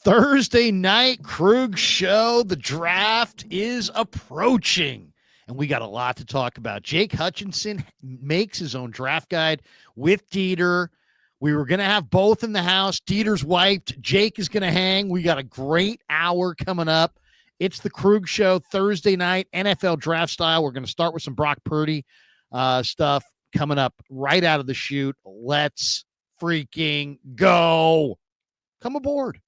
Thursday night Krug show. The draft is approaching, and we got a lot to talk about. Jake Hutchinson makes his own draft guide with Dieter. We were going to have both in the house. Dieter's wiped. Jake is going to hang. We got a great hour coming up. It's the Krug show, Thursday night, NFL draft style. We're going to start with some Brock Purdy stuff coming up right out of the chute. Let's freaking go. Come aboard.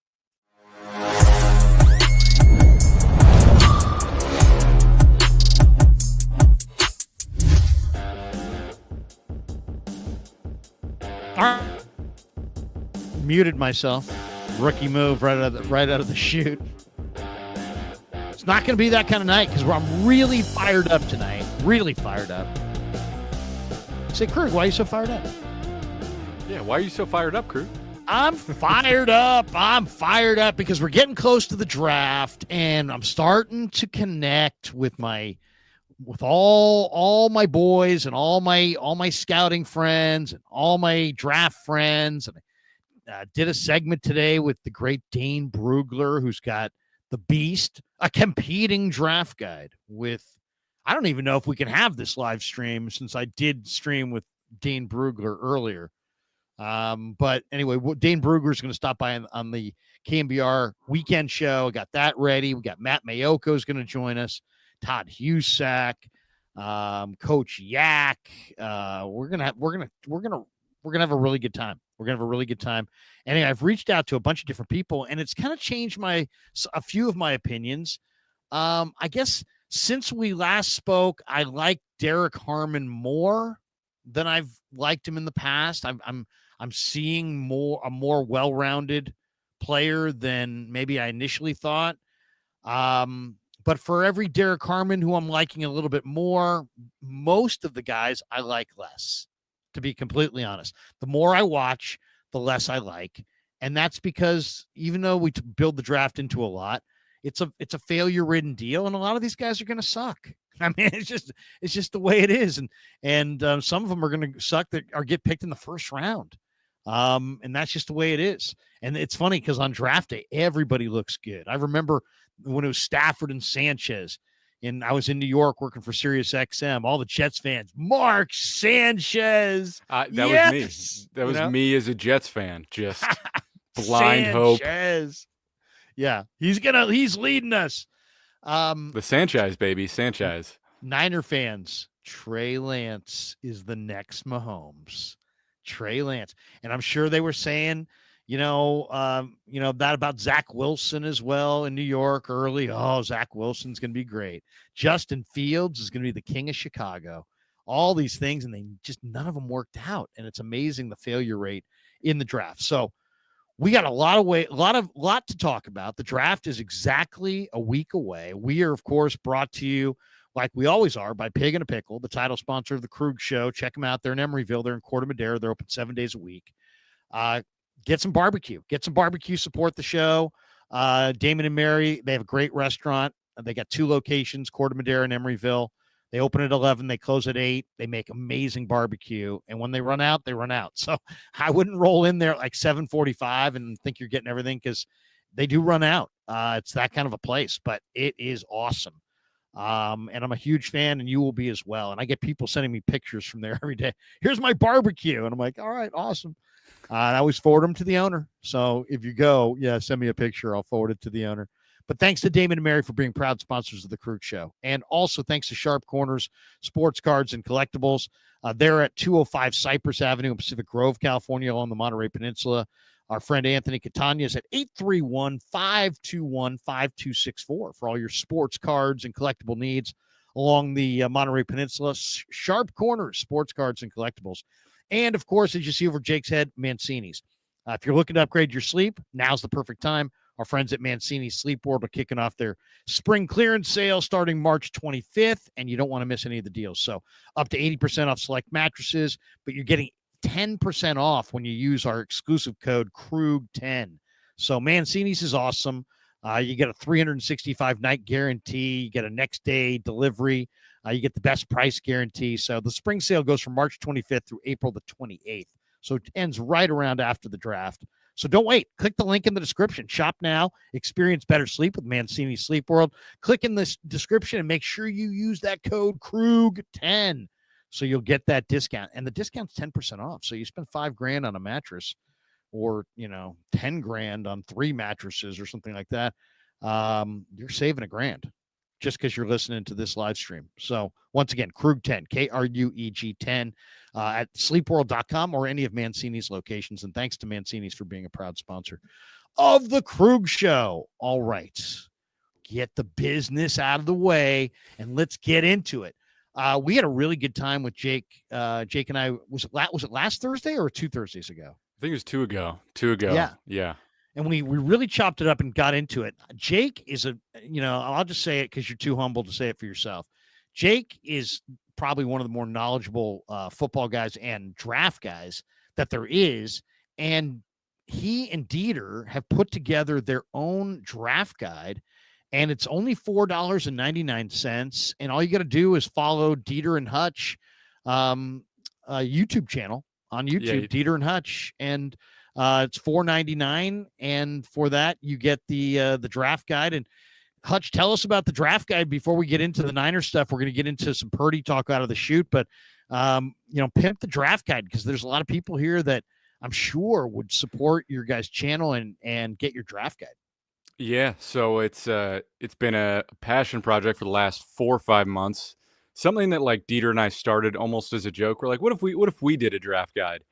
All right. Muted myself. Rookie move right out of the chute. It's not going to be that kind of night because I'm really fired up tonight. Really fired up. Say, Krug, why are you so fired up? Yeah, why are you so fired up, Krug? I'm fired up. I'm fired up because we're getting close to the draft, and I'm starting to connect with all my boys and all my scouting friends and all my draft friends. And I did a segment today with the great Dane Brugler, who's got the Beast, a competing draft guide with. I don't even know if we can have this live stream since I did stream with Dane Brugler earlier. But anyway, Dane Brugler is going to stop by on the KMBR weekend show. Got that ready. We got Matt Mayoko is going to join us. Todd Husak, Coach Yak. We're gonna have a really good time. We're gonna have a really good time. Anyway, I've reached out to a bunch of different people, and it's kind of changed a few of my opinions. I guess since we last spoke, I like Derek Harmon more than I've liked him in the past. I'm seeing a more well-rounded player than maybe I initially thought. But for every Derek Harmon who I'm liking a little bit more, most of the guys I like less, to be completely honest. The more I watch, the less I like. And that's because even though we build the draft into a lot, it's a failure-ridden deal, and a lot of these guys are going to suck. I mean, it's just the way it is, and some of them are going to suck that or get picked in the first round, and that's just the way it is. And it's funny because on draft day, everybody looks good. I remember when it was Stafford and Sanchez, and I was in New York working for Sirius XM. All the Jets fans, Mark Sanchez. That was me. That was me as a Jets fan, just blind hope. Yeah, he's leading us. The Sanchez, baby, Sanchez. Niner fans, Trey Lance is the next Mahomes. Trey Lance. And I'm sure they were saying, that about Zach Wilson as well in New York early. Oh, Zach Wilson's going to be great. Justin Fields is going to be the king of Chicago. All these things, and none of them worked out. And it's amazing the failure rate in the draft. So we got a lot to talk about. The draft is exactly a week away. We are, of course, brought to you, like we always are, by Pig and a Pickle, the title sponsor of the Krug Show. Check them out. They're in Emeryville. They're in Corte Madera. They're open 7 days a week. Get some barbecue. Support the show. Damon and Mary, they have a great restaurant. They got 2 locations, Corte Madera and Emeryville. They open at 11. They close at 8. They make amazing barbecue. And when they run out, they run out. So I wouldn't roll in there at like 7:45 and think you're getting everything because they do run out. It's that kind of a place, but it is awesome. And I'm a huge fan, and you will be as well. And I get people sending me pictures from there every day. Here's my barbecue. And I'm like, all right, awesome. I always forward them to the owner. So if you go, send me a picture. I'll forward it to the owner. But thanks to Damon and Mary for being proud sponsors of the Krug Show. And also thanks to Sharp Corners, Sports Cards, and Collectibles. They're at 205 Cypress Avenue in Pacific Grove, California, along the Monterey Peninsula. Our friend Anthony Catania is at 831-521-5264 for all your sports cards and collectible needs along the Monterey Peninsula. Sharp Corners, Sports Cards, and Collectibles. And, of course, as you see over Jake's head, Mancini's. If you're looking to upgrade your sleep, now's the perfect time. Our friends at Mancini's Sleep World are kicking off their spring clearance sale starting March 25th, and you don't want to miss any of the deals. So up to 80% off select mattresses, but you're getting 10% off when you use our exclusive code KRUG10. So Mancini's is awesome. You get a 365-night guarantee. You get a next-day delivery. You get the best price guarantee. So the spring sale goes from March 25th through April the 28th. So it ends right around after the draft. So don't wait. Click the link in the description. Shop now. Experience better sleep with Mancini Sleep World. Click in this description and make sure you use that code Krug10 so you'll get that discount. And the discount's 10% off. So you spend $5,000 on a mattress, or 10 grand on 3 mattresses or something like that. You're saving $1,000 just because you're listening to this live stream. So once again, Krug10, Krug 10, at sleepworld.com or any of Mancini's locations. And thanks to Mancini's for being a proud sponsor of the Krug Show. All right, get the business out of the way and let's get into it. We had a really good time with Jake. Jake and I, was it last Thursday or 2 Thursdays ago? I think it was 2 ago. 2 ago. Yeah. And we really chopped it up and got into it. Jake is I'll just say it because you're too humble to say it for yourself. Jake is probably one of the more knowledgeable football guys and draft guys that there is. And he and Dieter have put together their own draft guide, and it's only $4.99. And all you got to do is follow Dieter and Hutch YouTube channel on YouTube, Dieter and Hutch, and it's $4.99, and for that you get the draft guide. And Hutch, tell us about the draft guide before we get into the Niners stuff. We're going to get into some Purdy talk out of the chute, but pimp the draft guide, because there's a lot of people here that I'm sure would support your guys' channel and get your draft guide. Yeah, so it's been a passion project for the last 4 or 5 months. Something that like Dieter and I started almost as a joke. We're like, what if we did a draft guide?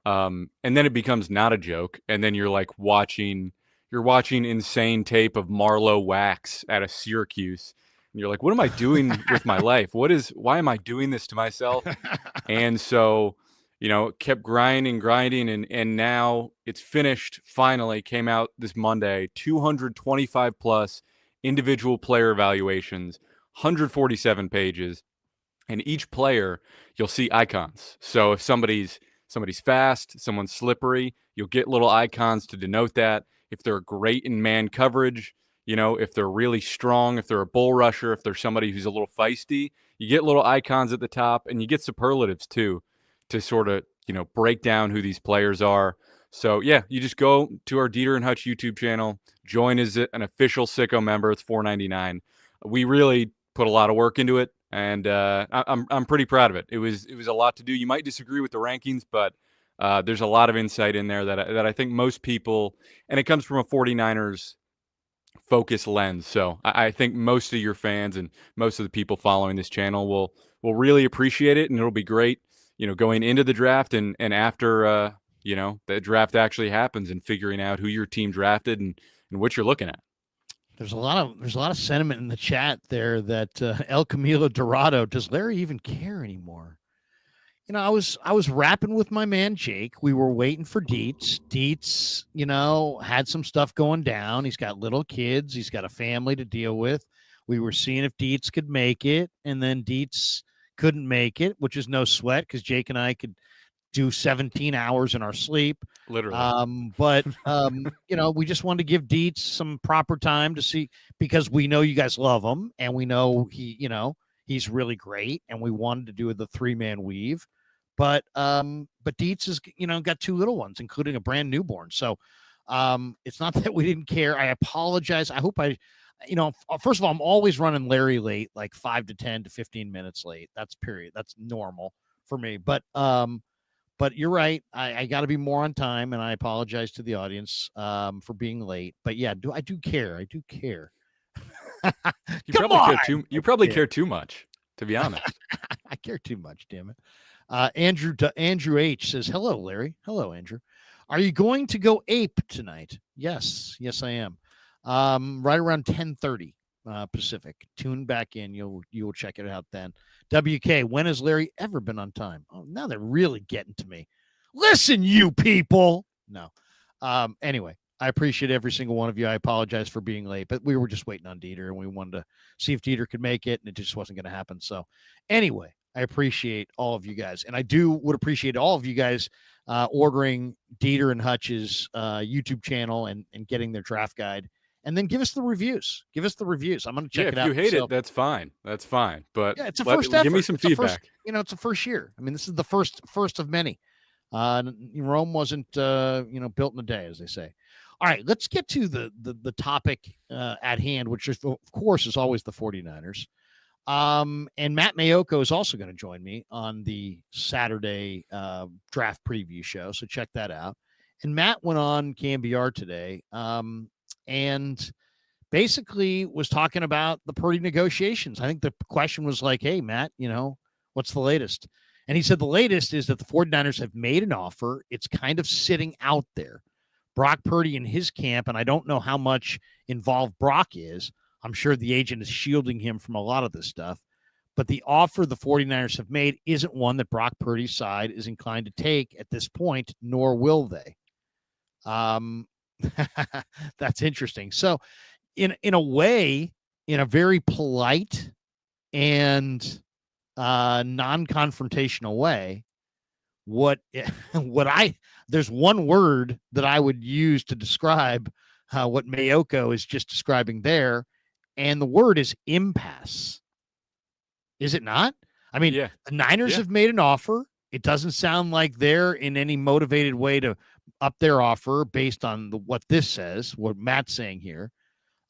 And then it becomes not a joke, and then you're watching insane tape of Marlowe Wax at a Syracuse, and you're like, what am I doing with my life? Why am I doing this to myself? And so, kept grinding, and now it's finished. Finally came out this Monday, 225 plus individual player evaluations, 147 pages, and each player you'll see icons. So if somebody's fast, someone's slippery, you'll get little icons to denote that. If they're great in man coverage, if they're really strong, if they're a bull rusher, if they're somebody who's a little feisty, you get little icons at the top, and you get superlatives too, to sort of, break down who these players are. So yeah, you just go to our Dieter and Hutch YouTube channel, join as an official Sicko member. It's $4.99. We really put a lot of work into it, and I'm pretty proud of it. It was a lot to do. You might disagree with the rankings, but there's a lot of insight in there that I think most people, and it comes from a 49ers focus lens. So I think most of your fans and most of the people following this channel will really appreciate it, and it'll be great, going into the draft and after the draft actually happens, and figuring out who your team drafted and what you're looking at. There's a lot of sentiment in the chat there that El Camilo Dorado, does Larry even care anymore? I was rapping with my man Jake. We were waiting for Dietz. Dietz, had some stuff going down. He's got little kids. He's got a family to deal with. We were seeing if Dietz could make it, and then Dietz couldn't make it, which is no sweat because Jake and I could do 17 hours in our sleep. Literally. But we just wanted to give Dietz some proper time to see, because we know you guys love him, and we know he's really great, and we wanted to do the 3-man weave. But Dietz has, got 2 little ones, including a brand newborn. So it's not that we didn't care. I apologize. I hope first of all, I'm always running Larry late, like 5 to 10 to 15 minutes late. That's normal for me. But you're right. I got to be more on time, and I apologize to the audience for being late. But yeah, I do care. I do care. You probably care too much, to be honest. I care too much, damn it. Andrew H says, hello, Larry. Hello, Andrew. Are you going to go ape tonight? Yes, I am. Right around 10:30 Pacific. Tune back in. You will check it out then. WK, when has Larry ever been on time? Oh, now they're really getting to me. Listen, you people. No. Anyway, I appreciate every single one of you. I apologize for being late, but we were just waiting on Dieter, and we wanted to see if Dieter could make it, and it just wasn't going to happen. So anyway, I appreciate all of you guys, and I would appreciate all of you guys ordering Dieter and Hutch's YouTube channel and getting their draft guide, and then give us the reviews. I'm going to check it out. If you hate it, that's fine. But yeah, it's a first effort. Give me some feedback. It's a first year. I mean, this is the first of many. Rome wasn't, built in a day, as they say. All right, let's get to the topic at hand, which is, of course, is always the 49ers. And Matt Mayoko is also going to join me on the Saturday draft preview show, so check that out. And Matt went on KMBR today, and basically was talking about the Purdy negotiations. I think the question was like, hey, Matt, what's the latest? And he said the latest is that the 49ers have made an offer. It's kind of sitting out there. Brock Purdy in his camp, and I don't know how much involved Brock is. I'm sure the agent is shielding him from a lot of this stuff. But the offer the 49ers have made isn't one that Brock Purdy's side is inclined to take at this point, nor will they. That's interesting. So, in a way, in a very polite and non-confrontational way, there's one word that I would use to describe what Mayoko is just describing there, and the word is impasse. Is it not? I mean, Yeah. The Niners have made an offer. It doesn't sound like they're in any motivated way to up their offer based on what this says, what Matt's saying here.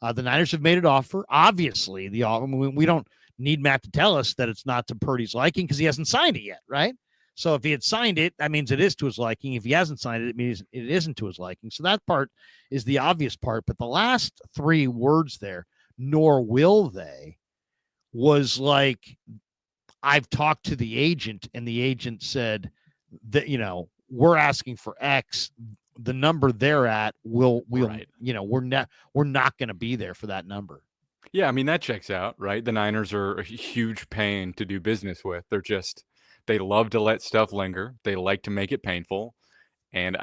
The Niners have made an offer. Obviously, we don't need Matt to tell us that it's not to Purdy's liking because he hasn't signed it yet, right? So if he had signed it, that means it is to his liking. If he hasn't signed it, it means it isn't to his liking. So that part is the obvious part. But the last three words there, nor will they, was like, I've talked to the agent, and the agent said that, we're asking for X. The number they're at we're not going to be there for that number. Yeah, I mean, that checks out, right? The Niners are a huge pain to do business with. They love to let stuff linger. They like to make it painful. And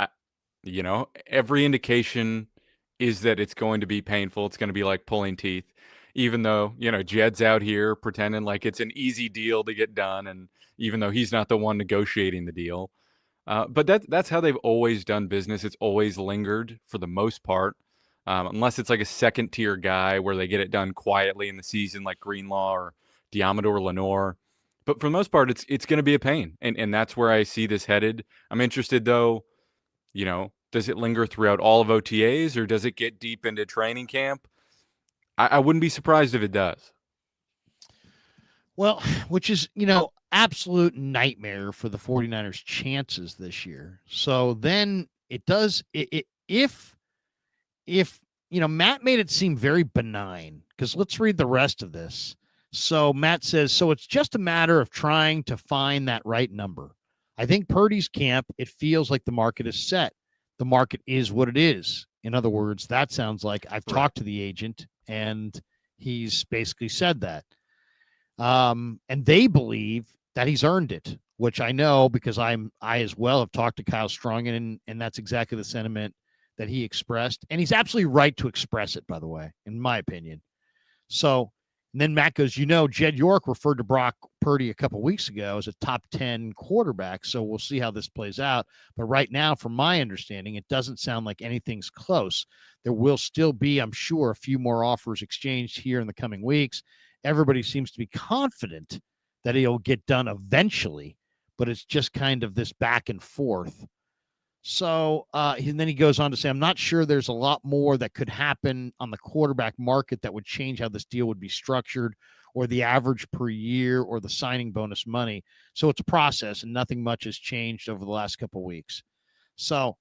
every indication is that it's going to be painful. It's going to be like pulling teeth, even though, Jed's out here pretending like it's an easy deal to get done. And even though he's not the one negotiating the deal, but that's how they've always done business. It's always lingered for the most part, unless it's like a second tier guy where they get it done quietly in the season, like Greenlaw or Diamador Lenore. But for the most part, it's going to be a pain, and that's where I see this headed. I'm interested, though. Does it linger throughout all of OTAs, or does it get deep into training camp? I wouldn't be surprised if it does. Well, which is, absolute nightmare for the 49ers chances this year. So then it does, if Matt made it seem very benign, because let's read the rest of this. So Matt says, so it's just a matter of trying to find that right number. I think Purdy's camp, it feels like the market is set. The market is what it is. In other words, that sounds like I've talked to the agent and he's basically said that. And they believe that he's earned it, which I know because I as well have talked to Kyle Strong, and that's exactly the sentiment that he expressed. And he's absolutely right to express it, by the way, in my opinion. So, and then Matt goes, Jed York referred to Brock Purdy a couple weeks ago as a top 10 quarterback. So we'll see how this plays out. But right now, from my understanding, it doesn't sound like anything's close. There will still be, I'm sure, a few more offers exchanged here in the coming weeks. Everybody seems to be confident that he'll get done eventually, but it's just kind of this back and forth. So, and then he goes on to say, I'm not sure there's a lot more that could happen on the quarterback market that would change how this deal would be structured, or the average per year, or the signing bonus money. So it's a process, and nothing much has changed over the last couple of weeks. So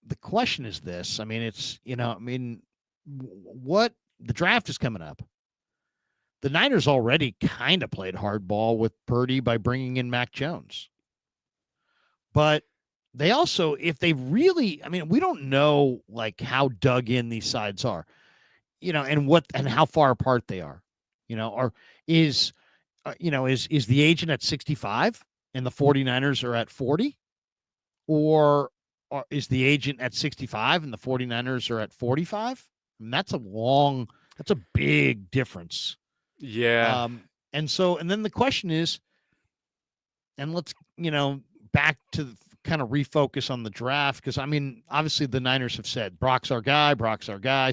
the question is this. I mean, what the draft is coming up. The Niners already kind of played hardball with Purdy by bringing in Mac Jones. But they also, if they really, we don't know like how dug in these sides are, and how far apart they are, or is the agent at 65 and the 49ers are at 40, or is the agent at 65 and the 49ers are at 45? That's a big difference. Yeah. And then the question is, and let's, back to kind of refocus on the draft, because obviously the Niners have said Brock's our guy.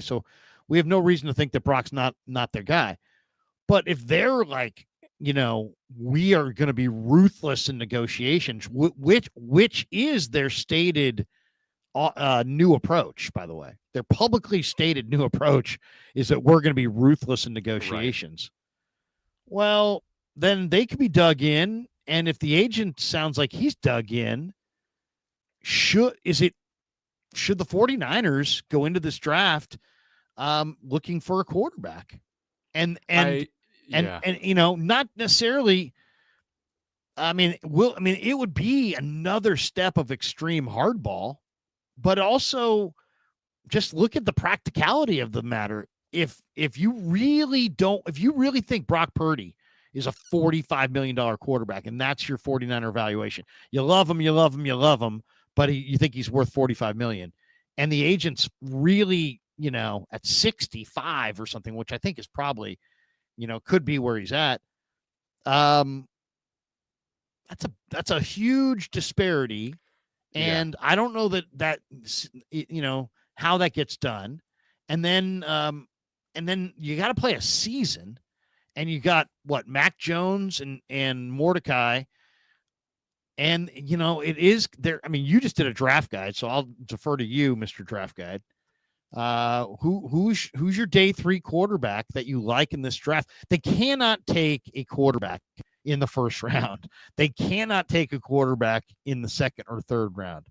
So we have no reason to think that Brock's not their guy. But if they're like we are going to be ruthless in negotiations, which is their stated new approach, by the way. Their publicly stated new approach is that we're going to be ruthless in negotiations. Right. Well, then they could be dug in, and if the agent sounds like he's dug in, should the 49ers go into this draft looking for a quarterback? And not necessarily. It would be another step of extreme hardball, but also just look at the practicality of the matter. If you really think Brock Purdy is a $45 million quarterback and that's your 49er evaluation, you love him, but you think he's worth $45 million, and the agent's really, at 65 or something, which I think is probably, could be where he's at. That's a huge disparity. And I don't know that how that gets done. And then you got to play a season, and you got Mac Jones and Mordecai. And, it is there. I mean, you just did a draft guide, so I'll defer to you, Mr. Draft Guide. Who's your day 3 quarterback that you like in this draft? They cannot take a quarterback in the first round. They cannot take a quarterback in the second or third round.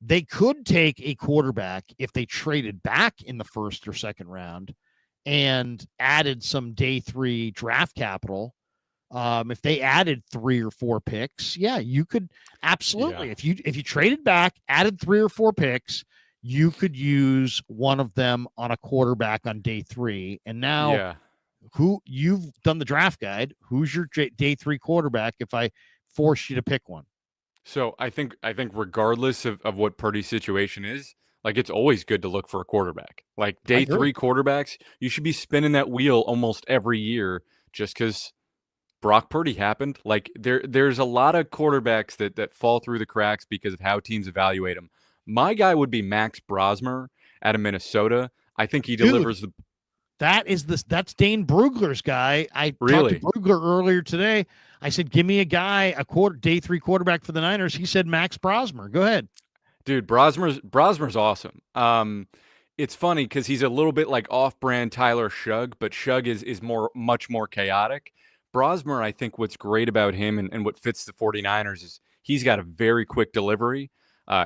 They could take a quarterback if they traded back in the first or second round and added some day 3 draft capital. If they added 3 or 4 picks, you could absolutely. Yeah. If you traded back, added 3 or 4 picks, you could use one of them on a quarterback on day 3. And now, who you've done the draft guide? Who's your day 3 quarterback? If I force you to pick one. So I think regardless of what Purdy's situation is, it's always good to look for a quarterback. Like day 3 quarterbacks, you should be spinning that wheel almost every year just because Brock Purdy happened. There's a lot of quarterbacks that fall through the cracks because of how teams evaluate them. My guy would be Max Brosmer out of Minnesota. I think he delivers the. That's Dane Brugler's guy. I talked to Brugler earlier today. I said, give me a guy, day 3 quarterback for the Niners. He said Max Brosmer. Go ahead. Dude, Brosmer's awesome. It's funny because he's a little bit like off-brand Tyler Shugg, but Shugg is much more chaotic. Brosmer, I think what's great about him and what fits the 49ers is he's got a very quick delivery.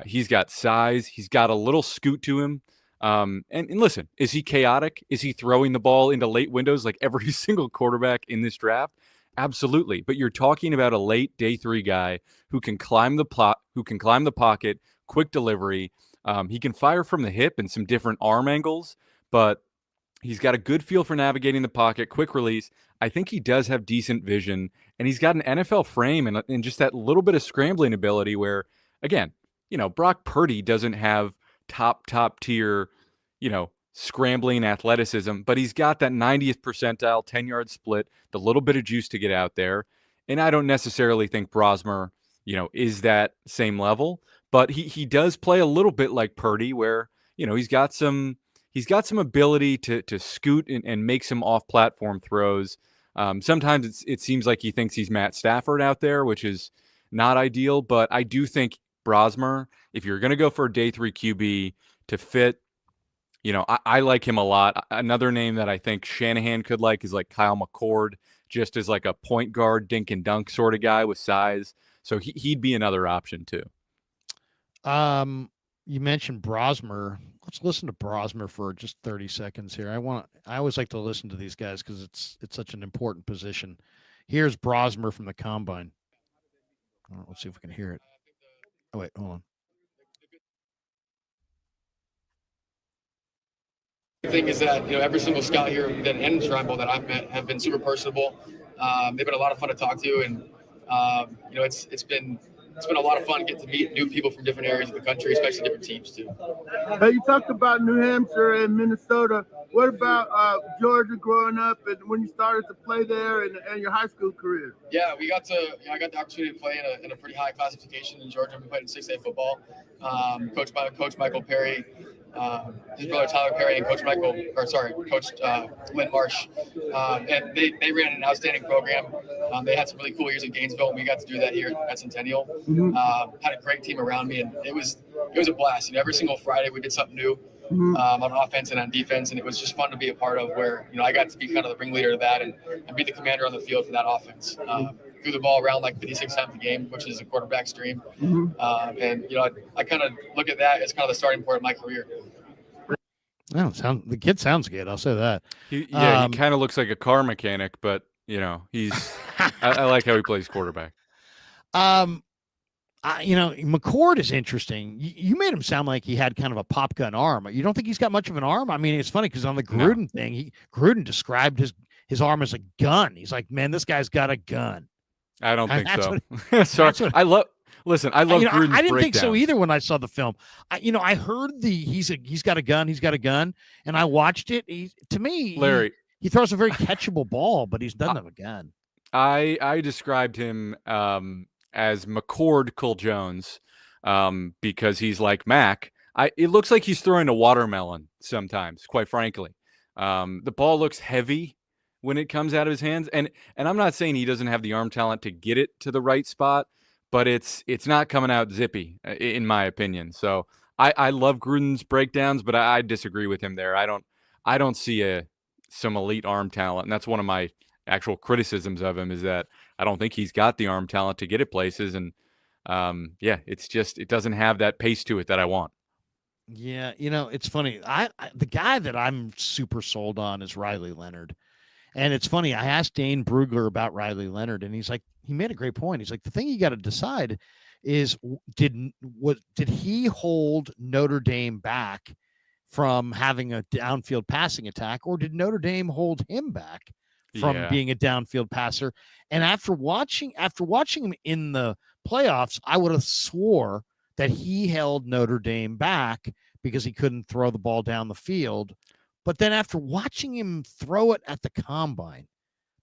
He's got size. He's got a little scoot to him. And listen, is he chaotic? Is he throwing the ball into late windows like every single quarterback in this draft? Absolutely. But you're talking about a late day 3 guy who can climb the pocket, quick delivery. He can fire from the hip and some different arm angles, but he's got a good feel for navigating the pocket, quick release. I think he does have decent vision, and he's got an NFL frame and just that little bit of scrambling ability where, again, Brock Purdy doesn't have top tier, scrambling athleticism, but he's got that 90th percentile 10-yard split, the little bit of juice to get out there. And I don't necessarily think Brosmer, is that same level, but he does play a little bit like Purdy where, he's got some ability to scoot and make some off-platform throws. Sometimes it seems like he thinks he's Matt Stafford out there, which is not ideal, but I do think Brosmer, if you're going to go for a day 3 QB to fit, I like him a lot. Another name that I think Shanahan could like is Kyle McCord, just as a point guard, dink and dunk sort of guy with size. So he'd be another option too. You mentioned Brosmer. Let's listen to Brosmer for just 30 seconds here. I always like to listen to these guys because it's such an important position. Here's Brosmer from the combine. Let's see if we can hear it. Oh, wait, hold on. The thing is that every single scout here and Tribal that I've met have been super personable. They've been a lot of fun to talk to, and it's been a lot of fun getting to meet new people from different areas of the country, especially different teams too. Hey, you talked about New Hampshire and Minnesota. What about Georgia growing up and when you started to play there and your high school career? Yeah, I got the opportunity to play in a pretty high classification in Georgia. We played in 6A football. Coached by Coach Michael Perry, his brother Tyler Perry, and Coach Lynn Marsh. And they ran an outstanding program. They had some really cool years in Gainesville, and we got to do that here at Centennial. Had a great team around me, and it was a blast. Every single Friday we did something new on offense and on defense, and it was just fun to be a part of. Where I got to be kind of the ringleader of that and be the commander on the field for that offense. Threw the ball around like 56 times a game, which is a quarterback's dream. And I kind of look at that as kind of the starting point of my career. The kid sounds good. I'll say that. He kind of looks like a car mechanic, but he's. I like how he plays quarterback. McCord is interesting. You made him sound like he had kind of a pop gun arm. You don't think he's got much of an arm? I mean, it's funny because on the Gruden thing, Gruden described his arm as a gun. He's like, man, this guy's got a gun. I don't think so. Sorry, I love Gruden's I didn't think so breakdowns. either when I saw the film. I heard he's got a gun, and I watched it. To me, Larry, he throws a very catchable ball, but he doesn't have a gun. I described him as McCord Cole Jones because he's like Mac. It looks like he's throwing a watermelon sometimes, quite frankly. The ball looks heavy when it comes out of his hands, and I'm not saying he doesn't have the arm talent to get it to the right spot, but it's not coming out zippy, in my opinion. So I love Gruden's breakdowns, but I disagree with him there. I don't see some elite arm talent, and that's one of my actual criticisms of him is that I don't think he's got the arm talent to get it places, and it's just it doesn't have that pace to it that I want. Yeah, it's funny. The guy that I'm super sold on is Riley Leonard. And it's funny, I asked Dane Brugler about Riley Leonard, and he's like, he made a great point. He's like, the thing you got to decide is did he hold Notre Dame back from having a downfield passing attack, or did Notre Dame hold him back from being a downfield passer? And after watching him in the playoffs, I would have swore that he held Notre Dame back because he couldn't throw the ball down the field. But then after watching him throw it at the combine,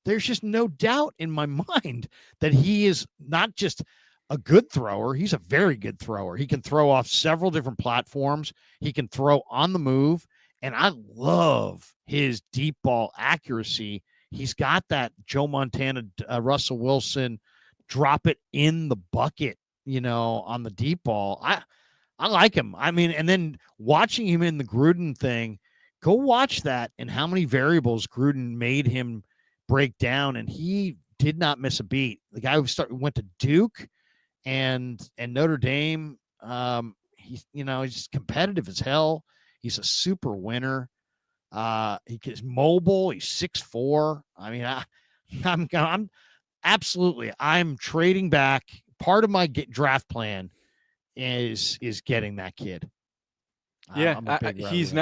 there's just no doubt in my mind that he is not just a good thrower. He's a very good thrower. He can throw off several different platforms. He can throw on the move. And I love his deep ball accuracy. He's got that Joe Montana, Russell Wilson, drop it in the bucket, on the deep ball. I like him. I mean, and then watching him in the Gruden thing, go watch that and how many variables Gruden made him break down, and he did not miss a beat. The guy who went to Duke and Notre Dame, he's just competitive as hell. He's a super winner. He's mobile. He's 6'4". I mean, I'm absolutely. I'm trading back. Part of my draft plan is getting that kid. Yeah,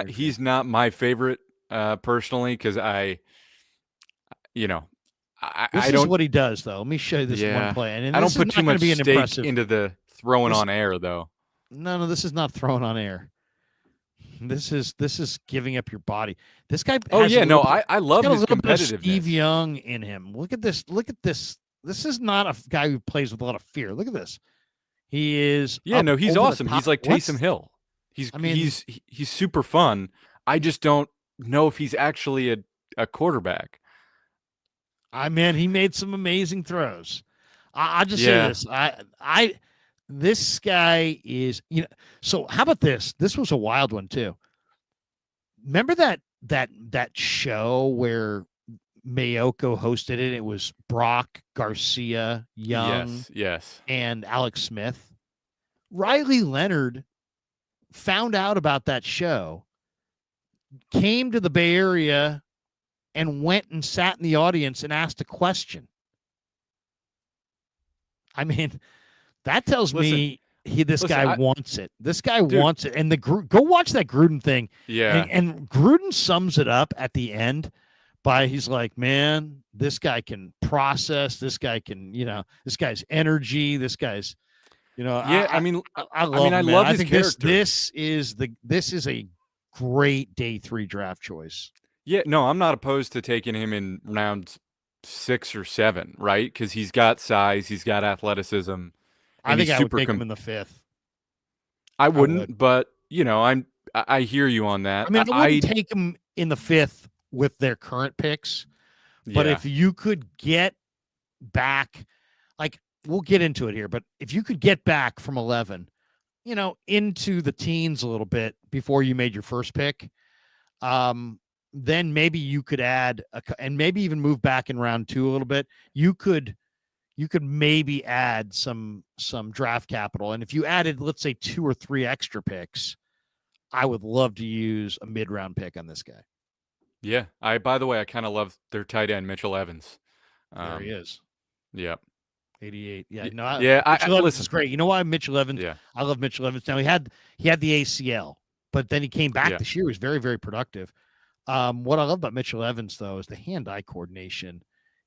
he's not my favorite personally because I don't. This is what he does, though. Let me show you this one play. And I don't put too much stake into the throwing on air, though. No, this is not throwing on air. This is giving up your body. This guy. I love his competitiveness. Steve Young in him. Look at this. This is not a guy who plays with a lot of fear. Look at this. He is. Yeah, no, he's awesome. He's like Taysom Hill. He's super fun. I just don't know if he's actually a quarterback. He made some amazing throws. I'll just say this. This guy is, so how about this? This was a wild one too. Remember that show where Mayoko hosted it? It was Brock, Garcia, Young, yes, and Alex Smith. Riley Leonard found out about that show, came to the Bay Area, and went and sat in the audience and asked a question. I mean, that tells me this guy wants it. This guy wants it. And go watch that Gruden thing. Yeah. And Gruden sums it up at the end by he's like, man, this guy can process. This guy can, this guy's energy. This guy's, I love his character. This is a great day 3 draft choice. Yeah, no, I'm not opposed to taking him in rounds 6 or 7, right? Because he's got size, he's got athleticism. I think I would take him in the 5th. I wouldn't, but I hear you on that. I mean, I wouldn't take him in the 5th with their current picks, but if you could get back, like we'll get into it here, but if you could get back from 11, into the teens a little bit before you made your first pick, then maybe you could add and maybe even move back in round 2 a little bit. You could maybe add some draft capital. And if you added, let's say 2 or 3 extra picks, I would love to use a mid-round pick on this guy. Yeah. By the way, I kind of love their tight end, Mitchell Evans. There he is. Yeah. 88. Yeah. Y- No, yeah, Mitchell Evans listen. is great. You know why Mitchell Evans? Yeah. I love Mitchell Evans. Now he had the ACL, but then he came back Yeah. this year. He was very, very productive. What I love about Mitchell Evans though is the hand-eye coordination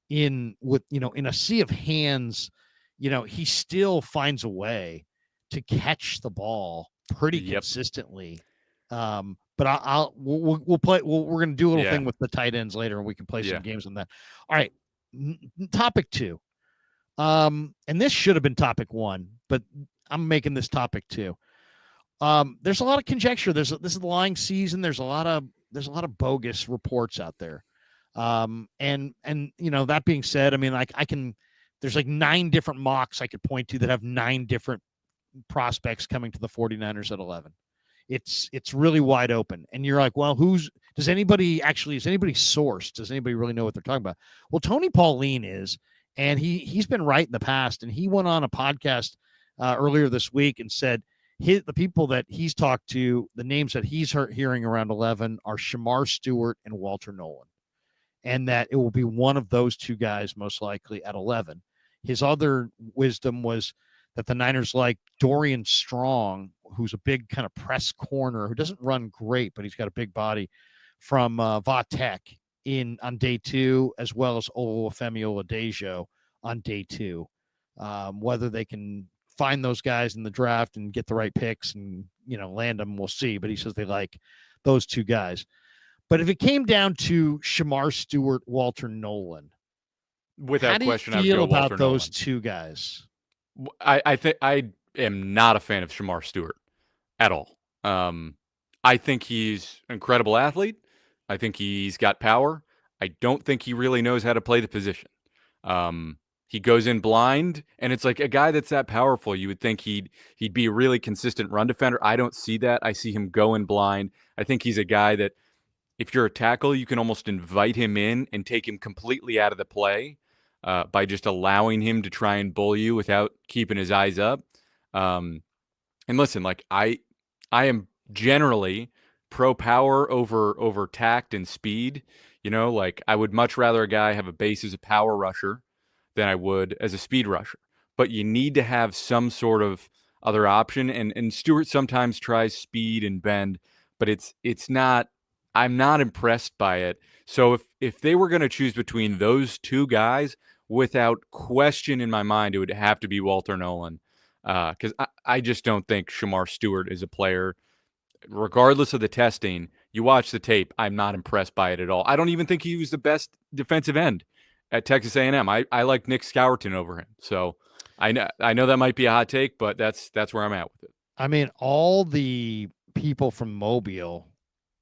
in a sea of hands. He still finds a way to catch the ball pretty consistently. But we'll play. We're going to do a little thing with the tight ends later, and we can play some games on that. All right, topic 2. And this should have been topic 1, but I'm making this topic 2. There's a lot of conjecture. This is the lying season. There's a lot of bogus reports out there. And that being said, I mean, like there's like 9 different mocks I could point to that have 9 different prospects coming to the 49ers at 11. It's really wide open. And you're like, well, is anybody sourced? Does anybody really know what they're talking about? Well, Tony Pauline is, and he's been right in the past. And he went on a podcast earlier this week and said the people that he's talked to, the names that he's hearing around 11 are Shamar Stewart and Walter Nolan. And that it will be one of those 2 guys most likely at 11. His other wisdom was that the Niners like Dorian Strong, who's a big kind of press corner who doesn't run great, but he's got a big body, from Va Tech on day 2, as well as Olufemi Oladejo on day 2. Whether they can find those guys in the draft and get the right picks and land them, we'll see. But he says they like those 2 guys. But if it came down to Shamar Stewart, Walter Nolan, without question, how do you feel about those 2 guys? I think I am not a fan of Shamar Stewart at all. I think he's an incredible athlete. I think he's got power. I don't think he really knows how to play the position. He goes in blind, and it's like a guy that's that powerful. You would think he'd be a really consistent run defender. I don't see that. I see him go in blind. I think he's a guy that, if you're a tackle, you can almost invite him in and take him completely out of the play by just allowing him to try and bull you without keeping his eyes up. And listen, like I am generally pro power over tact and speed. Like I would much rather a guy have a base as a power rusher than I would as a speed rusher. But you need to have some sort of other option. And Stewart sometimes tries speed and bend, but it's not. I'm not impressed by it. So if they were going to choose between those 2 guys, without question in my mind, it would have to be Walter Nolan. Because I just don't think Shamar Stewart is a player. Regardless of the testing, you watch the tape, I'm not impressed by it at all. I don't even think he was the best defensive end at Texas A&M. I like Nick Scourton over him. So I know that might be a hot take, but that's where I'm at with it. I mean, all the people from Mobile,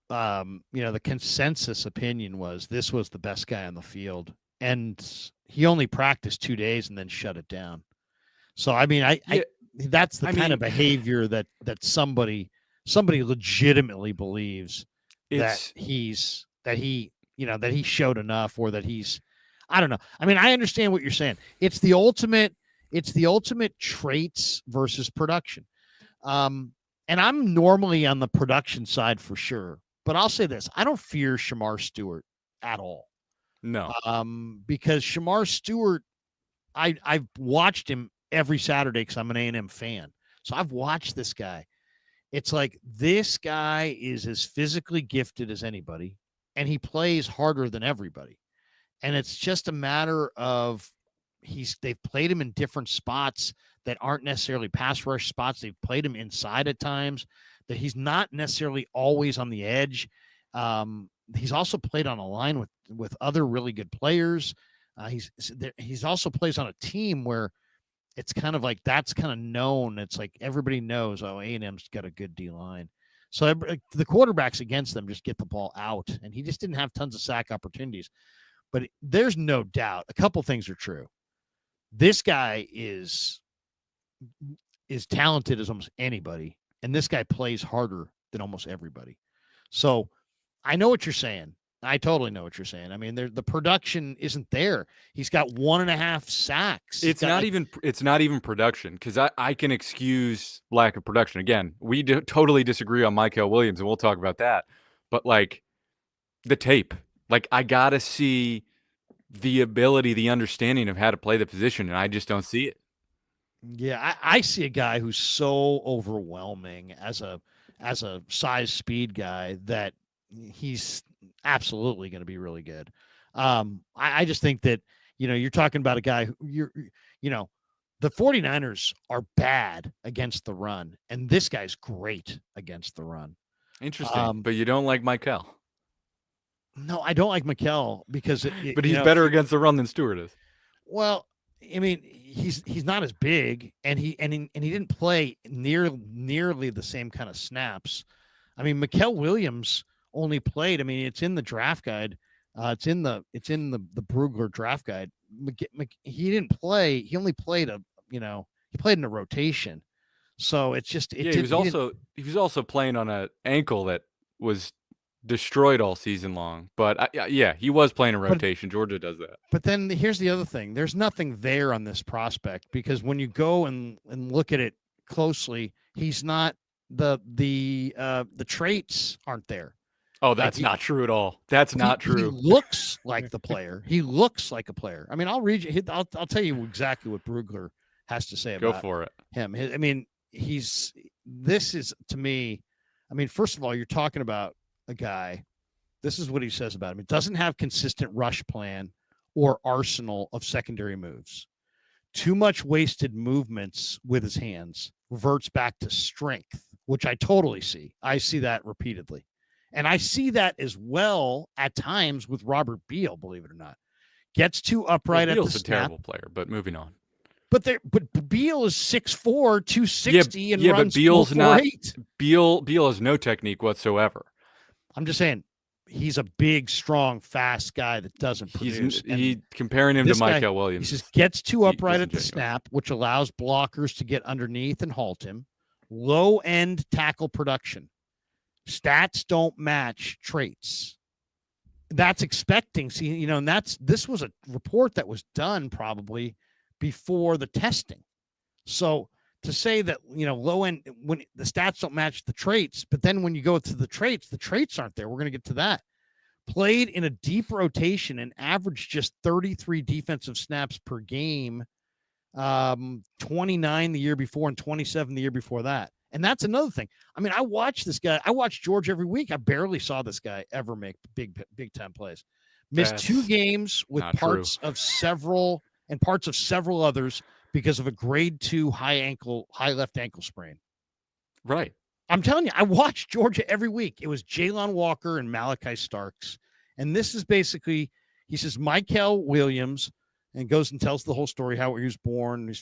the consensus opinion was this was the best guy on the field, and he only practiced 2 days and then shut it down. So, I mean, that's the kind of behavior that somebody legitimately believes that he showed enough, or that he's, I don't know. I mean, I understand what you're saying. It's the ultimate traits versus production. And I'm normally on the production side for sure. But I'll say this: I don't fear Shamar Stewart at all. No. Because Shamar Stewart, I've watched him every Saturday because I'm an A&M fan. So I've watched this guy. It's like this guy is as physically gifted as anybody, and he plays harder than everybody. And it's just a matter of they've played him in different spots that aren't necessarily pass rush spots. They've played him inside at times, that he's not necessarily always on the edge. He's also played on a line with other really good players. He's also plays on a team where it's kind of like that's kind of known. It's like everybody knows, A&M's got a good D-line. So the quarterbacks against them just get the ball out, and he just didn't have tons of sack opportunities. But there's no doubt a couple things are true. This guy is talented as almost anybody, and this guy plays harder than almost everybody. So I know what you're saying. I totally know what you're saying. I mean, the production isn't there. He's got 1.5 sacks. It's not even production, because I can excuse lack of production. Again, we totally disagree on Michael Williams, and we'll talk about that. But like the tape, like I gotta see the ability, the understanding of how to play the position, and I just don't see it. Yeah, I see a guy who's so overwhelming as a size speed guy that he's absolutely going to be really good. I just think that, you're talking about a guy who the 49ers are bad against the run, and this guy's great against the run. Interesting. But you don't like Michael. No, I don't like Mikel because but he's better against the run than Stewart is. Well, I mean, he's not as big, and he didn't play nearly the same kind of snaps. I mean, Mikel Williams only played. I mean, it's in the draft guide. It's in the Brugler draft guide. He didn't play. He only played he played in a rotation. So it's just he was also playing on an ankle that was destroyed all season long. But he was playing a rotation. Georgia does that. But then here's the other thing. There's nothing there on this prospect, because when you go and look at it closely, he's not the traits aren't there. Oh, that's not true at all. That's not true. He looks like the player. He looks like a player. I mean, I'll read you. I'll tell you exactly what Brugler has to say about Go for it. him. I mean, this is, to me, I mean, first of all, you're talking about a guy. This is what he says about him. He doesn't have consistent rush plan or arsenal of secondary moves. Too much wasted movements with his hands. Reverts back to strength, which I totally see. I see that repeatedly. And I see that as well at times with Robert Beal, believe it or not. Gets too upright at the snap. Beal's a terrible player, but moving on. But Beal is 6'4", 260, and runs but Beal's not. 4.8. Beal has no technique whatsoever. I'm just saying, he's a big, strong, fast guy that doesn't produce. Comparing him to Michael Williams. He just gets too upright at the snap, which allows blockers to get underneath and halt him. Low-end tackle production. Stats don't match traits. That's expecting. See, and this was a report that was done probably before the testing. So to say that, low end, when the stats don't match the traits, but then when you go to the traits aren't there. We're going to get to that. Played in a deep rotation and averaged just 33 defensive snaps per game, 29 the year before and 27 the year before that. And that's another thing. I mean, I watch this guy. I watch George every week. I barely saw this guy ever make big time plays. Missed 2 games with parts of several others because of a grade 2 high left ankle sprain. Right. I'm telling you, I watch Georgia every week. It was Jalen Walker and Malachi Starks. And this is basically, he says, Michael Williams, and goes and tells the whole story, how he was born.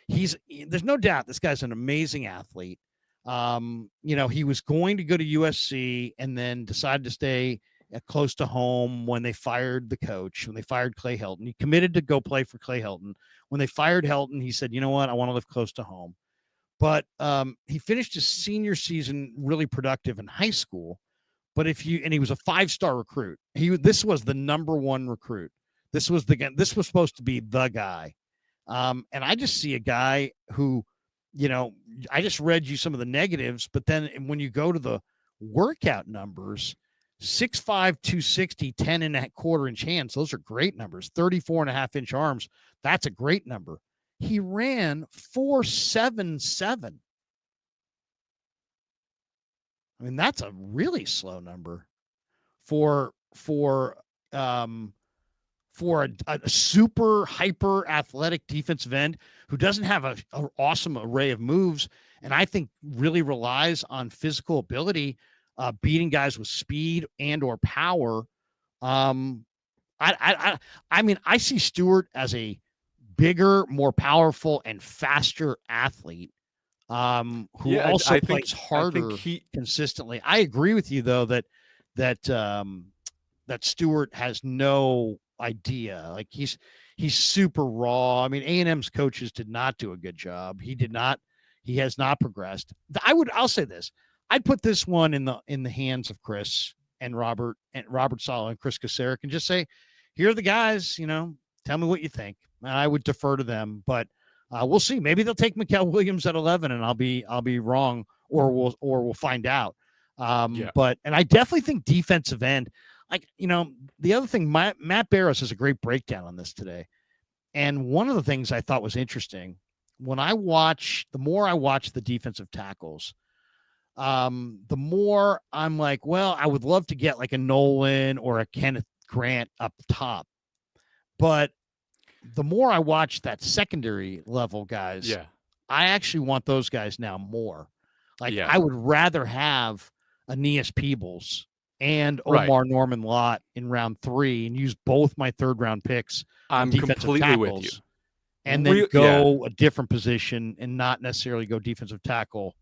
There's no doubt this guy's an amazing athlete. He was going to go to USC and then decided to stay close to home when they fired the coach, when they fired Clay Helton. He committed to go play for Clay Helton. When they fired Helton, he said, you know what, I want to live close to home. But he finished his senior season really productive in high school. But he was a 5-star recruit. This was the number 1 recruit. This was supposed to be the guy. And I just see a guy who, I just read you some of the negatives, but then when you go to the workout numbers, 6'5", 260, 10.25-inch hands, those are great numbers. 34.5-inch arms, that's a great number. He ran 4.77. I mean, that's a really slow number for a super hyper athletic defensive end who doesn't have an awesome array of moves, and I think really relies on physical ability, beating guys with speed and or power. I mean, I see Stewart as a bigger, more powerful, and faster athlete who also plays harder consistently. I agree with you though that Stewart has no idea. Like He's super raw. I mean, A&M's coaches did not do a good job. He has not progressed. I'll say this. I'd put this one in the hands of Chris and Robert Saleh and Chris Kasarik and just say, here are the guys, tell me what you think. I would defer to them, but we'll see. Maybe they'll take Mikael Williams at 11 and I'll be wrong, or we'll find out. But I definitely think defensive end, the other thing, Matt Barrows has a great breakdown on this today. And one of the things I thought was interesting, the more I watch the defensive tackles, the more I'm like, well, I would love to get like a Nolan or a Kenneth Grant up top. But the more I watch that secondary level guys, I actually want those guys now more. I would rather have Aeneas Peebles and Omar Norman Lott in round 3 and use both my third round picks. I'm completely tackles, with you. And then go a different position and not necessarily go defensive tackle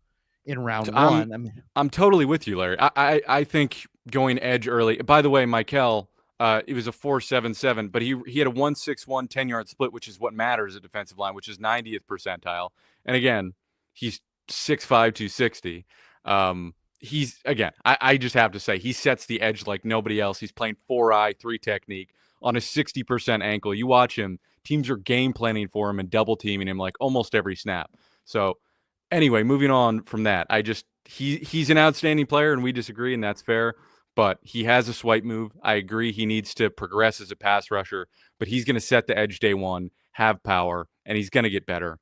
in round 1. I'm totally with you, Larry. I think going edge early. By the way, Mikel, it was a 4.77, but he had a 1.61 10-yard split, which is what matters at defensive line, which is 90th percentile. And again, he's 6'5", 260. I just have to say, he sets the edge like nobody else. He's playing 4-eye, 3 technique on a 60% ankle. You watch him, teams are game planning for him and double teaming him like almost every snap. So anyway, moving on from that, he's an outstanding player and we disagree, and that's fair, but he has a swipe move. I agree he needs to progress as a pass rusher, but he's going to set the edge day one, have power, and he's going to get better.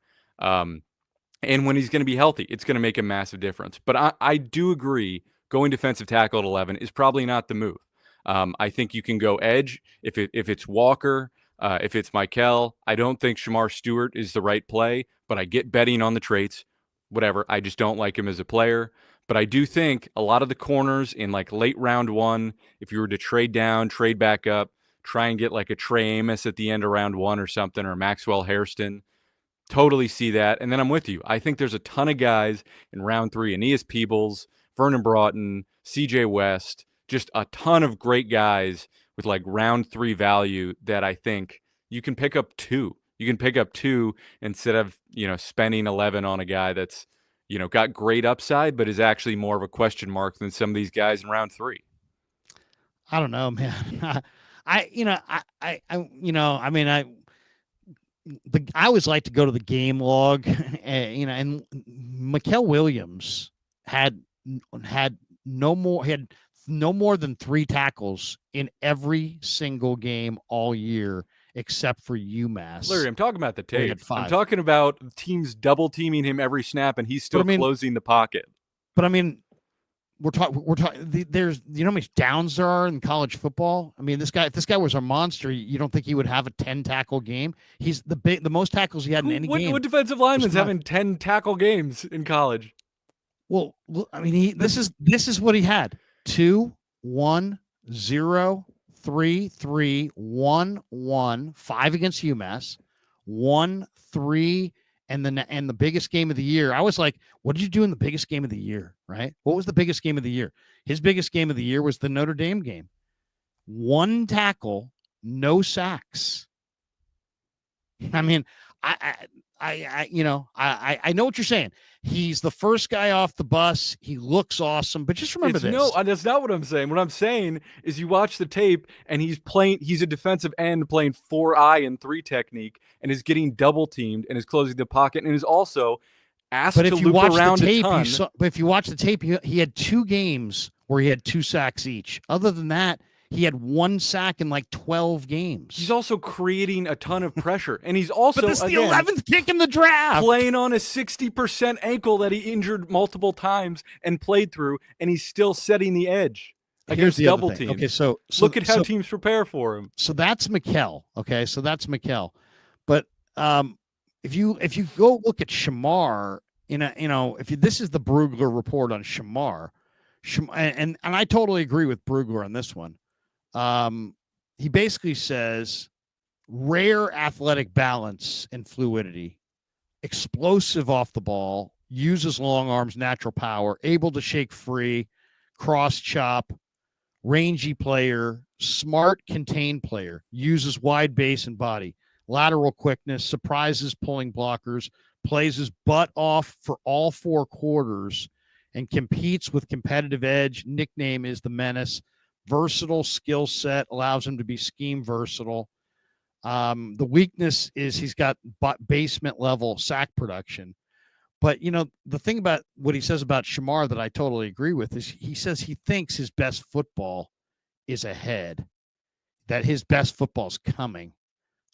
And when he's going to be healthy, it's going to make a massive difference. But I do agree going defensive tackle at 11 is probably not the move. I think you can go edge if it's Walker, if it's Mikel. I don't think Shamar Stewart is the right play, but I get betting on the traits. Whatever. I just don't like him as a player. But I do think a lot of the corners in like late round 1, if you were to trade down, trade back up, try and get like a Trey Amos at the end of round 1 or something, or Maxwell Hairston. Totally see that. And then I'm with you. I think there's a ton of guys in round 3, Aeneas Peebles, Vernon Broughton, CJ West, just a ton of great guys with like round 3 value that I think you can pick up 2. You can pick up 2 instead of, spending 11 on a guy that's, got great upside, but is actually more of a question mark than some of these guys in round 3. I don't know, man. I always like to go to the game log, and Mikael Williams had no more than 3 tackles in every single game all year, except for UMass. Larry, I'm talking about the tape. I'm talking about teams double teaming him every snap, and he's still closing the pocket. But I mean, we're talking. There's how many downs there are in college football. I mean, if this guy was a monster, you don't think he would have a 10 tackle game? He's the most tackles he had in any game. What defensive lineman's having 10 tackle games in college? Well, I mean, this is what he had: 2, 1, 0, 3, 3, 1, 1, 5 against UMass, 1, 3. And the biggest game of the year, I was like, what did you do in the biggest game of the year, right? What was the biggest game of the year? His biggest game of the year was the Notre Dame game. 1 tackle, no sacks. I mean, I know what you're saying. He's the first guy off the bus. He looks awesome, but just remember this. No, that's not what I'm saying. What I'm saying is you watch the tape and he's a defensive end playing 4-eye and 3 technique and is getting double teamed and is closing the pocket and is also asked to loop around a ton. But if you watch the tape, he had 2 games where he had 2 sacks each. Other than that, he had 1 sack in like 12 games. He's also creating a ton of pressure. And he's also, but this is the 11th pick in the draft. Playing on a 60% ankle that he injured multiple times and played through, and he's still setting the edge against double teams. Okay, so look at how teams prepare for him. So that's Mikel. Okay, so that's Mikel. But if you go look at Shamar, this is the Brugler report on Shamar, and I totally agree with Brugler on this one. He basically says rare athletic balance and fluidity, explosive off the ball, uses long arms, natural power, able to shake free, cross chop, rangy player, smart contained player, uses wide base and body, lateral quickness, surprises pulling blockers, plays his butt off for all 4 quarters, and competes with competitive edge. Nickname is the Menace. Versatile skill set, allows him to be scheme versatile. The weakness is he's got basement level sack production. But, the thing about what he says about Shamar that I totally agree with is he says he thinks his best football is ahead, that his best football's coming.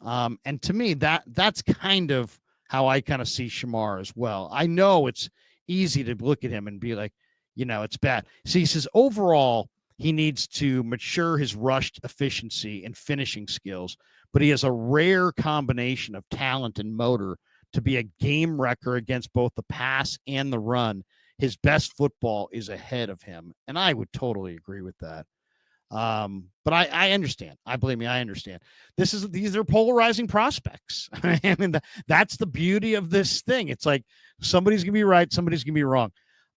And to me, that's kind of how I kind of see Shamar as well. I know it's easy to look at him and be like, it's bad. See, he says overall, he needs to mature his rushed efficiency and finishing skills, but he has a rare combination of talent and motor to be a game wrecker against both the pass and the run. His best football is ahead of him. And I would totally agree with that. But I understand. I understand. These are polarizing prospects. I mean, that's the beauty of this thing. It's like somebody's gonna be right, somebody's gonna be wrong.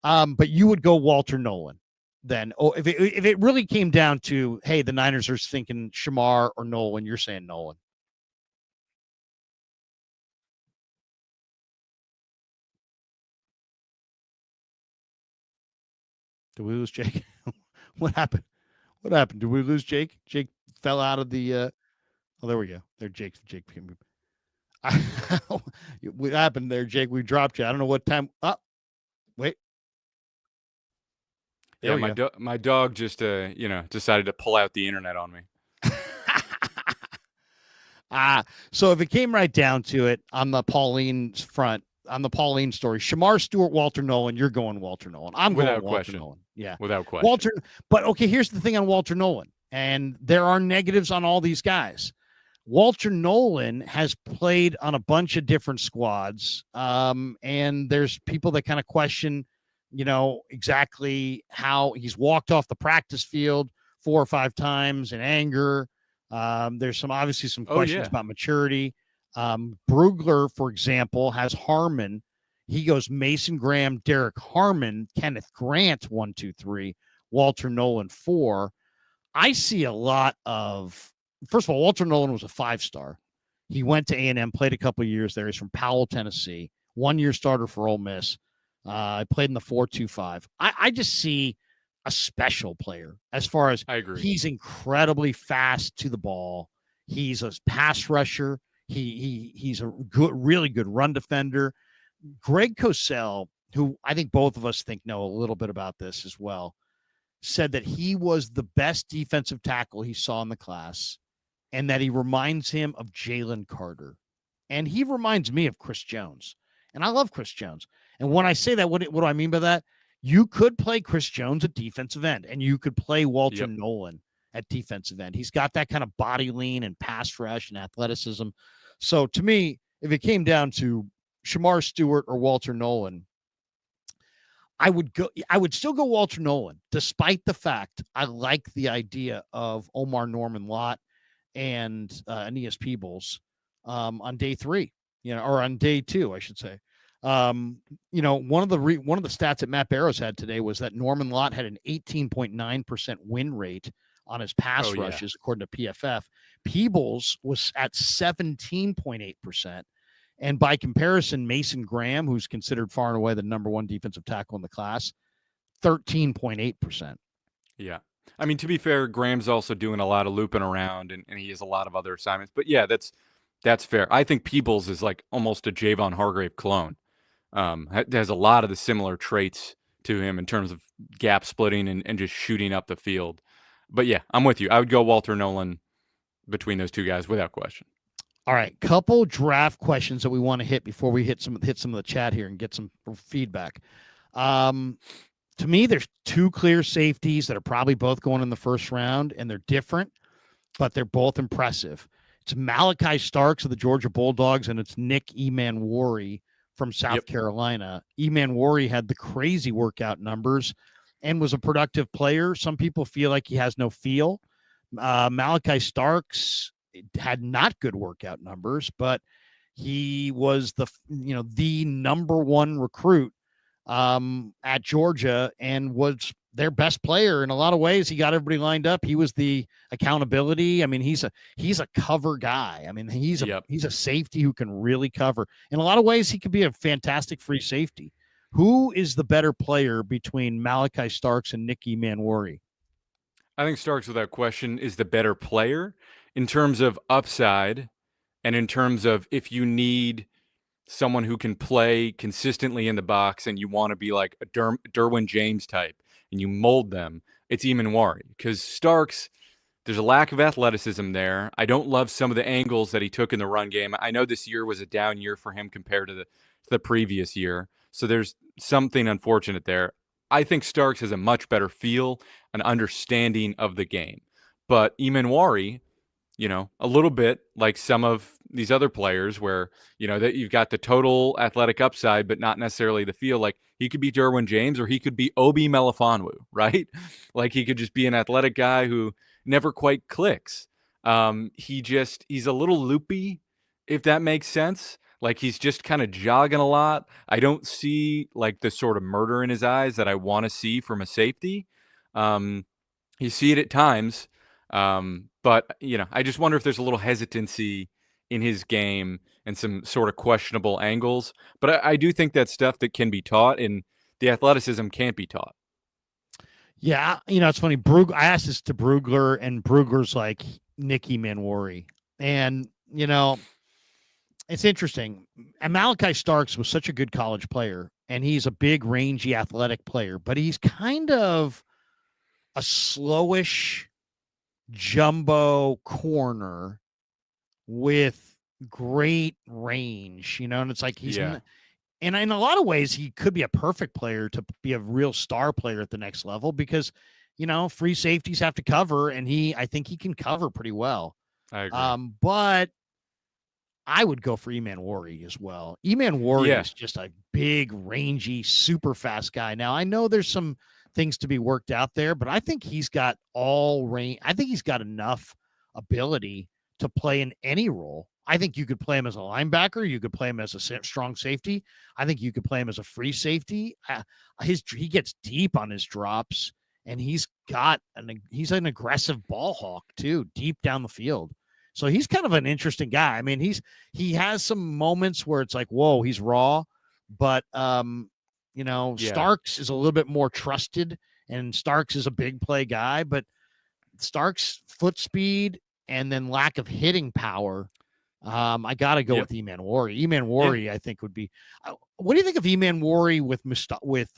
But you would go Walter Nolan then. Oh, if it really came down to, hey, the Niners are thinking Shamar or Nolan, you're saying Nolan. Did we lose Jake? What happened? What happened? Did we lose Jake? Jake fell out of the. Oh, there we go. There, Jake. What happened there, Jake? We dropped you. I don't know what time. Oh, wait. There my dog just decided to pull out the internet on me. So if it came right down to it, on the Pauline story, Shamar Stewart, Walter Nolan, you're going Walter Nolan. I'm going Walter Nolan. Yeah. Without question. But okay, here's the thing on Walter Nolan, and there are negatives on all these guys. Walter Nolan has played on a bunch of different squads, and there's people that kind of question, exactly how he's walked off the practice field 4 or 5 times in anger. There's obviously some questions about maturity. Brugler, for example, has Harmon. He goes Mason Graham, Derek Harmon, Kenneth Grant, 1, 2, 3, Walter Nolan, 4. I see a lot of, first of all, Walter Nolan was a 5-star. He went to A&M, played a couple of years there. He's from Powell, Tennessee, 1-year starter for Ole Miss. I played in the 4-2-5. I just see a special player as far as I agree. He's incredibly fast to the ball. He's a pass rusher. He's a really good run defender. Greg Cosell, who I think both of us know a little bit about this as well, said that he was the best defensive tackle he saw in the class, and that he reminds him of Jalen Carter. And he reminds me of Chris Jones. And I love Chris Jones. And when I say that, what do I mean by that? You could play Chris Jones at defensive end, and you could play Walter Nolan at defensive end. He's got that kind of body lean and pass rush and athleticism. So to me, if it came down to Shamar Stewart or Walter Nolan, I would still go Walter Nolan, despite the fact I like the idea of Omar Norman Lott and Aeneas Peebles on day 3, or on day 2, I should say. One of the stats that Matt Barrows had today was that Norman Lott had an 18.9% win rate on his pass rushes, according to PFF. Peebles was at 17.8%. And by comparison, Mason Graham, who's considered far and away the number 1 defensive tackle in the class, 13.8%. Yeah. I mean, to be fair, Graham's also doing a lot of looping around, and he has a lot of other assignments. But yeah, that's fair. I think Peebles is like almost a Javon Hargrave clone. Has a lot of the similar traits to him in terms of gap splitting and just shooting up the field. But yeah, I'm with you. I would go Walter Nolan between those two guys without question. All right, couple draft questions that we want to hit before we hit some of the chat here and get some feedback. To me, there's 2 clear safeties that are probably both going in the first round, and they're different, but they're both impressive. It's Malachi Starks of the Georgia Bulldogs, and it's Nick Emanwari from South Carolina. Emanwari had the crazy workout numbers and was a productive player. Some people feel like he has no feel. Malachi Starks had not good workout numbers, but he was the number 1 recruit at Georgia and was their best player in a lot of ways. He got everybody lined up. He was the accountability. I mean, he's a cover guy. I mean, he's a safety who can really cover. In a lot of ways, he could be a fantastic free safety. Who is the better player between Malachi Starks and Nicky Manwari? I think Starks, without question, is the better player in terms of upside and in terms of if you need someone who can play consistently in the box and you want to be like a Derwin James type and you mold them, it's Eamon because Starks, there's a lack of athleticism there. I don't love some of the angles that he took in the run game. I know this year was a down year for him compared to the previous year. So there's something unfortunate there. I think Starks has a much better feel and understanding of the game. But Eamon, a little bit like some of these other players where, that you've got the total athletic upside, but not necessarily the feel. Like he could be Derwin James or he could be Obi Melifonwu, right? Like he could just be an athletic guy who never quite clicks. He's a little loopy, if that makes sense. Like he's just kind of jogging a lot. I don't see like the sort of murder in his eyes that I want to see from a safety. You see it at times. But, I just wonder if there's a little hesitancy in his game and some sort of questionable angles. But I do think that's stuff that can be taught, and the athleticism can't be taught. Yeah, it's funny. I asked this to Brugler, and Brugler's like Nicky Manwari. And, it's interesting. And Malachi Starks was such a good college player, and he's a big, rangy, athletic player, but he's kind of a slowish jumbo corner with great range, and it's like and in a lot of ways he could be a perfect player to be a real star player at the next level because free safeties have to cover, and I think he can cover pretty well. I agree. But I would go for Eamon as well. Eamon is just a big, rangy, super fast guy. Now I know there's some things to be worked out there, but I think he's got all range. I think he's got enough ability to play in any role. I think you could play him as a linebacker. You could play him as a strong safety. I think you could play him as a free safety. He gets deep on his drops, and he's an aggressive ball hawk too, deep down the field. So he's kind of an interesting guy. I mean, he has some moments where it's like, whoa, he's raw, but Starks is a little bit more trusted, and Starks is a big play guy, but Starks' foot speed and then lack of hitting power. I got to go with Eamon, I think would be. What do you think of Eamon with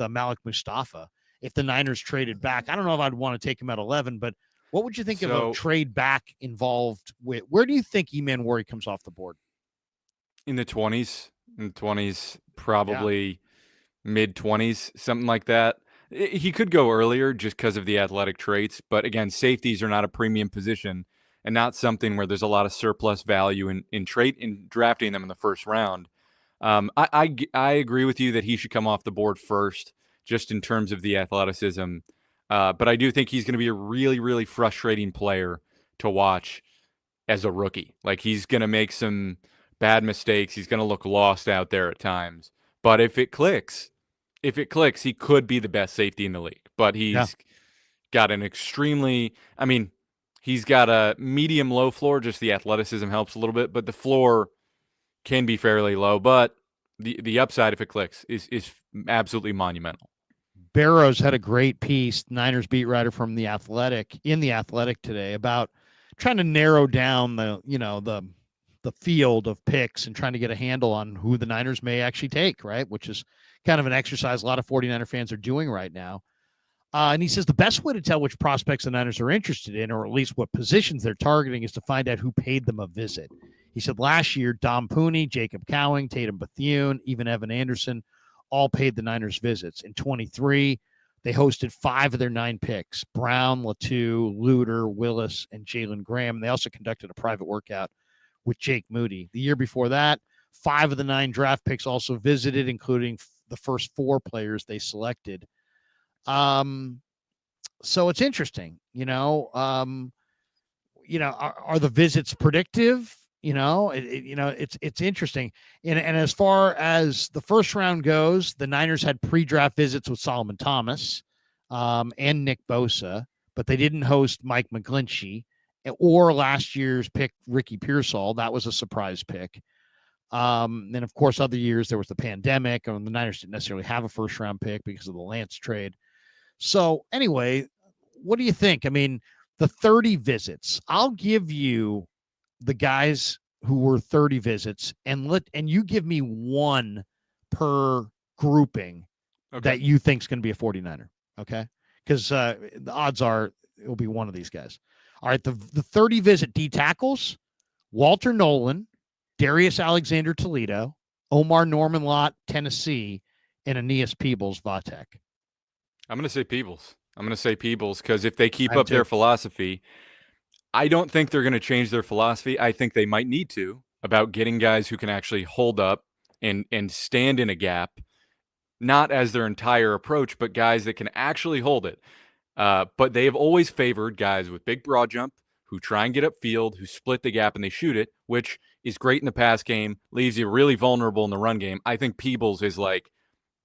Malik Mustafa if the Niners traded back? I don't know if I'd want to take him at 11, but what would you think of a trade back involved with? Where do you think Eamon comes off the board? In the 20s, probably mid-20s, something like that. He could go earlier just because of the athletic traits. But again, safeties are not a premium position and not something where there's a lot of surplus value in drafting them in the first round. I agree with you that he should come off the board first, just in terms of the athleticism. But I do think he's going to be a really, really frustrating player to watch as a rookie. Like he's going to make some bad mistakes. He's going to look lost out there at times. But if it clicks, he could be the best safety in the league. But he's got he's got a medium low floor. Just the athleticism helps a little bit, but the floor can be fairly low. But the upside, if it clicks, is absolutely monumental. Barrows had a great piece, Niners beat writer from The Athletic today, about trying to narrow down the field of picks and trying to get a handle on who the Niners may actually take, right? Which is kind of an exercise a lot of 49er fans are doing right now. And he says the best way to tell which prospects the Niners are interested in, or at least what positions they're targeting, is to find out who paid them a visit. He said last year, Dom Pooney, Jacob Cowing, Tatum Bethune, even Evan Anderson all paid the Niners visits. In 23, they hosted 5 of their 9 picks: Brown, Latu, Luter, Willis, and Jalen Graham. They also conducted a private workout with Jake Moody. The year before that, 5 of the 9 draft picks also visited, including the first 4 players they selected. So it's interesting, are the visits predictive? It's interesting. And as far as the first round goes, the Niners had pre-draft visits with Solomon Thomas. and Nick Bosa, but they didn't host Mike McGlinchey or last year's pick, Ricky Pearsall. That was a surprise pick. Then, of course, other years there was the pandemic, and the Niners didn't necessarily have a first-round pick because of the Lance trade. So, anyway, what do you think? I mean, the 30 visits, I'll give you the guys who were 30 visits, and you give me one per grouping that you think is going to be a 49er, okay? Because the odds are it will be one of these guys. All right, the 30 visit D tackles, Walter Nolan, Darius Alexander Toledo, Omar Norman Lott, Tennessee, and Aeneas Peebles, Vatek. I'm going to say Peebles. Because if they keep up their philosophy, I don't think they're going to change their philosophy. I think they might need to, about getting guys who can actually hold up and stand in a gap, not as their entire approach, but guys that can actually hold it. But they have always favored guys with big broad jump who try and get upfield, who split the gap and they shoot it, which is great in the pass game, leaves you really vulnerable in the run game. I think Peebles is like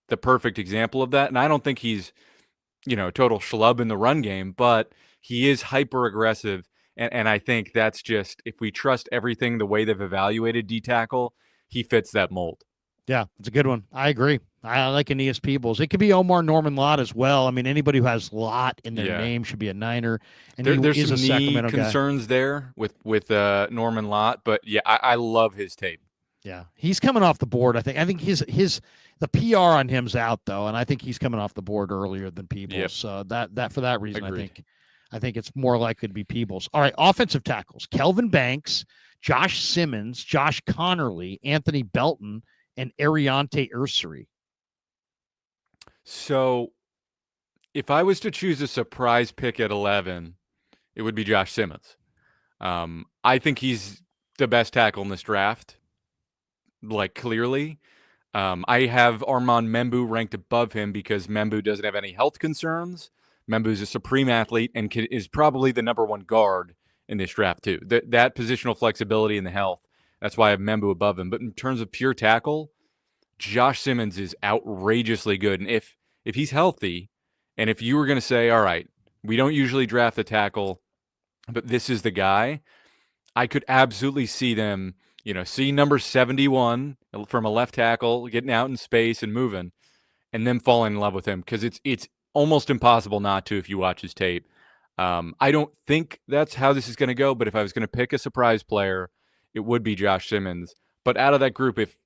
the perfect example of that. And I don't think he's, a total schlub in the run game, but he is hyper aggressive. And I think that's just, if we trust everything the way they've evaluated D tackle, he fits that mold. Yeah, it's a good one. I agree. I like Aeneas Peebles. It could be Omar Norman Lott as well. I mean, anybody who has Lott in their name should be a Niner. And there's some knee concerns there with Norman Lott, but yeah, I love his tape. Yeah, he's coming off the board. I think the PR on him's out though, and I think he's coming off the board earlier than Peebles. Yep. So that for that reason, agreed. I think it's more likely to be Peebles. All right, offensive tackles: Kelvin Banks, Josh Simmons, Josh Connerly, Anthony Belton, and Ariante Ursary. So, if I was to choose a surprise pick at 11, it would be Josh Simmons. I think he's the best tackle in this draft, like clearly. I have Armand Membu ranked above him because Membu doesn't have any health concerns. Membu's a supreme athlete and is probably the number one guard in this draft too. That positional flexibility and the health, that's why I have Membu above him. But in terms of pure tackle, Josh Simmons is outrageously good. And if he's healthy, and if you were going to say, all right, we don't usually draft a tackle, but this is the guy, I could absolutely see them, see number 71 from a left tackle getting out in space and moving, and them falling in love with him, because it's almost impossible not to if you watch his tape. I don't think that's how this is going to go, but if I was going to pick a surprise player, it would be Josh Simmons. But out of that group, if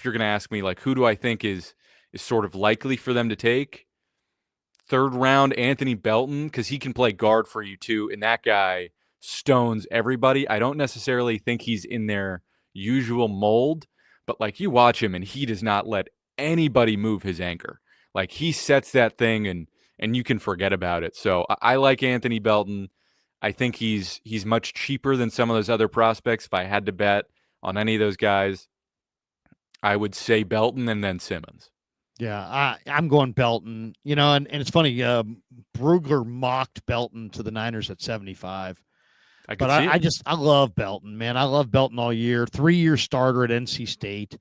you're going to ask me, like, who do I think is sort of likely for them to take? Third round, Anthony Belton, because he can play guard for you too, and that guy stones everybody. I don't necessarily think he's in their usual mold, but like, you watch him and he does not let anybody move his anchor. Like, he sets that thing and you can forget about it. So I like Anthony Belton. I think he's much cheaper than some of those other prospects. If I had to bet on any of those guys, I would say Belton and then Simmons. Yeah, I'm going Belton. And it's funny. Brugler mocked Belton to the Niners at 75. I love Belton, man. I love Belton all year. 3-year starter at NC State.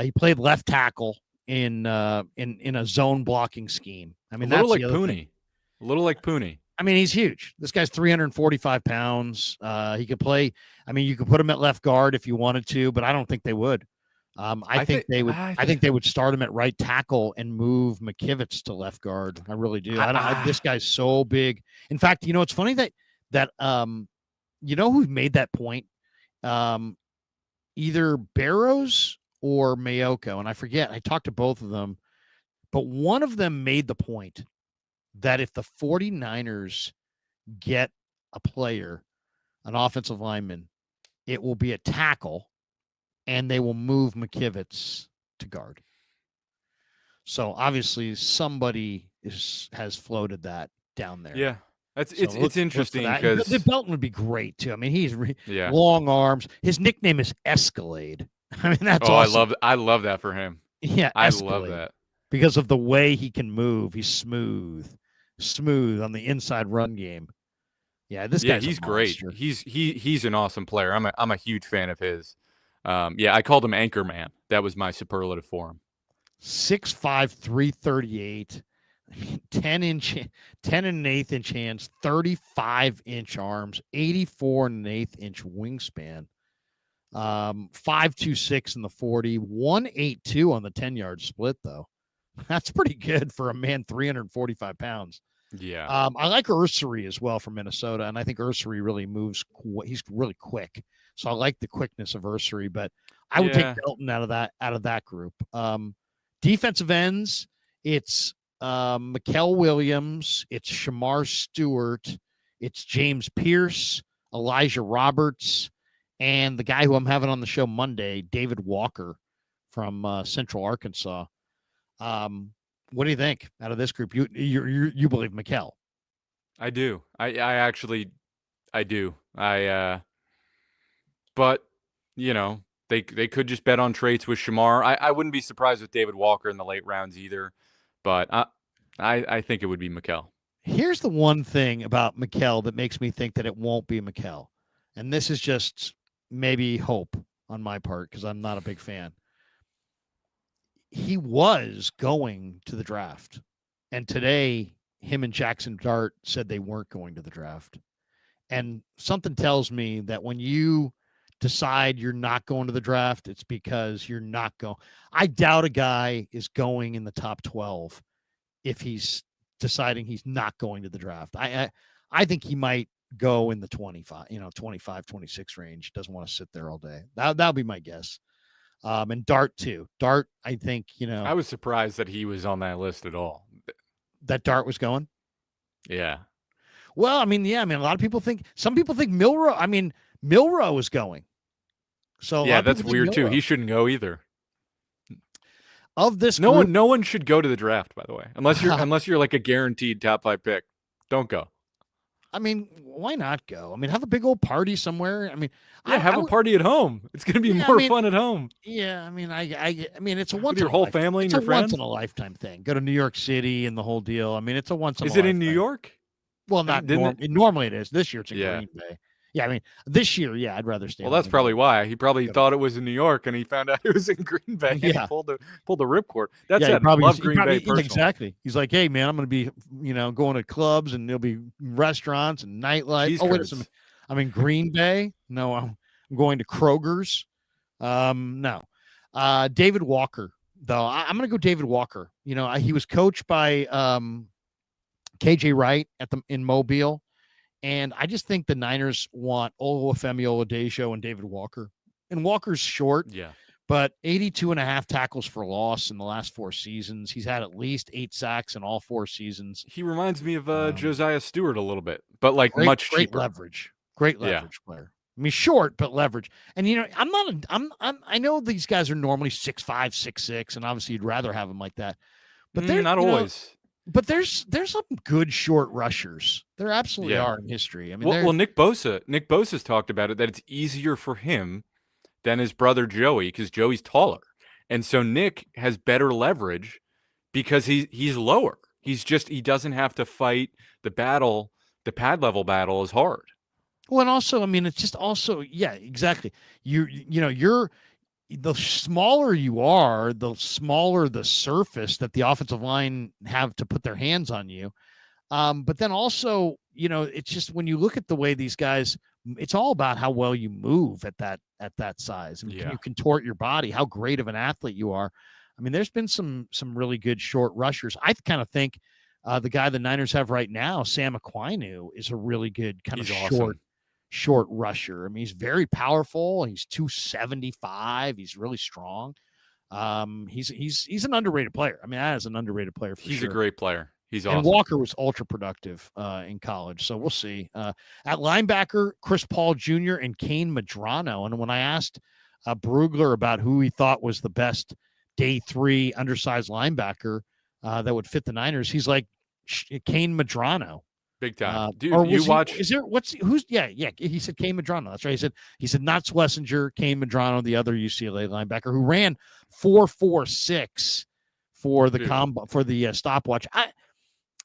He played left tackle in a zone blocking scheme. I mean, a little like Pooney. I mean, he's huge. This guy's 345 pounds. He could play. I mean, you could put him at left guard if you wanted to, but I don't think they would. I think they would start him at right tackle and move McKivitz to left guard. I really do. This guy's so big. In fact, it's funny that who made that point? Either Barrows or Mayoko, and I forget. I talked to both of them, but one of them made the point that if the 49ers get a player, an offensive lineman, it will be a tackle, and they will move McKivitz to guard. So obviously somebody has floated that down there. Yeah. It's interesting because Belton would be great too. I mean, he's long arms. His nickname is Escalade. I mean, that's awesome. I love that for him. Yeah, I love that because of the way he can move. He's smooth on the inside run game. Yeah, he's great. He's an awesome player. I'm a huge fan of his. I called him Anchorman. That was my superlative for him. 6'5", 338. 10 and an eighth inch hands, 35-inch arms, 84 and an eighth inch wingspan. 5.26 in the 40, 1.82 on the 10-yard split, though. That's pretty good for a man 345 pounds. Yeah. I like Ursery as well from Minnesota, and I think Ursery really moves. He's really quick, so I like the quickness of Ursery. But I would take Belton out of that group. Defensive ends, it's Mikael Williams, it's Shamar Stewart, it's James Pierce, Elijah Roberts, and the guy who I'm having on the show Monday, David Walker from Central Arkansas. What do you think out of this group? You believe Mikael? I do. I actually do. But they could just bet on traits with Shamar. I wouldn't be surprised with David Walker in the late rounds either. But I think it would be Mikael. Here's the one thing about Mikael that makes me think that it won't be Mikael, and this is just maybe hope on my part because I'm not a big fan. He was going to the draft, and today him and Jackson Dart said they weren't going to the draft. And something tells me that when you decide you're not going to the draft, it's because you're not going. I doubt a guy is going in the top 12 if he's deciding he's not going to the draft. I think he might go in the 25, 26 range. Doesn't want to sit there all day. That'll be my guess. And Dart too. Dart, I think, I was surprised that he was on that list at all. That Dart was going. Yeah. Well, a lot of people think. Some people think Milroe is going. So yeah, that's weird too. He shouldn't go either. Of this, no one should go to the draft. By the way, unless you're like a guaranteed top 5 pick, don't go. Why not go? Have a big old party somewhere. Have a party at home. It's going to be more fun at home. Yeah, it's a once with your whole family and your friends. It's a once in a lifetime thing. Go to New York City and the whole deal. It's a once in a lifetime. Is it in New York? Well, not normally it is. This year it's in Green Bay. Yeah, this year, I'd rather stay. Well, that's probably why. He probably thought it was in New York, and he found out it was in Green Bay. And he pulled the ripcord. That's it. I love Green Bay personally. Exactly. He's like, hey, man, I'm going to be, going to clubs, and there'll be restaurants and nightlife. Wait, I'm in Green Bay. No, I'm going to Kroger's. No. David Walker, though. I'm going to go David Walker. He was coached by KJ Wright in Mobile. And I just think the Niners want Oluwafemi Oladejo and David Walker. And Walker's short, but 82.5 tackles for loss in the last 4 seasons. He's had at least 8 sacks in all 4 seasons. He reminds me of Josiah Stewart a little bit, but much cheaper. Great leverage. Great leverage player. Short, but leverage. And, I know these guys are normally 6'5", 6'6", and obviously you'd rather have them like that. But they're not always. But there's some good short rushers. There absolutely are in history. Well, Nick Bosa's talked about it, that it's easier for him than his brother Joey because Joey's taller, and so Nick has better leverage because he's lower. He doesn't have to fight the battle. The pad level battle is hard. Well, and also, it's just also exactly. You're the smaller you are, the smaller the surface that the offensive line have to put their hands on you. But then also, it's just when you look at the way these guys, it's all about how well you move at that size. Can you contort your body? How great of an athlete you are. There's been some really good short rushers. I kind of think the guy the Niners have right now, Sam Aquinu, is a really good kind of short rusher. He's very powerful. He's 275. He's really strong. He's an underrated player. That is an underrated player for sure. He's a great player. He's awesome. And Walker was ultra productive in college. So we'll see. At linebacker, Chris Paul Jr. and Kane Medrano. And when I asked Brugler about who he thought was the best day 3 undersized linebacker that would fit the Niners, he's like Kane Medrano. Big time. Dude, you watch. He said Kane Medrano. That's right. He said not Schlesinger, Kane Medrano, the other UCLA linebacker who ran 4.46 for the stopwatch.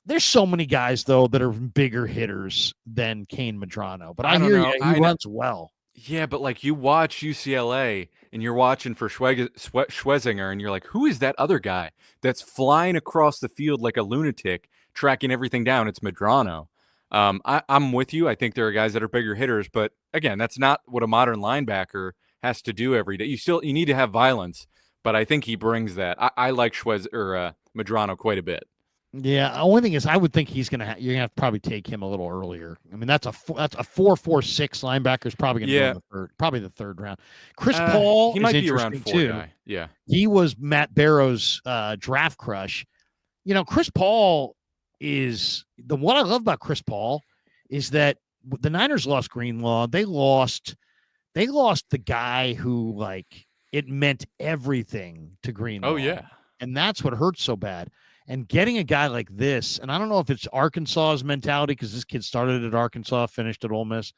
There's so many guys though that are bigger hitters than Kane Medrano, but I hear you, he runs well. Yeah, but like you watch UCLA and you're watching for Schwesinger, and you're like, who is that other guy that's flying across the field like a lunatic, tracking everything down? It's Medrano. I'm with you. I think there are guys that are bigger hitters, but again, that's not what a modern linebacker has to do every day. You need to have violence, but I think he brings that. I like Medrano quite a bit. Yeah, the only thing is, I would think you're gonna have to probably take him a little earlier. I mean, that's a 4.46 linebacker is probably gonna go in the third round. Chris Paul he is might be around interesting 4 too. guy. Yeah, He was Matt Barrow's draft crush. Chris Paul is what I love about Chris Paul is that the Niners lost Greenlaw. They lost the guy who, like, it meant everything to Greenlaw. Oh yeah. And that's what hurts so bad. And getting a guy like this, and I don't know if it's Arkansas's mentality because this kid started at Arkansas, finished at Ole Miss,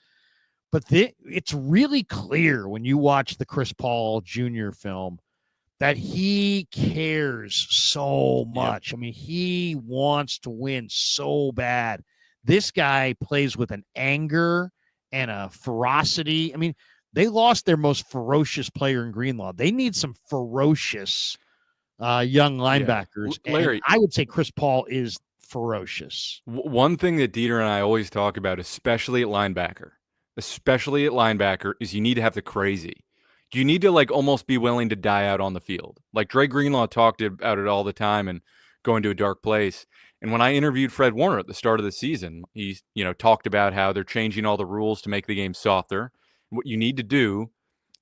but it's really clear when you watch the Chris Paul Jr. film that he cares so much. Yep. I mean, he wants to win so bad. This guy plays with an anger and a ferocity. I mean, they lost their most ferocious player in Greenlaw. They need some ferocious young linebackers. Yeah. Larry, and I would say Chris Paul is ferocious. One thing that Dieter and I always talk about, especially at linebacker, is you need to have the crazy. You need to like almost be willing to die out on the field. Like Dre Greenlaw talked about it all the time and going to a dark place. And when I interviewed Fred Warner at the start of the season, he talked about how they're changing all the rules to make the game softer. What you need to do,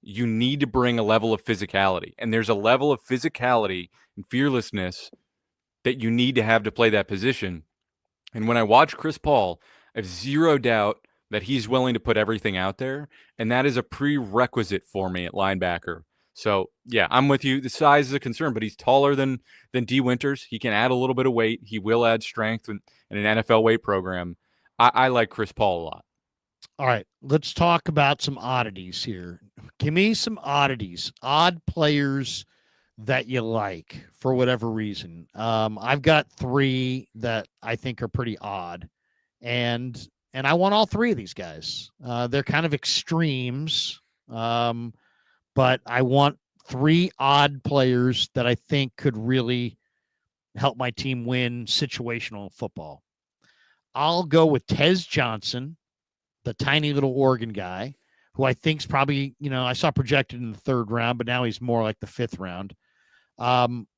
you need to bring a level of physicality. And there's a level of physicality and fearlessness that you need to have to play that position. And when I watch Chris Paul, I have zero doubt that he's willing to put everything out there. And that is a prerequisite for me at linebacker. So, yeah, I'm with you. The size is a concern, but he's taller than D. Winters. He can add a little bit of weight. He will add strength in an NFL weight program. I like Chris Paul a lot. All right, let's talk about some oddities here. Give me some oddities, odd players that you like for whatever reason. I've got 3 that I think are pretty odd, and I want all 3 of these guys. They're kind of extremes, but I want 3 odd players that I think could really help my team win situational football. I'll go with Tez Johnson, the tiny little Oregon guy, who I think's probably, I saw projected in the 3rd round, but now he's more like the 5th round.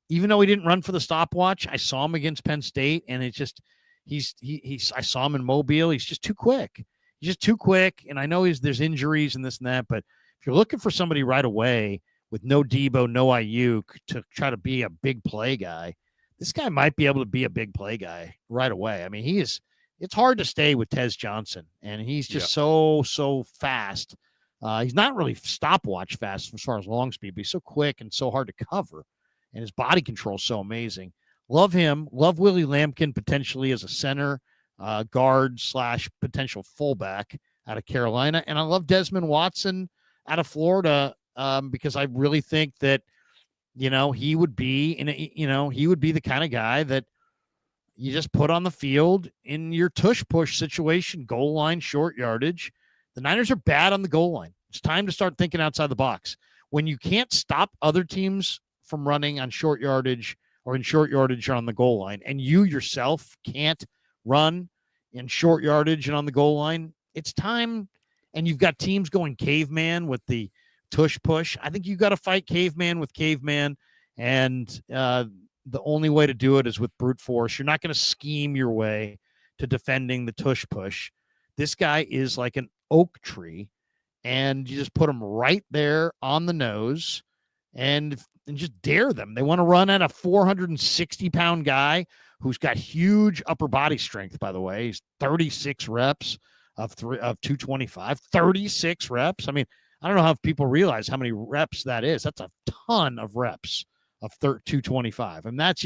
Even though he didn't run for the stopwatch, I saw him against Penn State, and it's just I saw him in Mobile. He's just too quick. And I know there's injuries and this and that, but if you're looking for somebody right away with no Debo, no Ayuk to try to be a big play guy, this guy might be able to be a big play guy right away. I mean, it's hard to stay with Tez Johnson, and he's just so fast. He's not really stopwatch fast as far as long speed, but he's so quick and so hard to cover, and his body control is so amazing. Love him. Love Willie Lampkin potentially as a center, guard / potential fullback out of Carolina, and I love Desmond Watson out of Florida because I really think that he would be the kind of guy that you just put on the field in your tush push situation, goal line, short yardage. The Niners are bad on the goal line. It's time to start thinking outside the box. When you can't stop other teams from running on short yardage or in short yardage or on the goal line, and you yourself can't run in short yardage and on the goal line, it's time. And you've got teams going caveman with the tush push. I think you got to fight caveman with caveman, and the only way to do it is with brute force. You're not going to scheme your way to defending the tush push. This guy is like an oak tree, and you just put him right there on the nose and just dare them. They want to run at a 460-pound guy who's got huge upper body strength, by the way. He's 36 reps of 225, 36 reps. I mean, I don't know how people realize how many reps that is. That's a ton of reps of 225. And that's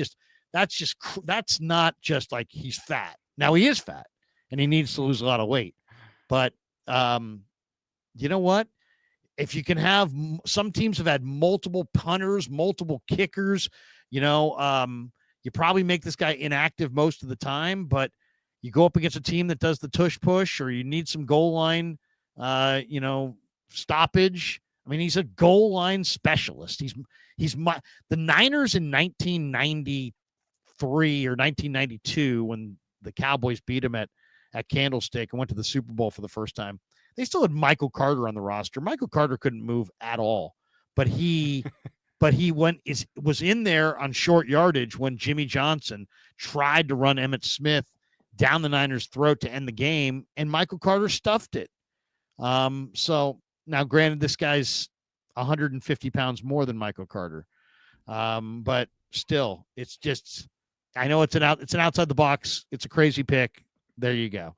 not just like he's fat. Now he is fat and he needs to lose a lot of weight. But you know what? If you can have, some teams have had multiple punters, multiple kickers, you probably make this guy inactive most of the time, but you go up against a team that does the tush push, or you need some goal line, stoppage. I mean, he's a goal line specialist. The Niners in 1993 or 1992 when the Cowboys beat him at Candlestick and went to the Super Bowl for the first time. They still had Michael Carter on the roster. Michael Carter couldn't move at all, but he was in there on short yardage when Jimmy Johnson tried to run Emmitt Smith down the Niners' throat to end the game, and Michael Carter stuffed it. So now, granted, this guy's 150 pounds more than Michael Carter, but still, it's just. I know it's an outside the box. It's a crazy pick. There you go.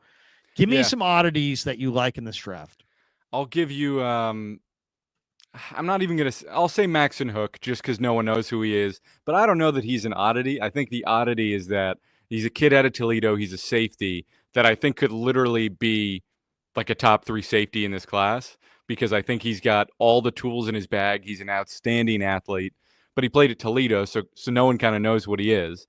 Give me some oddities that you like in this draft. I'll give you. I'm not even gonna. I'll say Maxon Hook just because no one knows who he is, but I don't know that he's an oddity. I think the oddity is that he's a kid out of Toledo. He's a safety that I think could literally be like a top 3 safety in this class because I think he's got all the tools in his bag. He's an outstanding athlete, but he played at Toledo, so no one kind of knows what he is.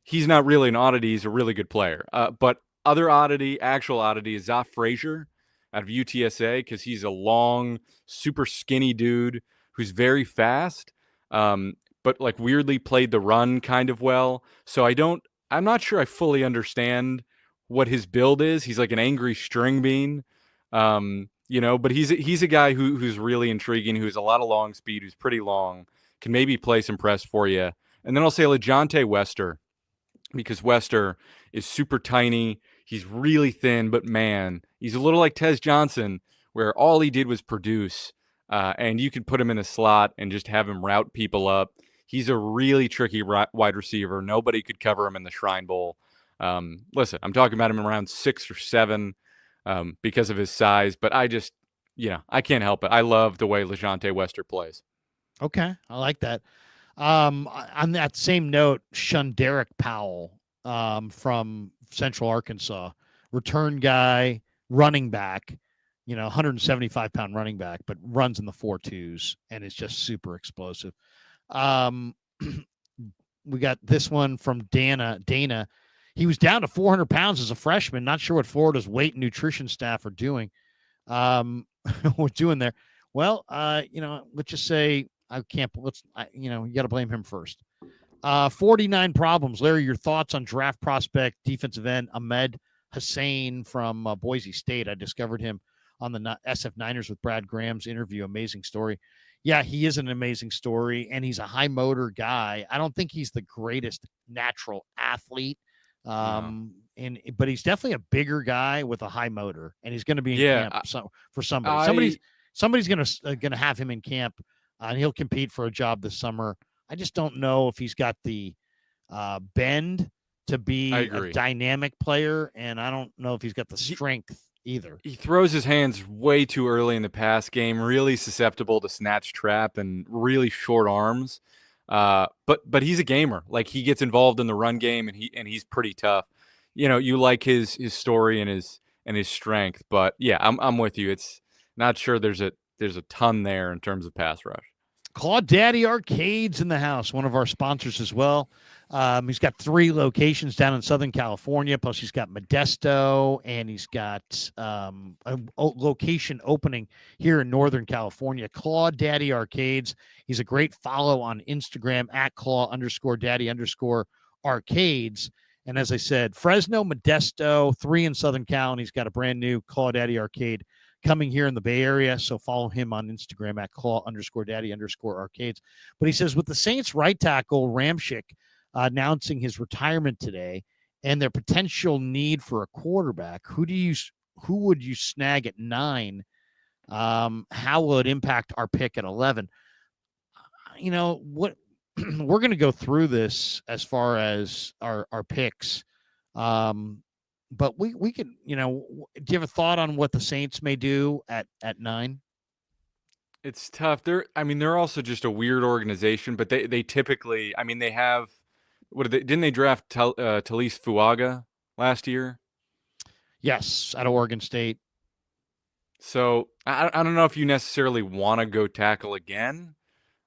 He's not really an oddity. He's a really good player. But actual oddity is Zoff Frazier out of UTSA because he's a long, super skinny dude who's very fast, but like weirdly played the run kind of well. So I'm not sure I fully understand what his build is. He's like an angry string bean, but he's a guy who's really intriguing, who has a lot of long speed, who's pretty long, can maybe play some press for you. And then I'll say LeJontay Wester, because Wester is super tiny. He's really thin, but man, he's a little like Tez Johnson, where all he did was produce, and you could put him in a slot and just have him route people up. He's a really tricky wide receiver. Nobody could cover him in the Shrine Bowl. Listen, I'm talking about him around 6 or 7 because of his size, but I can't help it. I love the way LeJontay Wester plays. Okay, I like that. On that same note, Shunderick Powell from Central Arkansas, return guy, running back, 175-pound running back, but runs in the 4.2s and is just super explosive. We got this one from Dana. He was down to 400 pounds as a freshman. Not sure what Florida's weight and nutrition staff are doing. We're doing there. Well, let's just say you got to blame him first. 49 problems. Larry, your thoughts on draft prospect, defensive end, Ahmed Hussein from Boise State. I discovered him on the SF Niners with Brad Graham's interview. Amazing story. Yeah, he is an amazing story, and he's a high motor guy. I don't think he's the greatest natural athlete, but he's definitely a bigger guy with a high motor, and he's going to be in camp for somebody. Somebody's going to have him in camp, and he'll compete for a job this summer. I just don't know if he's got the bend to be a dynamic player, and I don't know if he's got the strength either. He throws his hands way too early in the pass game, really susceptible to snatch trap and really short arms. But he's a gamer. Like, he gets involved in the run game, and he's pretty tough. You like his story and his strength, but yeah, I'm with you. It's not sure there's a ton there in terms of pass rush. Claw Daddy Arcades in the house, one of our sponsors as well. He's got 3 locations down in Southern California, plus he's got Modesto, and he's got a location opening here in Northern California. Claw Daddy Arcades. He's a great follow on Instagram at Claw_Daddy_Arcades. And as I said, Fresno, Modesto, 3 in Southern Cal, and he's got a brand new Claw Daddy Arcade coming here in the Bay Area. So follow him on Instagram at Claw_Daddy_Arcades. But he says, with the Saints right tackle Ramczyk announcing his retirement today and their potential need for a quarterback, who would you snag at 9? How will it impact our pick at 11? What we're going to go through this as far as our picks. But we can, do you have a thought on what the Saints may do at 9? It's tough. They're also just a weird organization, but they typically, they have, didn't they draft Talise Fuaga last year? Yes, out of Oregon State. So I don't know if you necessarily want to go tackle again.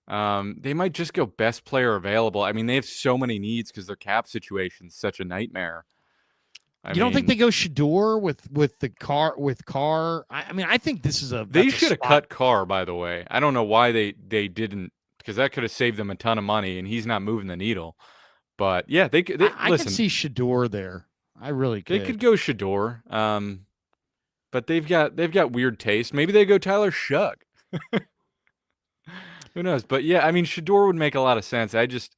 They might just go best player available. They have so many needs because their cap situation is such a nightmare. You don't think they go Shador with the car with Carr? I mean, I think this is They should have cut Carr, by the way. I don't know why they didn't, because that could have saved them a ton of money, and he's not moving the needle. But yeah, they could. I Listen, could see Shador there. I really could. They could go Shador. But they've got weird taste. Maybe they go Tyler Shugg. Who knows? But yeah, I mean, Shador would make a lot of sense. It's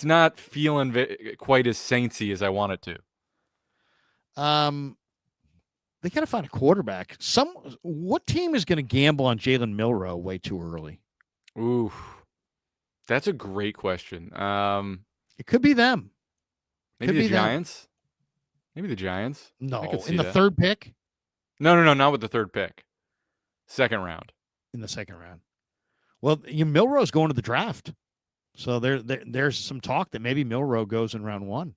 not feeling quite as saintsy as I want it to. They got to find a quarterback. What team is going to gamble on Jalen Milroe way too early? Ooh, that's a great question. It could be them. Maybe the Giants. Maybe the Giants. No, in the third pick. No, not with the third pick. Second round. In the second round. Well, Milroe's going to the draft, so there's some talk that maybe Milroe goes in round 1.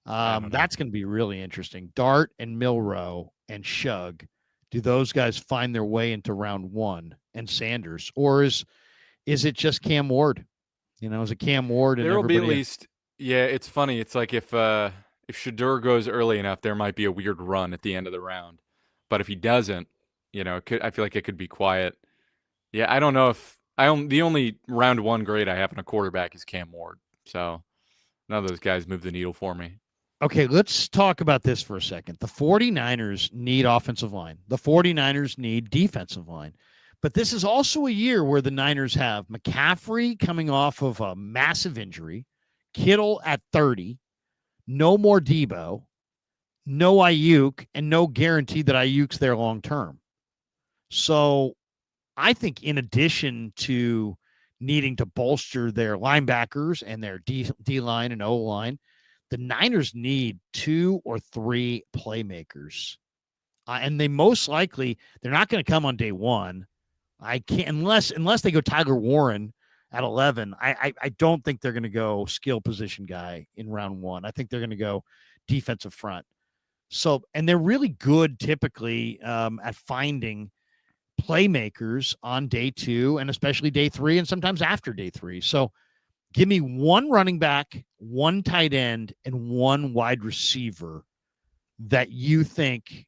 That's going to be really interesting. Dart and Milroe and Shugg, do those guys find their way into round 1? And Sanders, or is it just Cam Ward? Is it Cam Ward? And there will be at least. Yeah, it's funny. It's like if Shador goes early enough, there might be a weird run at the end of the round. But if he doesn't, I feel like it could be quiet. Yeah, I don't know if the only round 1 grade I have in a quarterback is Cam Ward. So none of those guys move the needle for me. Okay, let's talk about this for a second. The 49ers need offensive line. The 49ers need defensive line. But this is also a year where the Niners have McCaffrey coming off of a massive injury, Kittle at 30, no more Debo, no Ayuk, and no guarantee that Ayuk's there long term. So I think in addition to needing to bolster their linebackers and their D-line and O-line, the Niners need 2 or 3 playmakers. And they most likely, they're not going to come on day 1. I can't, unless they go Tyler Warren at 11. I don't think they're going to go skill position guy in round 1. I think they're going to go defensive front. So, and they're really good typically at finding playmakers on day 2 and especially day 3 and sometimes after day 3. So give me 1 running back, 1 tight end, and 1 wide receiver that you think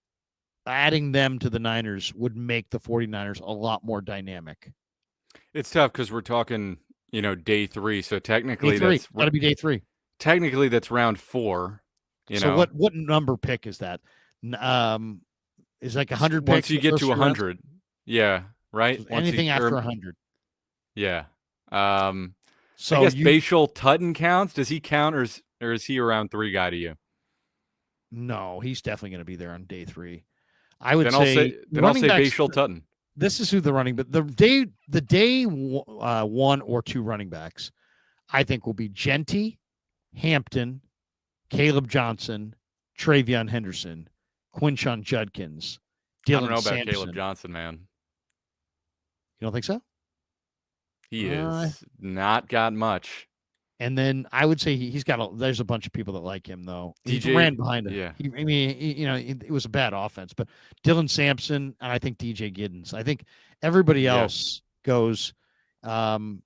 adding them to the Niners would make the 49ers a lot more dynamic. It's tough because we're talking, day 3. So technically that's got to be day 3. Technically that's round 4. So what number pick is that? Is like 100 picks? Once you get to 100. Yeah, right? So anything after 100. Yeah. So I guess Bashal Tutton counts. Does he count, or is he a round 3 guy to you? No, he's definitely going to be there on day 3. I would then say. I'll say Bashal Tutton. This is who the running, but the day 1 or 2 running backs, I think will be Genty, Hampton, Caleb Johnson, Travion Henderson, Quinshon Judkins, Dylan I don't know about Sampson. Caleb Johnson, man. You don't think so? He is not got much. And then I would say there's a bunch of people that like him though. He DJ ran behind him. Yeah. It was a bad offense, but Dylan Sampson and I think DJ Giddens. I think everybody else goes, and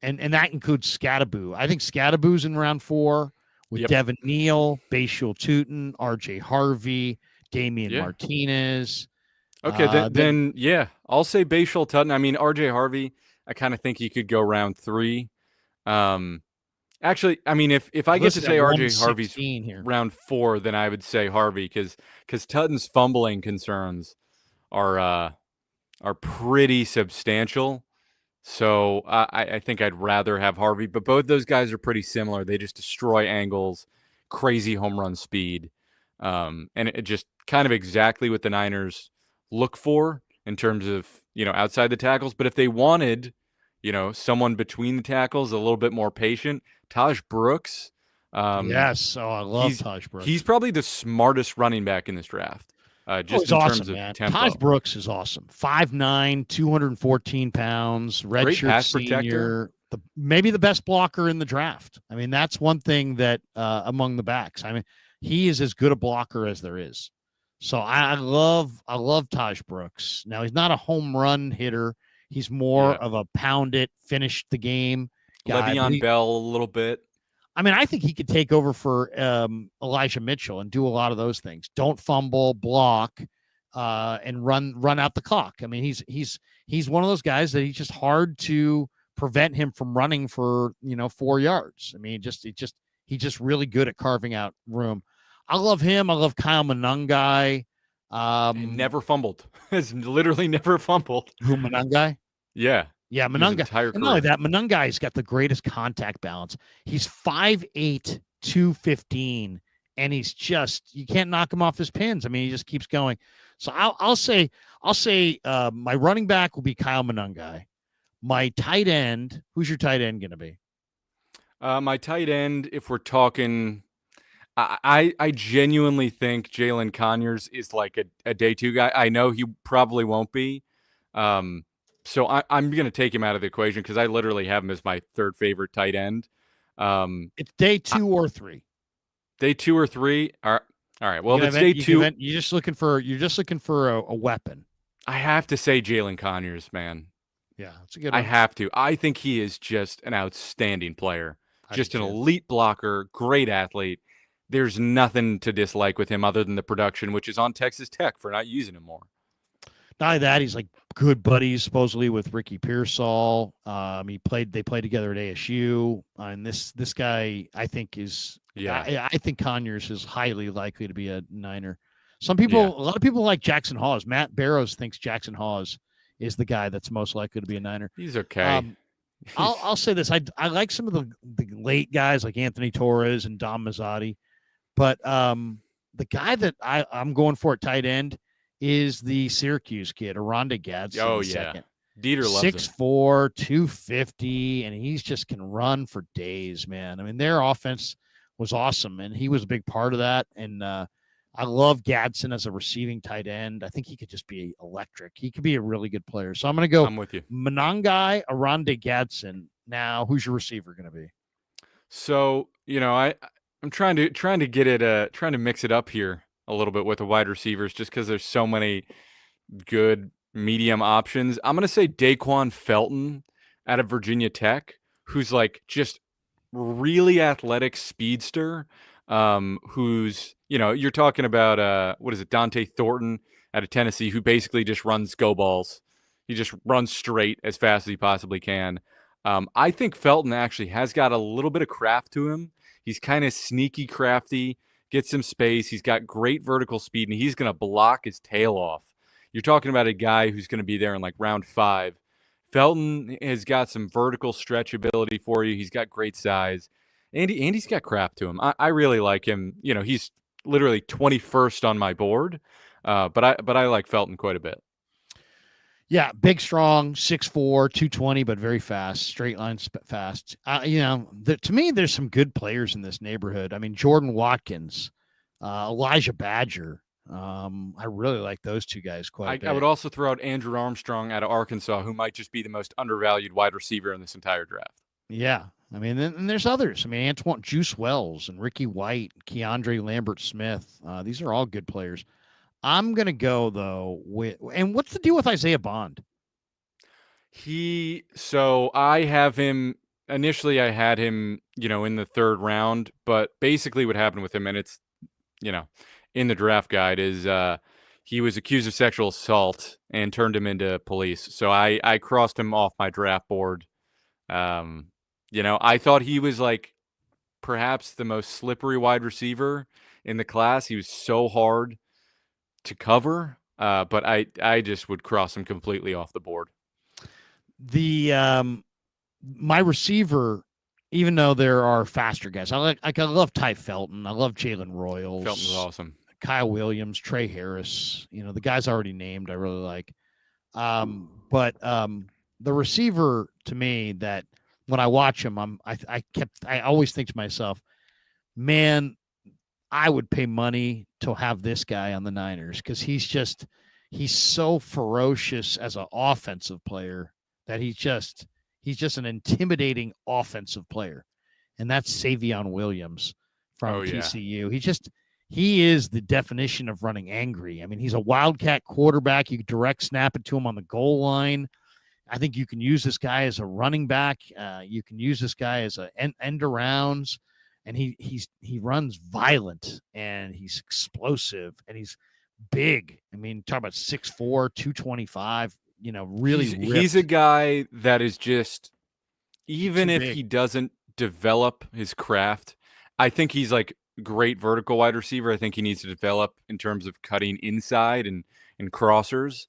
that includes Scattaboo. I think Scattaboo's in round 4 with Devin Neal, Bashal Tutin, RJ Harvey, Damian Martinez. Okay, then I'll say Bashal Tutton. I mean, RJ Harvey, I kind of think he could go round 3. Actually, I mean, if I get to say RJ Harvey's here. round 4, then I would say Harvey because Tutton's fumbling concerns are pretty substantial. So I think I'd rather have Harvey, but both those guys are pretty similar. They just destroy angles, crazy home run speed, and it just kind of exactly what the Niners look for in terms of outside the tackles. But if they wanted someone between the tackles, a little bit more patient, Taj Brooks. Yes. Oh, I love Taj Brooks. He's probably the smartest running back in this draft. Just in terms of tempo. Taj Brooks is awesome. 5'9", 214 pounds, redshirt senior, maybe the best blocker in the draft. I mean, that's one thing that among the backs. I mean, he is as good a blocker as there is. So I love Taj Brooks. Now, he's not a home run hitter. He's more of a pound it, finish the game guy. Le'Veon Bell a little bit. I mean, I think he could take over for Elijah Mitchell and do a lot of those things. Don't fumble, block, and run out the clock. I mean, he's one of those guys that he's just hard to prevent him from running for 4 yards. I mean, he's just really good at carving out room. I love him. I love Kyle Monangai. And never fumbled. Has literally never fumbled. Who, Monangai? Yeah. Yeah, His Monangai. entire And not only career. that, Monangai's got the greatest contact balance. He's 5'8", 215, and he's just, you can't knock him off his pins. I mean, he just keeps going. So I'll say my running back will be Kyle Monangai. My tight end, who's your tight end going to be? My tight end, if we're talking, I genuinely think Jalen Conyers is like a day two guy. I know he probably won't be. So I'm going to take him out of the equation because I literally have him as my third favorite tight end. It's day 2 or 3. Day 2 or 3. All right. Well, if it's day 2, you're just looking for a weapon. I have to say Jalen Conyers, man. Yeah, it's a good I one. have to. I think he is just an outstanding player. Just an do too. elite blocker, great athlete. There's nothing to dislike with him other than the production, which is on Texas Tech for not using him more. Not only that, he's like good buddies supposedly with Ricky Pearsall. They played together at ASU, and this guy I think is I think Conyers is highly likely to be a Niner. A lot of people like Jackson Hawes. Matt Barrows thinks Jackson Hawes is the guy that's most likely to be a Niner. He's okay. I'll say this: I like some of the late guys like Anthony Torres and Dom Mazzotti, but the guy that I'm going for at tight end is the Syracuse kid, Aronda Gadsden. Oh, yeah. Second. Dieter loves him. 6'4", 250, and he's just can run for days, man. I mean, their offense was awesome, and he was a big part of that. And I love Gadsden as a receiving tight end. I think he could just be electric. He could be a really good player. So I'm going to go I'm with you. Monangai, Aronda Gadsden. Now, who's your receiver going to be? So, I'm trying to get it, trying to mix it up here a little bit with the wide receivers just because there's so many good medium options. I'm going to say Daquan Felton out of Virginia Tech, who's like just really athletic speedster, who's, you're talking about, what is it, Dante Thornton out of Tennessee, who basically just runs go balls. He just runs straight as fast as he possibly can. I think Felton actually has got a little bit of craft to him. He's kind of sneaky crafty, gets some space. He's got great vertical speed, and he's going to block his tail off. You're talking about a guy who's going to be there in like round 5. Felton has got some vertical stretch ability for you. He's got great size. Andy's got craft to him. I really like him. He's literally 21st on my board, but I like Felton quite a bit. Yeah, big, strong, 6'4", 220, but very fast, straight line fast. To me, there's some good players in this neighborhood. I mean, Jordan Watkins, Elijah Badger. I really like those two guys quite a bit. I would also throw out Andrew Armstrong out of Arkansas, who might just be the most undervalued wide receiver in this entire draft. Yeah. I mean, and there's others. I mean, Antoine Juice Wells and Ricky White, Keandre Lambert-Smith. These are all good players. I'm going to go, though, and what's the deal with Isaiah Bond? So I have him, initially I had him, in the 3rd round, but basically what happened with him, and it's, in the draft guide, is he was accused of sexual assault and turned him into police. So I crossed him off my draft board. I thought he was like perhaps the most slippery wide receiver in the class. He was so hard to cover, but I just would cross him completely off the board. My receiver, even though there are faster guys, I love Ty Felton. I love Jalen Royals. Felton's awesome. Kyle Williams, Trey Harris. The guys already named, I really like. But the receiver to me that when I watch him, I always think to myself, man, I would pay money to have this guy on the Niners because he's so ferocious as an offensive player that he's just an intimidating offensive player. And that's Savion Williams from TCU. He is the definition of running angry. I mean, he's a wildcat quarterback. You can direct snap it to him on the goal line. I think you can use this guy as a running back. You can use this guy as an end arounds. and he runs violent, and he's explosive, and he's big. I mean, talk about 6'4", 225. You know, really he's a ripped. guy that is just, even Too if big. he doesn't develop his craft, I think he's like great vertical wide receiver. I think he needs to develop in terms of cutting inside and crossers.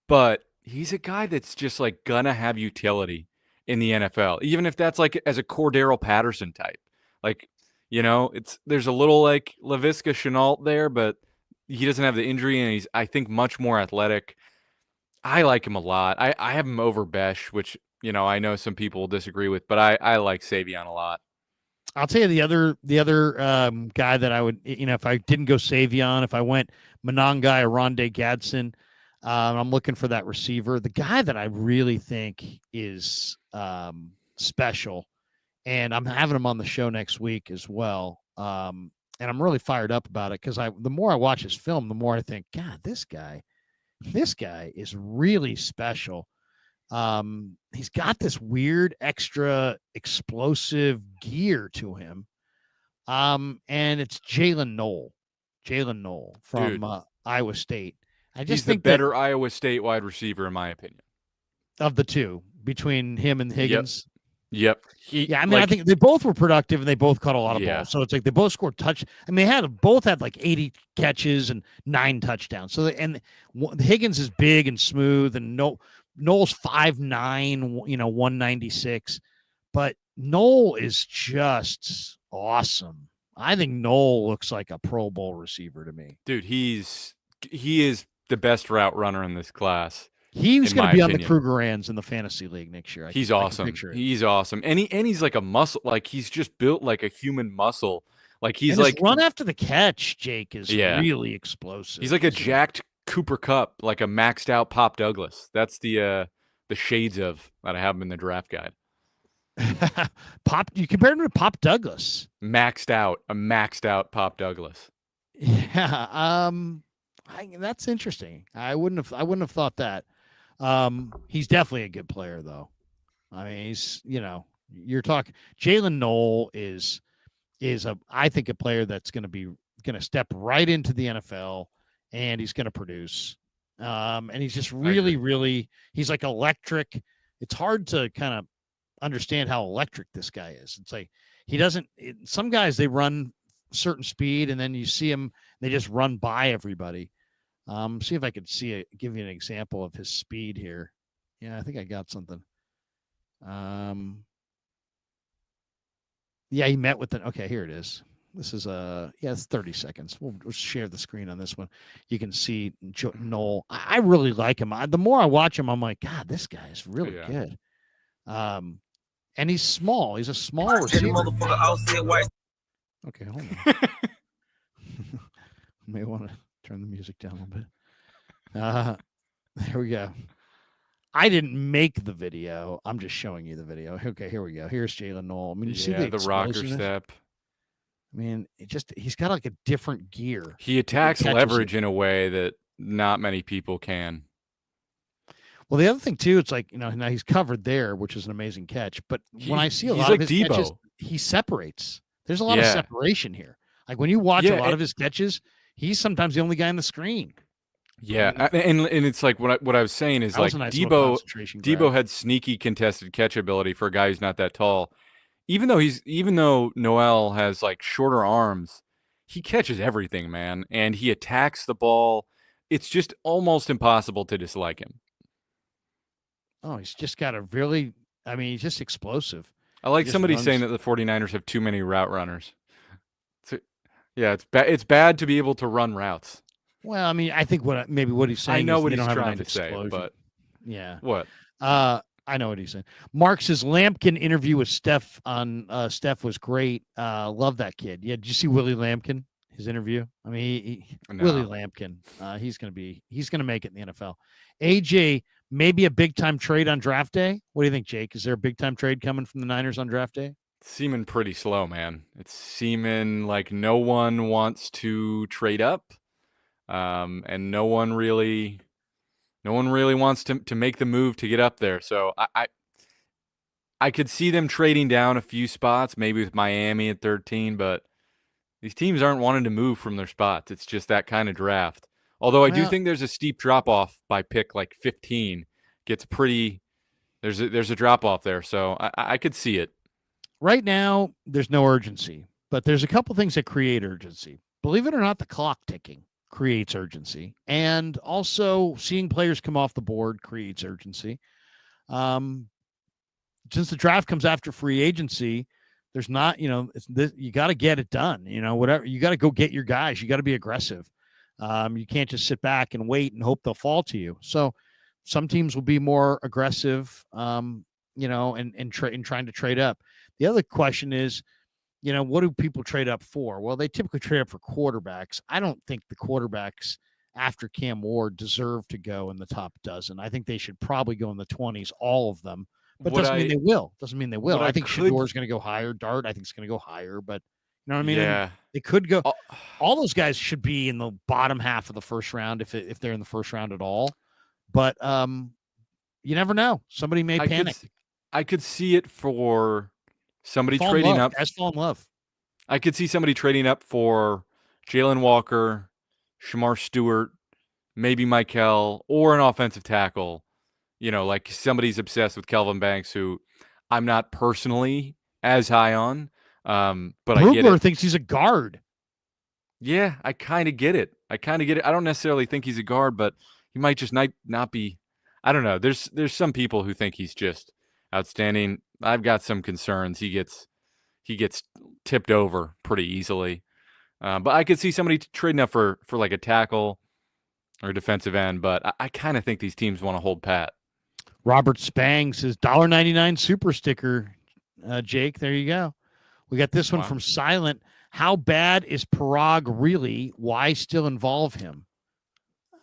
But he's a guy that's just like gonna have utility in the NFL, even if that's like as a Cordero Patterson type. Like, you know, there's a little like Laviska Shenault there, but he doesn't have the injury, and he's, I think, much more athletic. I like him a lot. I have him over Besh, which, you know, I know some people will disagree with, but I like Savion a lot. I'll tell you the other guy that I would, you know, if I didn't go Savion, if I went Monangai or Rondé Gadsden, I'm looking for that receiver. The guy that I really think is special, and I'm having him on the show next week as well. And I'm really fired up about it because the more I watch his film, the more I think, God, this guy is really special. He's got this weird extra explosive gear to him. And it's Jalen Knoll from Iowa State. I just He's think the better Iowa State wide receiver, in my opinion, of the two between him and Higgins. Yep. I mean, I think they both were productive and they both caught a lot of balls. So it's like they both scored touch. I mean, both had like 80 catches and 9 touchdowns. So Higgins is big and smooth, and Knoll's 5'9", 196, but Knoll is just awesome. I think Knoll looks like a Pro Bowl receiver to me. Dude, he is the best route runner in this class. He's going to be on the Krugerrands in the fantasy league next year. He's awesome. He's awesome. And he's like a muscle. Like, he's just built like a human muscle. Like, he's and like his run after the catch, Jake, is really explosive. He's like a jacked Cooper Kupp, like a maxed out Pop Douglas. That's the shades of that I have him in the draft guide. You compared him to Pop Douglas. A maxed out Pop Douglas. Yeah. That's interesting. I wouldn't have thought that. He's definitely a good player, though. I mean, he's, you're talking Jalen Knoll is I think a player that's going to step right into the NFL, and he's going to produce. And he's just really, he's like electric. It's hard to kind of understand how electric this guy is. It's like some guys, they run certain speed, and then you see them, they just run by everybody. See if I could give you an example of his speed here. Yeah, I think I got something. Yeah, he met with okay, here it is. This is it's 30 seconds. We'll share the screen on this one. You can see Knoll. I really like him. The more I watch him, I'm like, God, this guy is really good. And he's small. He's a small receiver. Okay, hold on. May want to turn the music down a little bit. There we go. I didn't make the video. I'm just showing you the video. Okay, here we go. Here's Jalen Knoll. I mean, you see the rocker step. I mean, he's got like a different gear. He attacks leverage in a way that not many people can. Well, the other thing too, it's like, now he's covered there, which is an amazing catch. But when I see a lot of his catches, he separates. There's a lot of separation here. Like when you watch a lot of his catches, he's sometimes the only guy on the screen. Yeah, and it's like what I was saying is like Debo had sneaky contested catch ability for a guy who's not that tall. Even though Noel has like shorter arms, he catches everything, man, and he attacks the ball. It's just almost impossible to dislike him. Oh, he's just got he's just explosive. I like somebody saying that the 49ers have too many route runners. Yeah, it's bad to be able to run routes. Well, I mean, I think what he's saying. I know is what he's trying to say, but yeah, what? I know what he's saying. Mark says Lampkin interview with Steph on Steph was great. Love that kid. Yeah, did you see Willie Lampkin? His interview. I mean, Willie Lampkin. He's gonna make it in the NFL. AJ, maybe a big time trade on draft day. What do you think, Jake? Is there a big time trade coming from the Niners on draft day? It's seeming pretty slow, man. It's seeming like no one wants to trade up, and no one really wants to make the move to get up there. So I could see them trading down a few spots, maybe with Miami at 13, but these teams aren't wanting to move from their spots. It's just that kind of draft. Although I do Well, think there's a steep drop off by pick like 15. Gets pretty. There's a drop off there, so I could see it. right now, there's no urgency, but there's a couple things that create urgency. Believe it or not, the clock ticking creates urgency, and also seeing players come off the board creates urgency. Um, since the draft comes after free agency, there's not, you got to get it done. Whatever, you got to go get your guys. You got to be aggressive. You can't just sit back and wait and hope they'll fall to you. So some teams will be more aggressive, in trying to trade up. The other question is, what do people trade up for? Well, they typically trade up for quarterbacks. I don't think the quarterbacks after Cam Ward deserve to go in the top dozen. I think they should probably go in the 20s, all of them. But doesn't mean they will. Doesn't mean they will. I think Shador's going to go higher. Dart, I think, is going to go higher. But you know what I mean? Yeah. They could go. All those guys should be in the bottom half of the first round if they're in the first round at all. But you never know. Somebody may panic. I could see it for somebody fall trading up. Guys fall in love. I could see somebody trading up for Jalen Walker, Shamar Stewart, maybe Michael, or an offensive tackle. Like somebody's obsessed with Kelvin Banks, who I'm not personally as high on. But I get it. Brugler thinks he's a guard. Yeah, I kind of get it. I don't necessarily think he's a guard, but he might just not be. I don't know. There's some people who think he's just outstanding. I've got some concerns. He gets tipped over pretty easily. But I could see somebody trading up for like a tackle or a defensive end. But I kind of think these teams want to hold pat. Robert Spang says $1.99 super sticker. Jake, there you go. We got this one from Silent. How bad is Parag really? Why still involve him?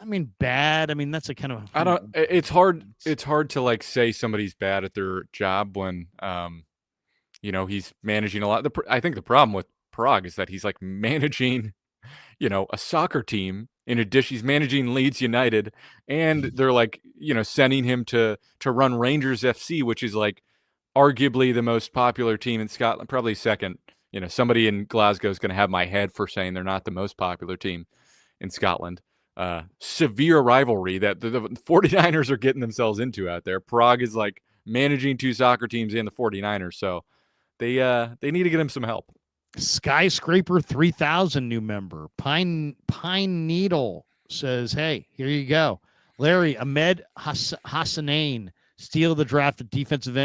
I mean, bad. I mean, that's a kind of. It's hard. It's hard to like say somebody's bad at their job when, he's managing a lot. I think the problem with Parag is that he's like managing, a soccer team. In addition, he's managing Leeds United, and they're like, sending him to run Rangers FC, which is like arguably the most popular team in Scotland, probably second. Somebody in Glasgow is going to have my head for saying they're not the most popular team in Scotland. Severe rivalry that the 49ers are getting themselves into out there. Prague is like managing two soccer teams and the 49ers, so they need to get him some help. Skyscraper 3000 new member. Pine Needle says, hey, here you go. Larry, Ahmed Hassanain, steal of the draft, a defensive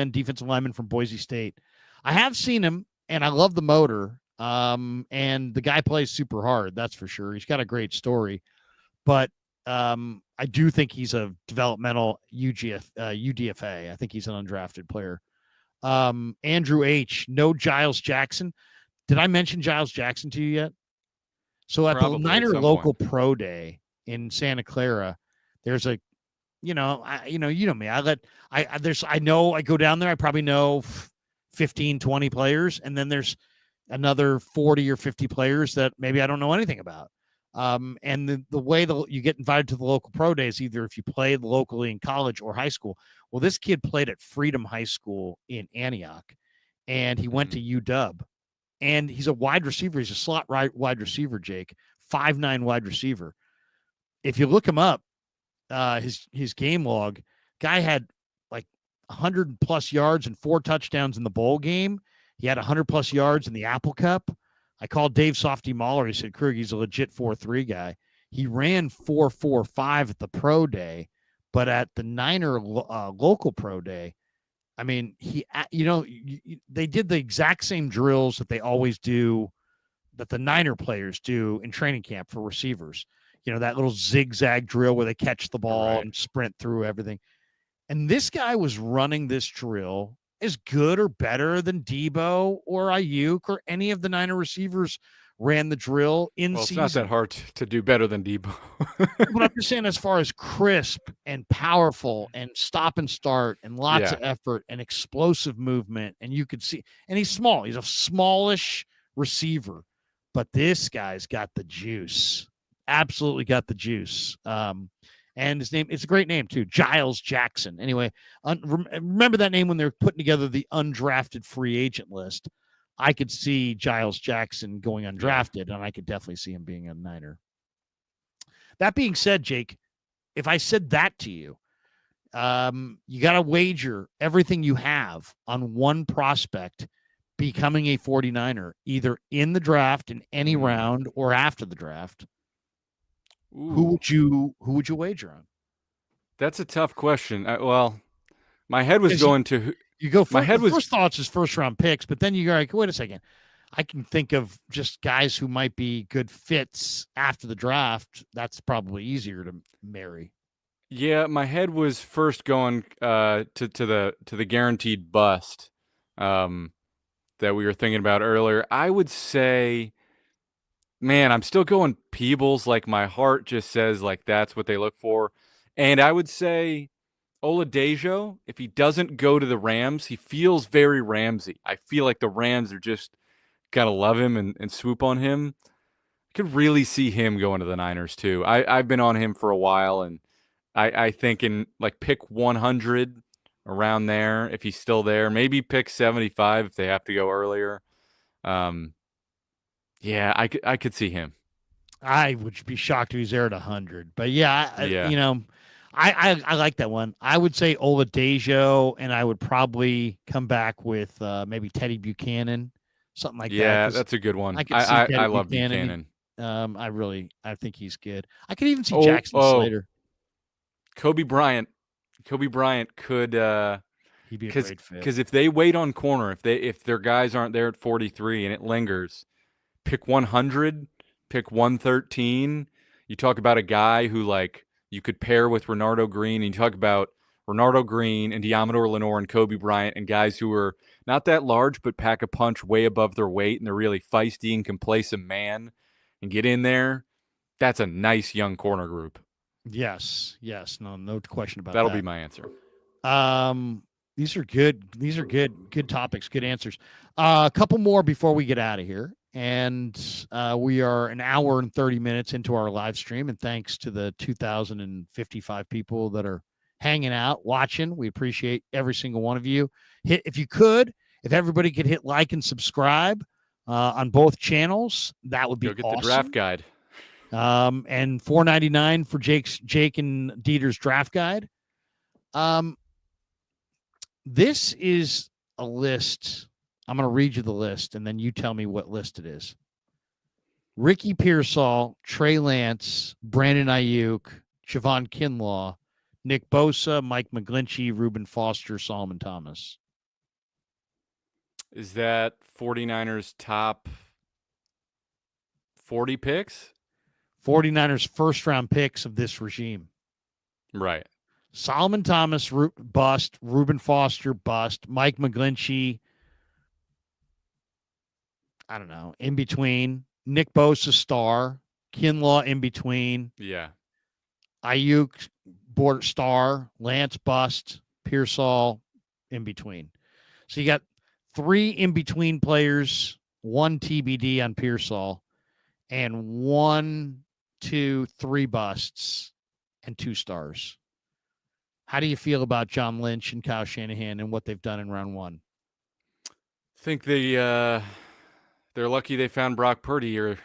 lineman from Boise State. I have seen him, and I love the motor. And the guy plays super hard, that's for sure. He's got a great story. But I do think he's a developmental UDFA. I think he's an undrafted player. Andrew H., no Giles Jackson. Did I mention Giles Jackson to you yet? So at the Niner local pro day in Santa Clara, there's a, you know me. I know I go down there. I probably know 15, 20 players. And then there's another 40 or 50 players that maybe I don't know anything about. And the way you get invited to the local pro day is either if you played locally in college or high school. Well, this kid played at Freedom High School in Antioch, and he went to UW. And he's a wide receiver. He's a slot wide receiver, Jake. 5'9" wide receiver. If you look him up, his game log, guy had like 100+ yards and 4 touchdowns in the bowl game. He had 100+ yards in the Apple Cup. I called Dave Softy Mahler. He said, Krug, he's a legit 4.3 guy. He ran 4.45 at the pro day, but at the Niner local pro day, I mean, they did the exact same drills that they always do, that the Niner players do in training camp for receivers. That little zigzag drill where they catch the ball and sprint through everything. And this guy was running this drill as good or better than Debo or Ayuk or any of the Niner receivers ran the drill in season. It's not that hard to do better than Debo. But I'm just saying, as far as crisp and powerful and stop and start and lots of effort and explosive movement, and you could see, and he's small. He's a smallish receiver, but this guy's got the juice. Absolutely got the juice. And his name, it's a great name too, Giles Jackson. Anyway, remember that name when they're putting together the undrafted free agent list. I could see Giles Jackson going undrafted, and I could definitely see him being a Niner. That being said, Jake, if I said that to you, you got to wager everything you have on one prospect becoming a 49er, either in the draft, in any round, or after the draft. Ooh. Who would you wager on? That's a tough question. Well, my head was going to you go. My head was first thoughts is first round picks, but then you're like, wait a second, I can think of just guys who might be good fits after the draft. That's probably easier to marry. Yeah, my head was first going to the guaranteed bust that we were thinking about earlier. I would say, man, I'm still going Peebles. Like my heart just says like that's what they look for, and I would say Oladejo. If he doesn't go to the Rams, he feels very Ramsey. I feel like the Rams are just gotta love him and swoop on him. I could really see him going to the Niners too. I've been on him for a while, and I think in like pick 100 around there, if he's still there, maybe pick 75 if they have to go earlier. Yeah, I could see him. I would be shocked if he's there at 100, but yeah. Yeah. You know, I like that one. I would say Oladejo, and I would probably come back with maybe Teddy Buchanan, something like that. Yeah, that's a good one. I love Buchanan. I think he's good. I could even see Jackson Slater. Kobe Bryant could he'd be a great fit. Because if they wait on corner, if their guys aren't there at 43 and it lingers, pick 100, pick 113. You talk about a guy who like you could pair with Renardo Green, and you talk about Renardo Green and Diamador Lenore and Kobe Bryant and guys who are not that large but pack a punch way above their weight, and they're really feisty and can play some man and get in there. That's a nice young corner group. Yes, no question about That'll that. be my answer. These are good topics, good answers. A couple more before we get out of here, and we are an hour and 30 minutes into our live stream, and thanks to the 2,055 people that are hanging out, watching. We appreciate every single one of you. If everybody could hit like and subscribe on both channels, that would be awesome. awesome. The draft guide. And $4.99 for Jake and Dieter's draft guide. This is a list. I'm going to read you the list, and then you tell me what list it is. Ricky Pearsall, Trey Lance, Brandon Ayuk, Javon Kinlaw, Nick Bosa, Mike McGlinchey, Reuben Foster, Solomon Thomas. Is that 49ers top 40 picks? 49ers first-round picks of this regime. Right. Solomon Thomas, bust. Reuben Foster, bust. Mike McGlinchey, I don't know, in between. Nick Bosa, star. Kinlaw, in between. Yeah. Ayuk, border star. Lance, bust. Pearsall, in between. So you got 3 in-between players, 1 TBD on Pearsall, and 1, 2, 3 busts, and 2 stars. How do you feel about John Lynch and Kyle Shanahan and what they've done in round 1? I think they're lucky they found Brock Purdy, or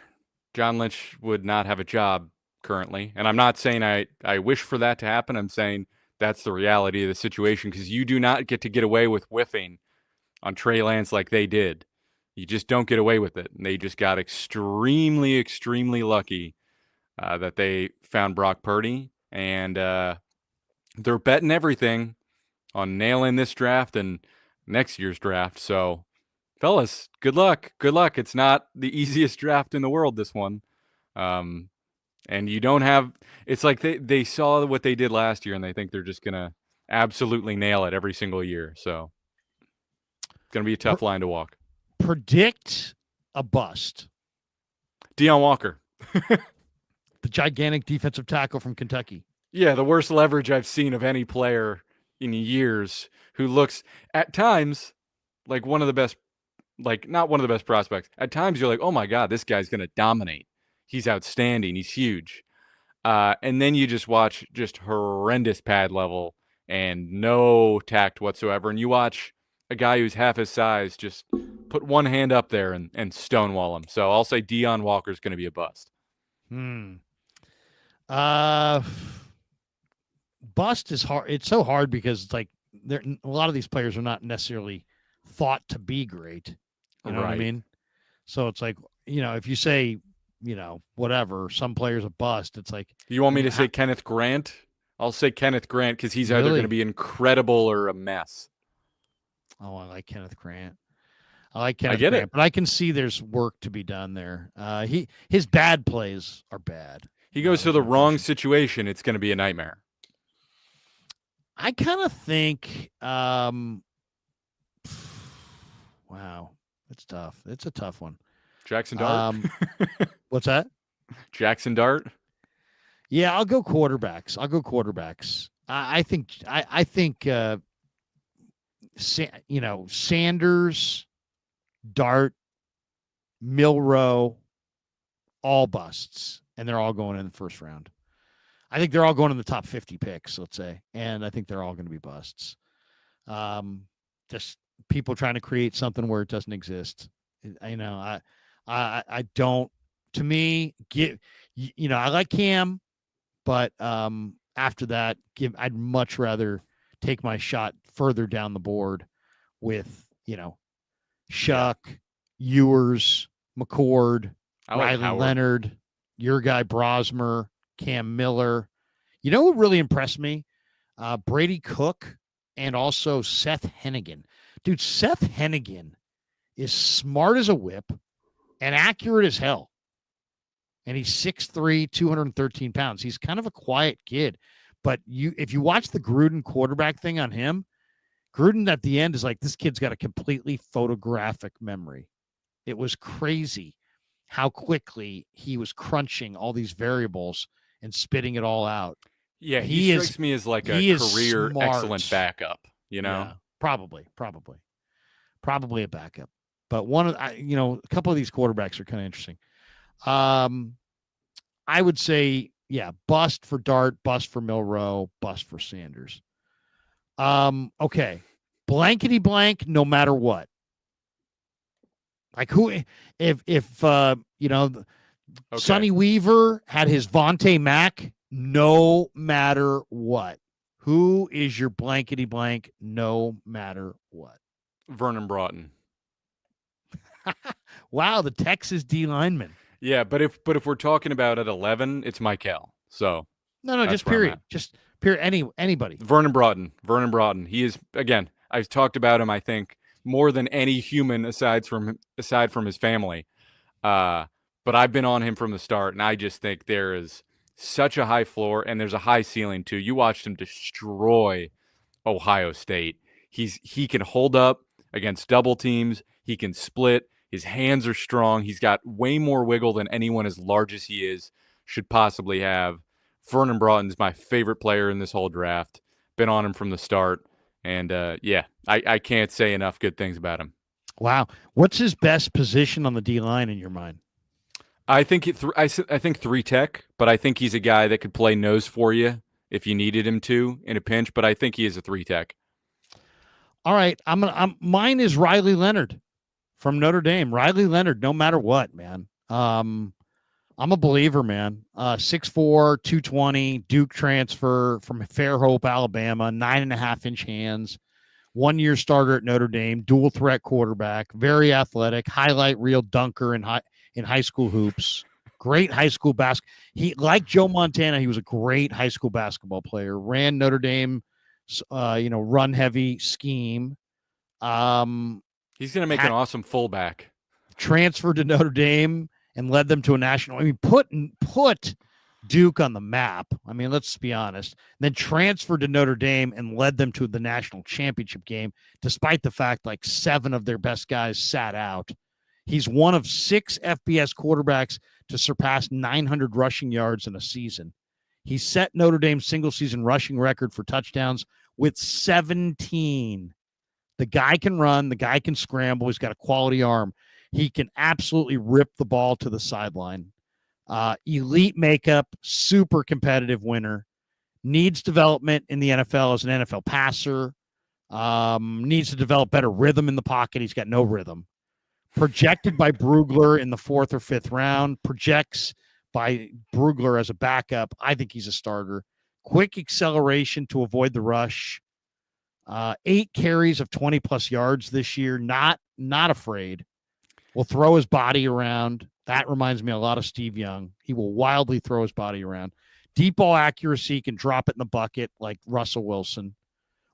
John Lynch would not have a job currently. And I'm not saying I wish for that to happen. I'm saying that's the reality of the situation, because you do not get away with whiffing on Trey Lance like they did. You just don't get away with it. And they just got extremely, extremely lucky that they found Brock Purdy. And they're betting everything on nailing this draft and next year's draft. So, fellas, good luck. Good luck. It's not the easiest draft in the world, this one. And you don't have – it's like they saw what they did last year, and they think they're just going to absolutely nail it every single year. So, it's going to be a tough line to walk. Predict a bust. Deion Walker. The gigantic defensive tackle from Kentucky. Yeah, the worst leverage I've seen of any player in years, who looks at times like one of the best, like not one of the best prospects. At times you're like, oh my God, this guy's going to dominate. He's outstanding. He's huge. And then you just watch just horrendous pad level and no tact whatsoever. And you watch a guy who's half his size just put one hand up there and stonewall him. So I'll say Deion Walker's going to be a bust. Bust is hard. It's so hard because it's like a lot of these players are not necessarily thought to be great. You know what I mean? So it's like, if you say, whatever, some players a bust, it's like. You want me to say Kenneth Grant? I'll say Kenneth Grant because he's either going to be incredible or a mess. Oh, I like Kenneth Grant. Grant, but I can see there's work to be done there. His bad plays are bad. He goes to the wrong situation, it's going to be a nightmare. I kind of think, wow, it's tough. It's a tough one. Jackson Dart. What's that? Jackson Dart. Yeah, I'll go quarterbacks. I think Sanders, Dart, Milroe, all busts, and they're all going in the first round. I think they're all going in the top 50 picks, let's say, and I think they're all going to be busts. Just people trying to create something where it doesn't exist. I don't. To me, I like Cam, but after that, I'd much rather take my shot further down the board with Shuck, Ewers, McCord, Riley Leonard, your guy Brosmer, Cam Miller. You know what really impressed me? Brady Cook and also Seth Hennigan. Dude, Seth Hennigan is smart as a whip and accurate as hell. And he's 6'3", 213 pounds. He's kind of a quiet kid. But if you watch the Gruden quarterback thing on him, Gruden at the end is like, this kid's got a completely photographic memory. It was crazy how quickly he was crunching all these variables and spitting it all out. Yeah, he strikes me as like a career excellent backup, Yeah, probably a backup. But a couple of these quarterbacks are kind of interesting. I would say, bust for Dart, bust for Milroe, bust for Sanders. Okay. Blankety blank, no matter what. Like Sonny Weaver had his Vontae Mack, no matter what. Who is your blankety blank, no matter what? Vernon Broughton. Wow, the Texas D lineman. Yeah, but if we're talking about at 11, it's Michael. So no, just period. Just period. Anybody. Vernon Broughton. He is, again, I've talked about him, I think, more than any human aside from his family. But I've been on him from the start, and I just think there is such a high floor and there's a high ceiling too. You watched him destroy Ohio State. He can hold up against double teams. He can split. His hands are strong. He's got way more wiggle than anyone as large as he is should possibly have. Vernon Broughton's my favorite player in this whole draft. Been on him from the start. And, I can't say enough good things about him. Wow. What's his best position on the D-line in your mind? I think I think 3 tech, but I think he's a guy that could play nose for you if you needed him to in a pinch, but I think he is a 3 tech. All right. Mine is Riley Leonard from Notre Dame. Riley Leonard, no matter what, man. I'm a believer, man. 6'4", 220, Duke transfer from Fairhope, Alabama, 9.5-inch hands, 1-year starter at Notre Dame, dual threat quarterback, very athletic, highlight reel dunker in high school hoops. Great high school basketball. He, like Joe Montana, he was a great high school basketball player. Ran Notre Dame, run heavy scheme. He's going to make an awesome fullback. Transferred to Notre Dame and led them to a national. I mean, put Duke on the map. I mean, let's be honest. Then transferred to Notre Dame and led them to the national championship game, despite the fact like 7 of their best guys sat out. He's one of 6 FBS quarterbacks to surpass 900 rushing yards in a season. He set Notre Dame's single-season rushing record for touchdowns with 17. The guy can run. The guy can scramble. He's got a quality arm. He can absolutely rip the ball to the sideline. Elite makeup, super competitive winner. Needs development in the NFL as an NFL passer. Needs to develop better rhythm in the pocket. He's got no rhythm. Projected by Brugler in the 4th or 5th round. Projects by Brugler as a backup. I think he's a starter. Quick acceleration to avoid the rush. 8 carries of 20-plus yards this year. Not afraid. Will throw his body around. That reminds me a lot of Steve Young. He will wildly throw his body around. Deep ball accuracy, can drop it in the bucket like Russell Wilson.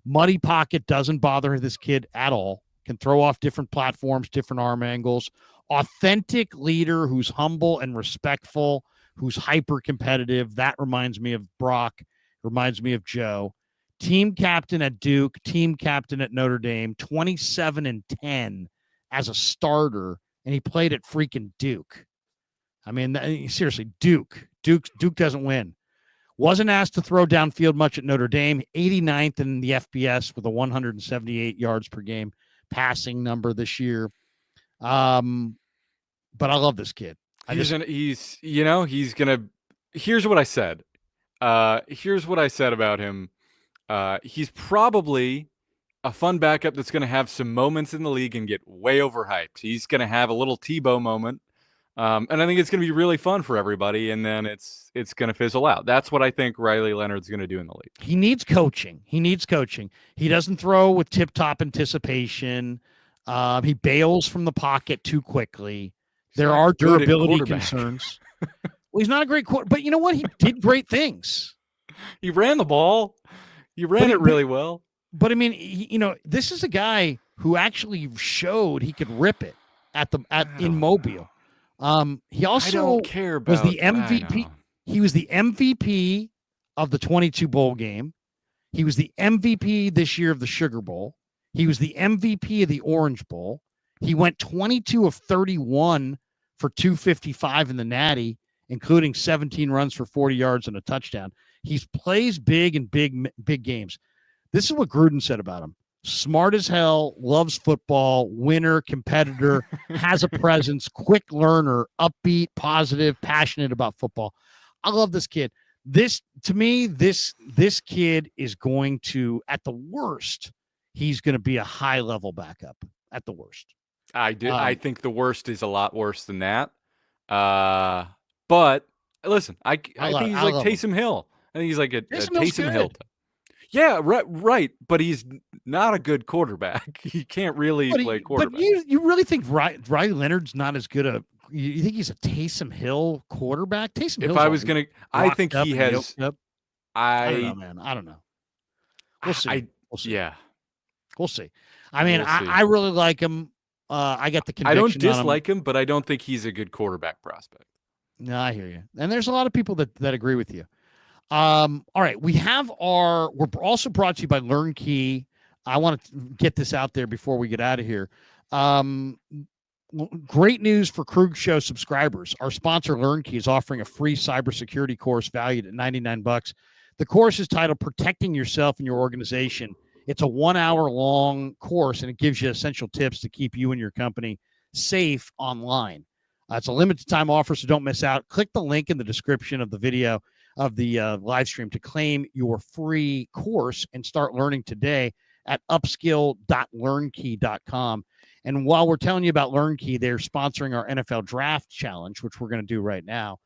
Muddy pocket doesn't bother this kid at all. Can throw off different platforms, different arm angles. Authentic leader who's humble and respectful, who's hyper competitive. That reminds me of Brock. Reminds me of Joe. Team captain at Duke, team captain at Notre Dame, 27-10 as a starter, and he played at freaking Duke. I mean, seriously, Duke doesn't win. Wasn't asked to throw downfield much at Notre Dame, 89th in the FBS with a 178 yards per game passing number this year. But I love this kid. Here's what I said. Here's what I said about him. He's probably a fun backup that's going to have some moments in the league and get way overhyped. He's going to have a little Tebow moment. And I think it's going to be really fun for everybody, and then it's going to fizzle out. That's what I think Riley Leonard's going to do in the league. He needs coaching. He doesn't throw with tip-top anticipation. He bails from the pocket too quickly. There are durability concerns. Well, he's not a great quarterback, but you know what? He did great things. He ran the ball. He ran it really well. But I mean, this is a guy who actually showed he could rip it in Mobile. He also was the MVP. He was the MVP of the 22 bowl game. He was the MVP this year of the Sugar Bowl. He was the MVP of the Orange Bowl. He went 22 of 31 for 255 in the Natty, including 17 runs for 40 yards and a touchdown. He plays big in big games. This is what Gruden said about him. Smart as hell, loves football, winner, competitor, has a presence, quick learner, upbeat, positive, passionate about football. I love this kid. This kid is going to, at the worst, he's going to be a high-level backup at the worst. I do. I think the worst is a lot worse than that. But listen, I think he's like Taysom Hill. I think he's like a Taysom Hill. Yeah, right. But he's not a good quarterback. He can't really play quarterback. But you really think Riley Leonard's not as good a? You think he's a Taysom Hill quarterback? Taysom Hill. If I was gonna, I think he has. I don't know, man. I don't know. We'll see. Yeah, we'll see. I mean, I really like him. I got the conviction. I don't dislike him, but I don't think he's a good quarterback prospect. No, I hear you. And there's a lot of people that agree with you. All right. We're also brought to you by LearnKey. I want to get this out there before we get out of here. Great news for Krug Show subscribers. Our sponsor, LearnKey, is offering a free cybersecurity course valued at $99. The course is titled Protecting Yourself and Your Organization. It's a 1-hour-long course, and it gives you essential tips to keep you and your company safe online. It's a limited time offer, so don't miss out. Click the link in the description of the video of the live stream to claim your free course and start learning today at upskill.learnkey.com. And while we're telling you about LearnKey, they're sponsoring our NFL Draft Challenge, which we're going to do right now.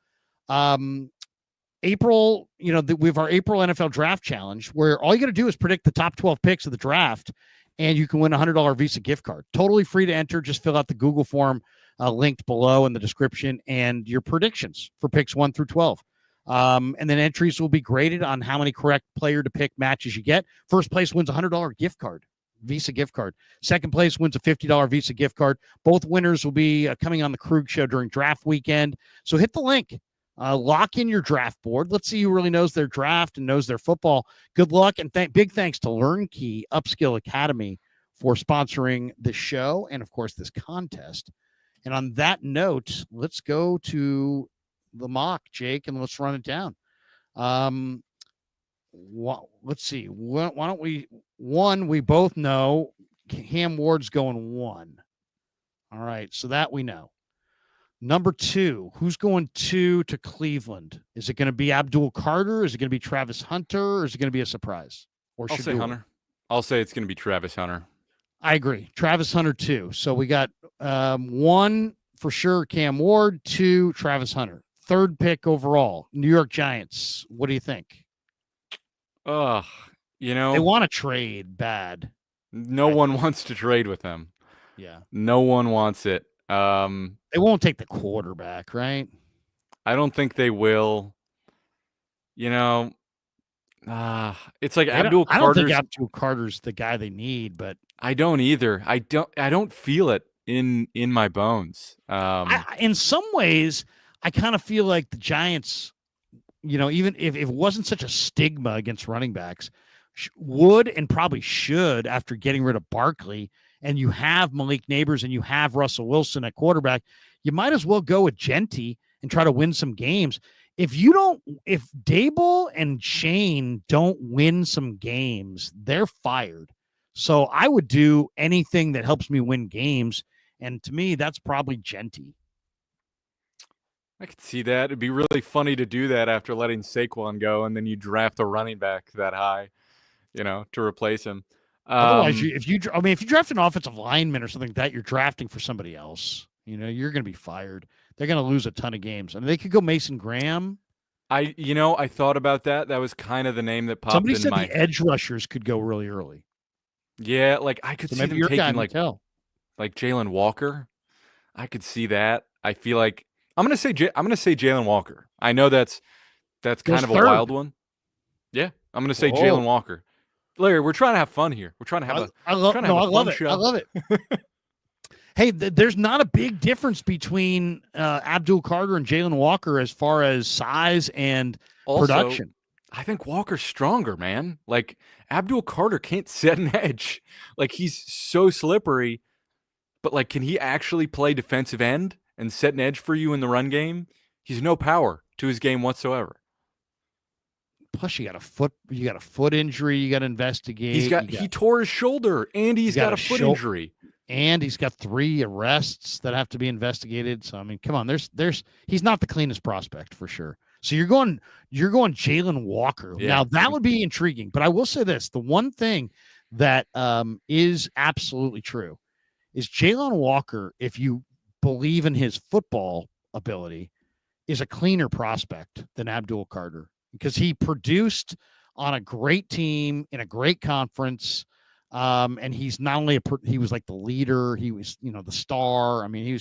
April, we have our April NFL Draft Challenge, where all you got to do is predict the top 12 picks of the draft, and you can win a $100 Visa gift card. Totally free to enter. Just fill out the Google form linked below in the description and your predictions for picks 1 through 12. And then entries will be graded on how many correct player to pick matches you get. First place wins a $100 gift card, Visa gift card. Second place wins a $50 Visa gift card. Both winners will be coming on the Krug Show during draft weekend. So hit the link. Lock in your draft board. Let's see who really knows their draft and knows their football. Good luck, and big thanks to LearnKey Upskill Academy for sponsoring the show and, of course, this contest. And on that note, let's go to the mock, Jake, and let's run it down. Let's see. Why don't we? One, we both know Cam Ward's going 1. All right, so that we know. Number 2, who's going to Cleveland? Is it going to be Abdul Carter? Is it going to be Travis Hunter? Or is it going to be a surprise? Or I'll say Shador? Hunter. I'll say it's going to be Travis Hunter. I agree. Travis Hunter, 2. So we got 1 for sure, Cam Ward, 2, Travis Hunter. 3rd pick overall, New York Giants. What do you think? Ugh, They want to trade bad. no one wants to trade with them. Yeah. No one wants it. They won't take the quarterback, right? I don't think they will. It's like I Abdul don't think Carter's. Abdul Carter's the guy they need, but I don't either. I don't feel it in my bones. in some ways, I kind of feel like the Giants, even if it wasn't such a stigma against running backs, would and probably should, after getting rid of Barkley, and you have Malik Neighbors and you have Russell Wilson at quarterback, you might as well go with Genty and try to win some games. If Dable and Shane don't win some games, they're fired. So I would do anything that helps me win games. And to me, that's probably Genty. I could see that. It'd be really funny to do that after letting Saquon go, and then you draft a running back that high, to replace him. Otherwise, if you draft an offensive lineman or something like that, you're drafting for somebody else. You're going to be fired. They're going to lose a ton of games. I mean, they could go Mason Graham. I thought about that. That was kind of the name that popped Somebody in said my. the edge rushers could go really early. Yeah, like I could So see maybe them your guy taking Mattel. like Jalen Walker. I could see that. I feel like I'm gonna say Jalen Walker. I know that's kind of a wild one. Yeah, I'm gonna say Jalen Walker. Larry, we're trying to have fun here. We're trying to have a I love it. show. I love it. Hey, there's not a big difference between Abdul Carter and Jalen Walker as far as size and production. I think Walker's stronger, man. Like Abdul Carter can't set an edge. Like he's so slippery, but like, can he actually play defensive end and set an edge for you in the run game? He's no power to his game whatsoever. Plus, you got a foot injury. You got to investigate. He tore his shoulder, and he's got a foot injury, and he's got 3 arrests that have to be investigated. So I mean, come on, he's not the cleanest prospect for sure. So you're going Jalen Walker. Yeah. Now that would be intriguing, but I will say this: the one thing that is absolutely true is Jalen Walker, if you believe in his football ability, is a cleaner prospect than Abdul Carter, because he produced on a great team in a great conference. And he's not only he was like the leader, he was, the star. I mean,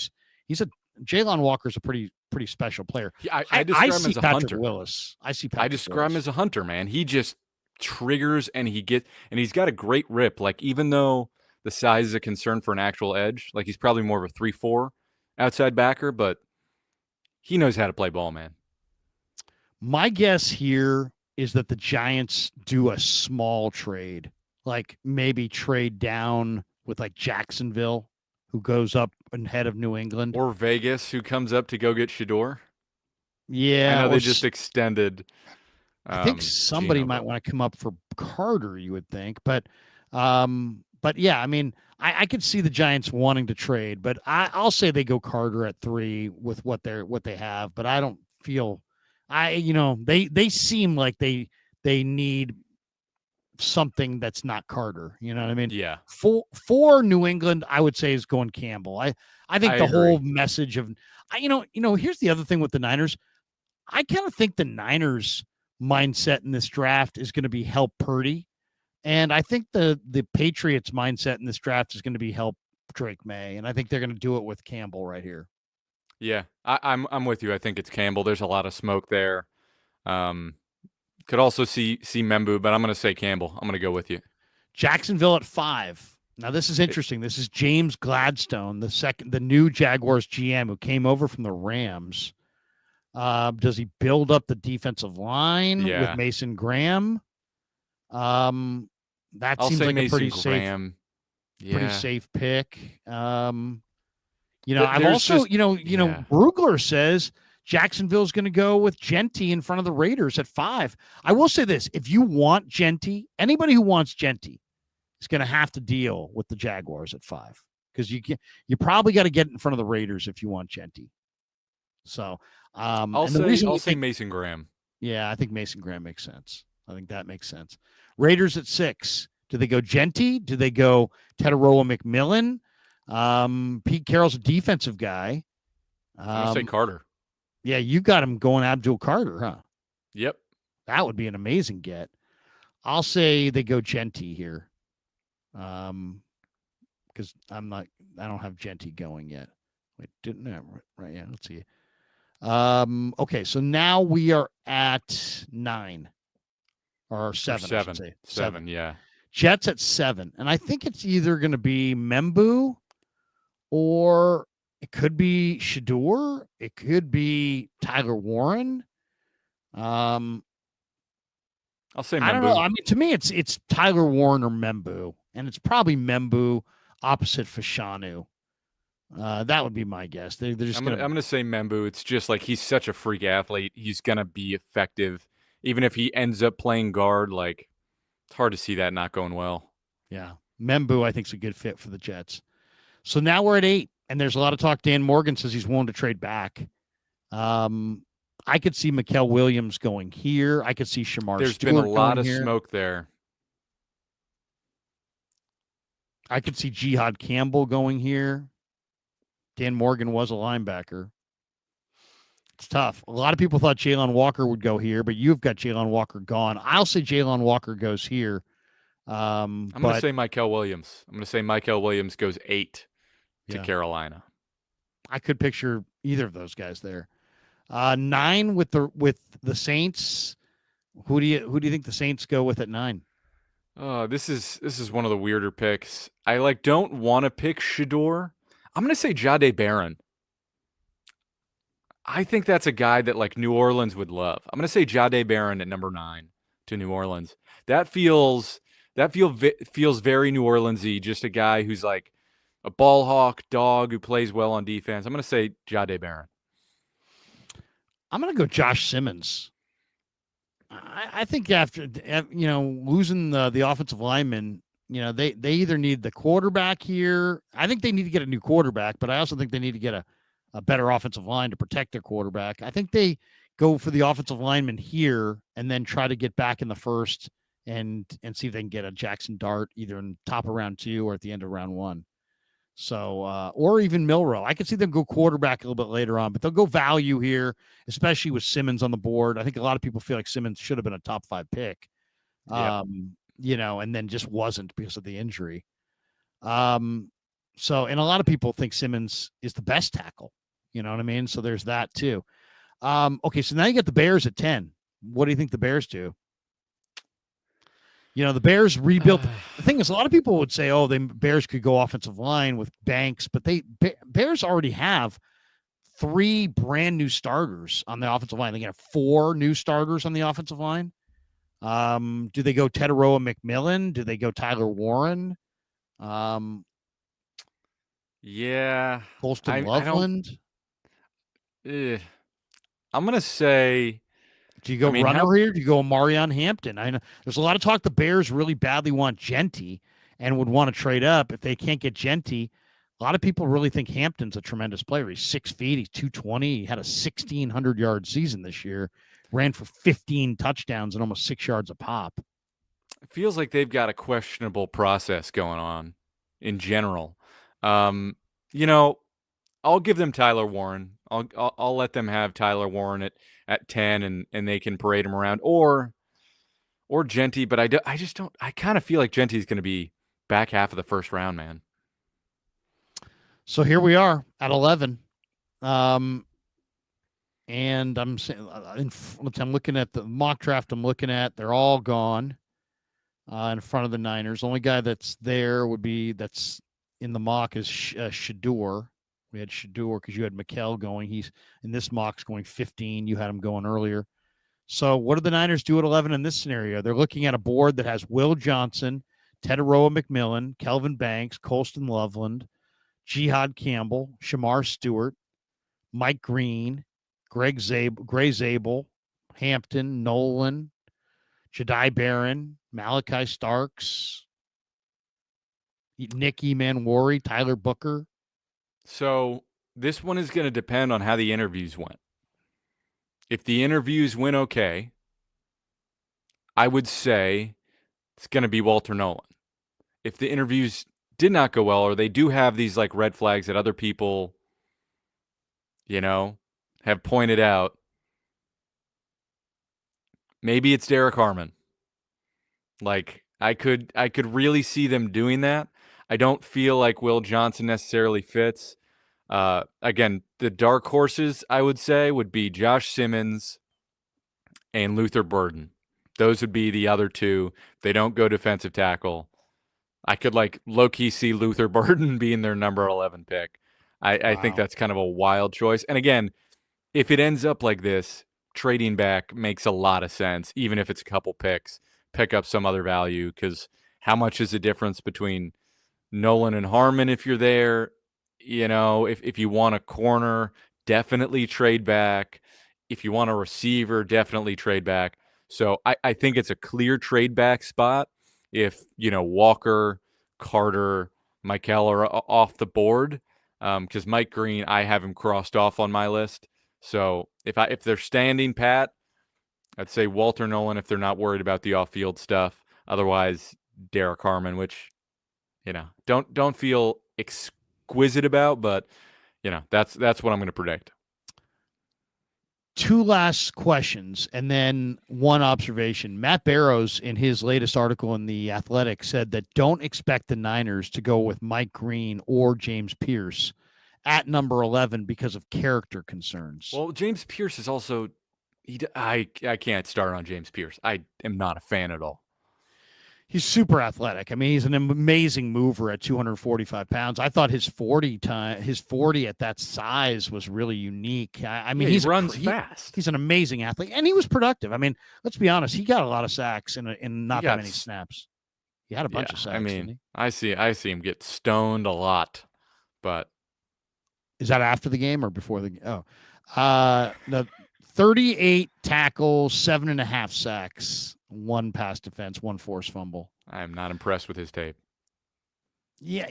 Jalen Walker's a pretty special player. I describe him as a Patrick hunter. Willis. I describe him as a hunter, man. He just triggers and he's got a great rip. Like, even though the size is a concern for an actual edge, like he's probably more of a 3-4 outside backer, but he knows how to play ball, man. My guess here is that the Giants do a small trade, like maybe trade down with like Jacksonville, who goes up ahead of New England, or Vegas, who comes up to go get Shador. Yeah, I know they just extended. I think somebody might want to come up for Carter, you would think, but yeah, I mean, I could see the Giants wanting to trade, but I'll say they go Carter at 3 with what they have, but I don't feel they seem like they need something that's not Carter. You know what I mean? Yeah. For New England, I would say is going Campbell. I think the whole message of here's the other thing with the Niners. I kind of think the Niners mindset in this draft is going to be help Purdy. And I think the Patriots mindset in this draft is going to be help Drake May. And I think they're going to do it with Campbell right here. Yeah, I'm with you. I think it's Campbell. There's a lot of smoke there. Could also see Membu, but I'm going to say Campbell. I'm going to go with you. Jacksonville at 5. Now this is interesting. This is James Gladstone, the new Jaguars GM who came over from the Rams. Does he build up the defensive line with Mason Graham? That seems like a pretty safe pick. I've also, Brugler says Jacksonville's going to go with Genty in front of the Raiders at 5. I will say this: if you want Genty, anybody who wants Genty is going to have to deal with the Jaguars at 5, because you probably got to get in front of the Raiders if you want Genty. So, I'll and the say reason I'll we say think, Mason Graham. yeah, I think Mason Graham makes sense. I think that makes sense. Raiders at 6. Do they go Genty? Do they go Tetaroa McMillan? Pete Carroll's a defensive guy. I'm gonna say Carter. Yeah, you got him going Abdul Carter, huh? Yep. That would be an amazing get. I'll say they go Genty here. Because I don't have Genty going yet. Wait, didn't I? Right, yeah, let's see. Okay, so now we are at 9 or 7, I should say. 7, yeah. Jets at 7. And I think it's either going to be Membu or it could be Shador. It could be Tyler Warren. I'll say Membu. I don't know. I mean, to me, it's Tyler Warren or Membu, and it's probably Membu opposite Fashanu. That would be my guess. They're just I'm gonna say Membu. It's just like he's such a freak athlete. He's gonna be effective, even if he ends up playing guard. Like it's hard to see that not going well. Yeah, Membu I think is a good fit for the Jets. So now we're at 8, and there's a lot of talk. Dan Morgan says he's willing to trade back. I could see Mikael Williams going here. I could see Shamar There's Stewart been a lot of here. smoke there. I could see Jihad Campbell going here. Dan Morgan was a linebacker. It's tough. A lot of people thought Jalen Walker would go here, but you've got Jalen Walker gone. I'll say Jalen Walker goes here. I'm going to say Mikael Williams. I'm going to say Mikael Williams goes 8 to Carolina. I could picture either of those guys there. 9 with the Saints. Who do you think the Saints go with at 9? This is one of the weirder picks. I don't want to pick Shador. I'm going to say Jahdae Barron. I think that's a guy that New Orleans would love. I'm going to say Jahdae Barron at number 9 to New Orleans. That feels very New Orleans-y, just a guy who's like a ball hawk dog who plays well on defense. I'm going to say Jahdae Barron. I'm going to go Josh Simmons. I think after losing the offensive lineman, they either need the quarterback here. I think they need to get a new quarterback, but I also think they need to get a better offensive line to protect their quarterback. I think they go for the offensive lineman here and then try to get back in the first and see if they can get a Jackson Dart either in top of round 2 or at the end of round 1. So, or even Milrow. I could see them go quarterback a little bit later on, but they'll go value here, especially with Simmons on the board. I think a lot of people feel like Simmons should have been a top 5 pick, and then just wasn't because of the injury. And a lot of people think Simmons is the best tackle. You know what I mean? So there's that too. Okay, so now you got the Bears at 10. What do you think the Bears do? The Bears rebuilt. The thing is, a lot of people would say, "Oh, the Bears could go offensive line with Banks," but Bears already have 3 brand new starters on the offensive line. They have 4 new starters on the offensive line. Do they go Tetaroa McMillan? Do they go Tyler Warren? Yeah, Colston Loveland. I'm gonna say. Do you go runner here? Do you go Marion Hampton? I know there's a lot of talk the Bears really badly want Genty and would want to trade up. If they can't get Genty, a lot of people really think Hampton's a tremendous player. He's 6 feet. He's 220. He had a 1,600-yard season this year. Ran for 15 touchdowns and almost 6 yards a pop. It feels like they've got a questionable process going on in general. I'll give them Tyler Warren. I'll let them have Tyler Warren at 10 and they can parade him around or Genty, but I kind of feel like Genty's going to be back half of the first round, man. So here we are at 11. And I'm saying, I'm looking at the mock draft they're all gone in front of the Niners. The only guy that's in the mock is Shador. We had Shador because you had Mikael going. He's in this mock's going 15. You had him going earlier. So what do the Niners do at 11 in this scenario? They're looking at a board that has Will Johnson, Tetaroa McMillan, Kelvin Banks, Colston Loveland, Jihad Campbell, Shamar Stewart, Mike Green, Gray Zabel, Hampton, Nolan, Jahdae Barron, Malachi Starks, Nick Emanwari, Tyler Booker. So This one is going to depend on how the interviews went. If the interviews went okay, I would say it's going to be Walter Nolan. If the interviews did not go well, or they do have these like red flags that other people, have pointed out, maybe it's Derek Harmon. Like I could really see them doing that. I don't feel like Will Johnson necessarily fits. Again, the dark horses I would say would be Josh Simmons and Luther Burden. Those would be the other two. They don't go defensive tackle. I could like low-key see Luther Burden being their number 11 pick. I think Wow. that's kind of a wild choice. And again, if it ends up like this, trading back makes a lot of sense, even if it's a couple picks, pick up some other value, because how much is the difference between Nolan and Harmon if you're there? If you want a corner, definitely trade back. If you want a receiver, definitely trade back. So I think it's a clear trade back spot if, Walker, Carter, Michael are off the board. Because Mike Green, I have him crossed off on my list. So if they're standing pat, I'd say Walter Nolan if they're not worried about the off-field stuff. Otherwise, Derek Harmon, which, don't feel exquisite about, but that's what I'm going to predict. Two last questions and then one observation. Matt Barrows, in his latest article in The Athletic, said that don't expect the Niners to go with Mike Green or James Pierce at number 11 because of character concerns. Well, James Pierce is also I can't start on James Pierce. I am not a fan at all. He's super athletic. I mean, he's an amazing mover at 245 pounds. I thought his 40 at that size was really unique. I mean, he runs fast. He's an amazing athlete, and he was productive. I mean, let's be honest. He got a lot of sacks in not that many snaps. He had a bunch of sacks. I mean, didn't he? I see him get stoned a lot, but is that after the game or before the game? The 38 tackles, 7.5 sacks, 1 pass defense, 1 forced fumble. I am not impressed with his tape. Yeah,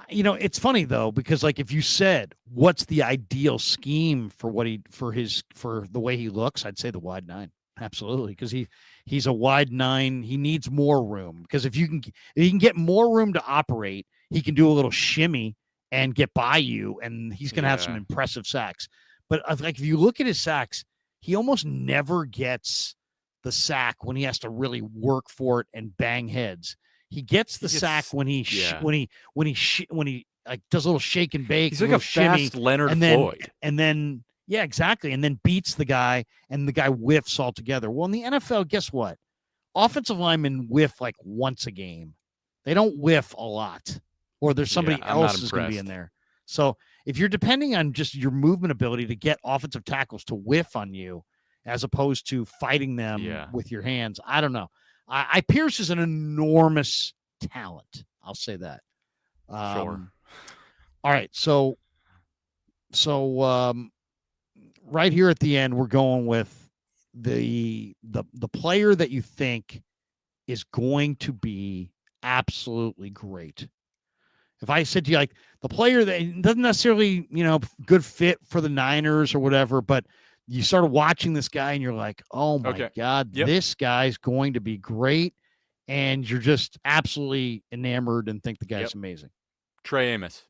it's funny though, because like if you said what's the ideal scheme for the way he looks, I'd say the wide 9. Absolutely, because he's a wide 9. He needs more room, because if you can get more room to operate, he can do a little shimmy and get by you, and he's going to have some impressive sacks. But like if you look at his sacks, he almost never gets the sack when he has to really work for it and bang heads. He gets the sack when he like does a little shake and bake. He's like a shimmy, fast Leonard Floyd. And then exactly. And then beats the guy, and the guy whiffs altogether. Well, in the NFL, guess what? Offensive linemen whiff like once a game. They don't whiff a lot, or there's somebody else who's going to be in there. So if you're depending on just your movement ability to get offensive tackles to whiff on you, as opposed to fighting them with your hands, I don't know. Pierce is an enormous talent. I'll say that. Sure. All right. So right here at the end, we're going with the player that you think is going to be absolutely great. If I said to you, like, the player that doesn't necessarily, good fit for the Niners or whatever, but you started watching this guy and you're like, oh my God, this guy's going to be great. And you're just absolutely enamored and think the guy's amazing. Trey Amos,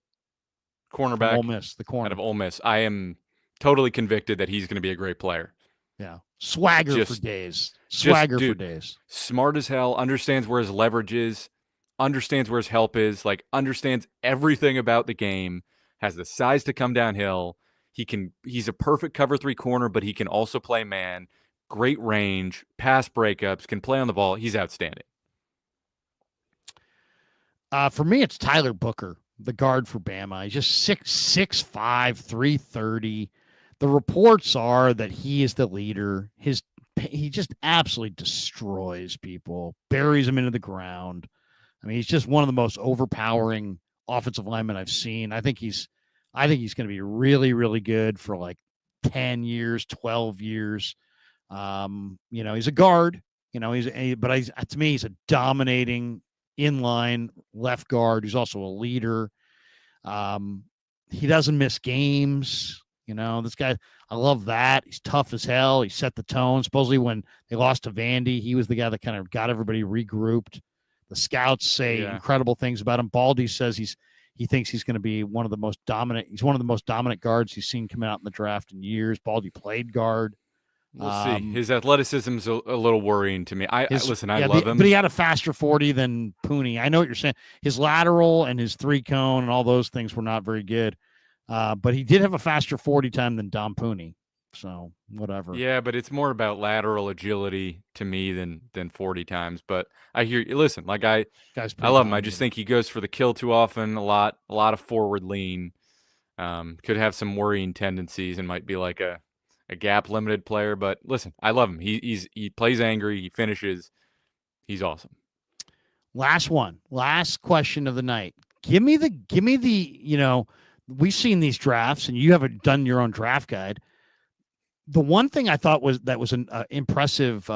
cornerback. From Ole Miss, the corner. Out of Ole Miss. I am totally convicted that he's going to be a great player. Yeah. Swagger for days. For days. Smart as hell, understands where his leverage is, understands where his help is, like understands everything about the game, has the size to come downhill. He's a perfect cover 3 corner, but he can also play man, great range, pass breakups, can play on the ball. He's outstanding. For me, it's Tyler Booker, the guard for Bama. He's just 6'5", 330. The reports are that he is the leader. He just absolutely destroys people, buries them into the ground. I mean, he's just one of the most overpowering offensive linemen I've seen. I think he's going to be really, really good for like 10 years, 12 years. He's a guard, to me, he's a dominating inline left guard who's also a leader. He doesn't miss games. This guy, I love that. He's tough as hell. He set the tone. Supposedly when they lost to Vandy, he was the guy that kind of got everybody regrouped. The scouts say incredible things about him. Baldy says he thinks he's going to be one of the most dominant. He's one of the most dominant guards he's seen coming out in the draft in years. Baldy played guard. We'll see. His athleticism's a little worrying to me. I love him. But he had a faster 40 than Pooney. I know what you're saying. His lateral and his 3-cone and all those things were not very good. But he did have a faster 40 time than Dom Pooney. So whatever. Yeah, but it's more about lateral agility to me than 40 times. But I hear you. Listen, like I love him. I just think he goes for the kill too often. A lot of forward lean. Could have some worrying tendencies and might be like a gap limited player. But listen, I love him. He plays angry. He finishes. He's awesome. Last question of the night. Give me the we've seen these drafts and you haven't done your own draft guide. The one thing I thought was an impressive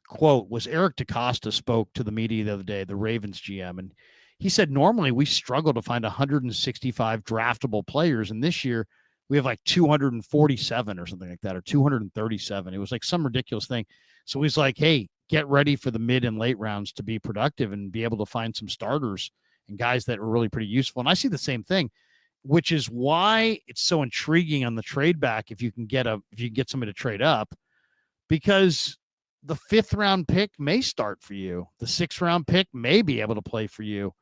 quote was Eric DaCosta spoke to the media the other day, the Ravens GM, and he said normally we struggle to find 165 draftable players, and this year we have like 247 or something like that, or 237. It was like some ridiculous thing. So he's like, hey, get ready for the mid and late rounds to be productive and be able to find some starters and guys that are really pretty useful. And I see the same thing, which is why it's so intriguing on the trade back if you can get somebody to trade up, because the 5th round pick may start for you. The 6th round pick may be able to play for you.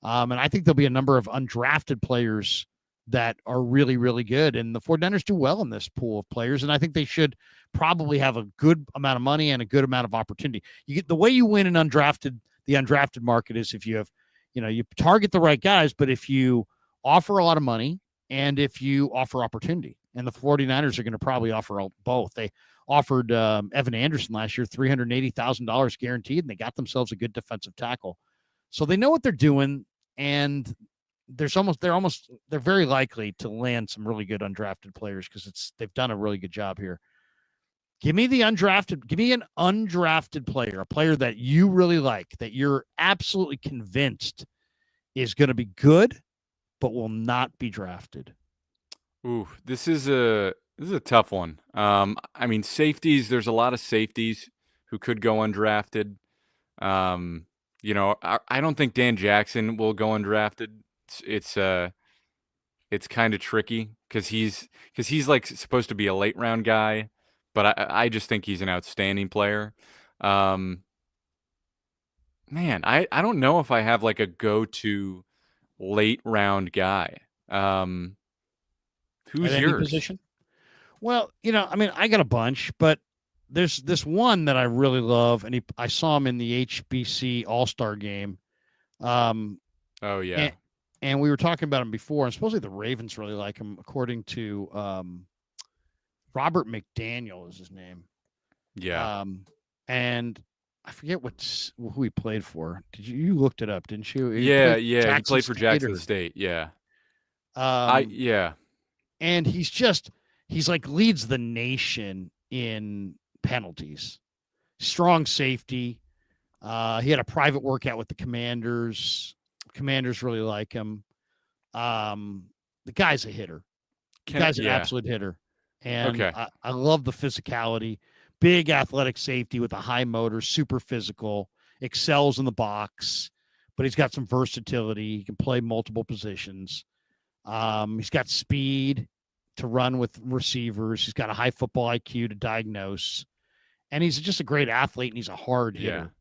And I think there'll be a number of undrafted players that are really, really good. And the 49ers do well in this pool of players. And I think they should probably have a good amount of money and a good amount of opportunity. You get the way you win the undrafted market is if you have, you target the right guys, but if you offer a lot of money and if you offer opportunity, and the 49ers are going to probably offer both. They offered Evan Anderson last year $380,000 guaranteed, and they got themselves a good defensive tackle. So they know what they're doing, and they're very likely to land some really good undrafted players because they've done a really good job here. Give me an undrafted player, a player that you really like, that you're absolutely convinced is going to be good, but will not be drafted. Ooh, this is a tough one. I mean, safeties, there's a lot of safeties who could go undrafted. I don't think Dan Jackson will go undrafted. It's kind of tricky because he's like supposed to be a late round guy, but I just think he's an outstanding player. Man, I don't know if I have like a go-to late round guy. Who's At yours? any position? Well, I got a bunch, but there's this one that I really love, and I saw him in the HBC All-Star game. Oh yeah. And we were talking about him before, and supposedly the Ravens really like him, according to Robert McDaniel is his name. Yeah. And I forget who he played for. You looked it up, didn't you? He played for Jackson State. Yeah. And he's like leads the nation in penalties. Strong safety. He had a private workout with the Commanders. Commanders really like him. The guy's a hitter. The guy's an absolute hitter. And I love the physicality. Big athletic safety with a high motor, super physical, excels in the box, but he's got some versatility. He can play multiple positions. He's got speed to run with receivers. He's got a high football IQ to diagnose. And he's just a great athlete, and he's a hard hitter.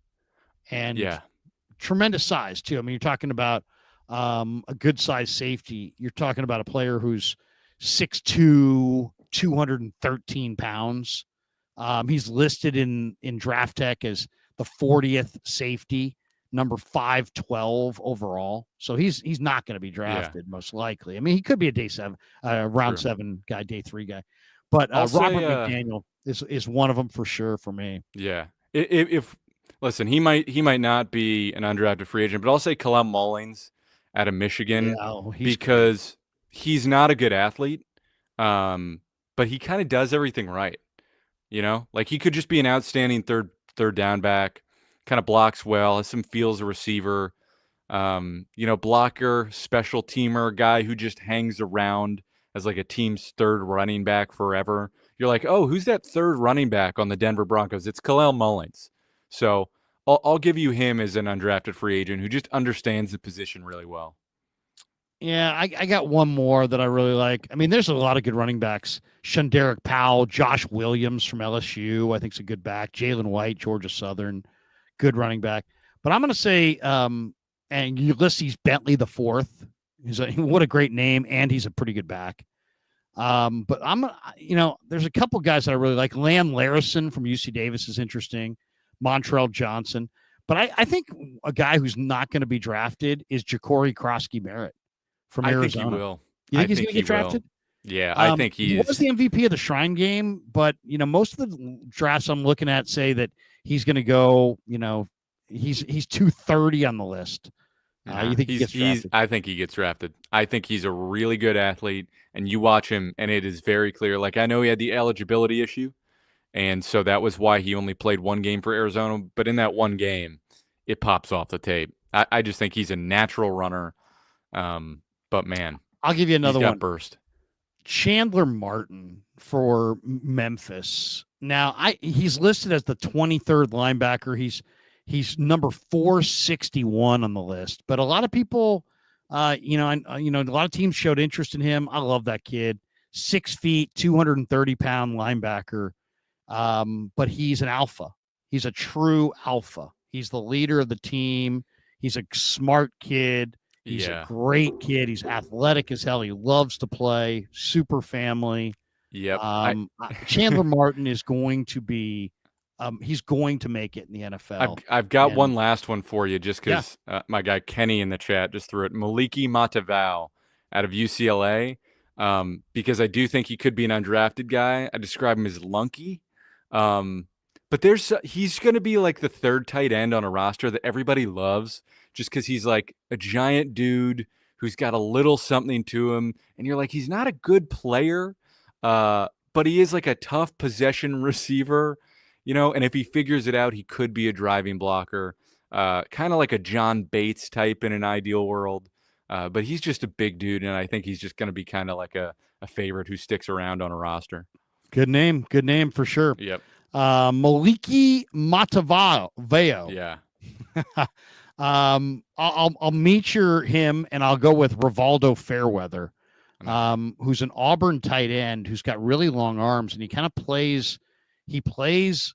And tremendous size, too. I mean, you're talking about a good size safety. You're talking about a player who's 6'2", 213 pounds. He's listed in Draft Tech as the 40th safety, number 512 overall. So he's not going to be drafted most likely. I mean, he could be a day 7, round 7 guy, day 3 guy. But Robert McDaniel is one of them for sure for me. Yeah. If listen, he might not be an undrafted free agent, but I'll say Kalem Mullings out of Michigan because he's not a good athlete, but he kind of does everything right. Like he could just be an outstanding third down back, kind of blocks well, has some feel as a receiver. Blocker, special teamer, guy who just hangs around as like a team's third running back forever. You're like, oh, who's that third running back on the Denver Broncos? It's Khalil Mullins. So I'll give you him as an undrafted free agent who just understands the position really well. Yeah, I got one more that I really like. I mean, there's a lot of good running backs. Shunderick Powell, Josh Williams from LSU, I think is a good back. Jalen White, Georgia Southern, good running back. But I'm going to say, and Ulysses Bentley the fourth. What a great name, and he's a pretty good back. But there's a couple guys that I really like. Lam Larison from UC Davis is interesting. Montrell Johnson. But I think a guy who's not going to be drafted is Ja'Cory Krosky-Merritt from Arizona. I think he will. You think he's going to get drafted? Yeah, I think he was the MVP of the Shrine Game, but most of the drafts I'm looking at say that he's going to go. He's 230 on the list. You think he gets drafted? I think he gets drafted. I think he's a really good athlete, and you watch him, and it is very clear. Like, I know he had the eligibility issue, and so that was why he only played one game for Arizona. But in that one game, it pops off the tape. I just think he's a natural runner. But man, I'll give you another one. Burst. Chandler Martin for Memphis. Now, he's listed as the 23rd linebacker. He's number 461 on the list. But a lot of people, a lot of teams showed interest in him. I love that kid. 6 feet, 230-pound linebacker. But he's an alpha. He's a true alpha. He's the leader of the team. He's a smart kid. He's a great kid. He's athletic as hell. He loves to play. Super family. Yep. Chandler Martin is going to be he's going to make it in the NFL. I've got one last one for you just because my guy Kenny in the chat just threw it. Maliki Matavao out of UCLA because I do think he could be an undrafted guy. I describe him as lunky. But he's going to be like the third tight end on a roster that everybody loves just because he's like a giant dude who's got a little something to him. And you're like, he's not a good player, but he is like a tough possession receiver, and if he figures it out, he could be a driving blocker, kind of like a John Bates type in an ideal world. But he's just a big dude, and I think he's just going to be kind of like a favorite who sticks around on a roster. Good name for sure. Yep. Maliki Matavao. Yeah. I'll meet him and I'll go with Rivaldo Fairweather, who's an Auburn tight end who's got really long arms, and he kind of plays bigger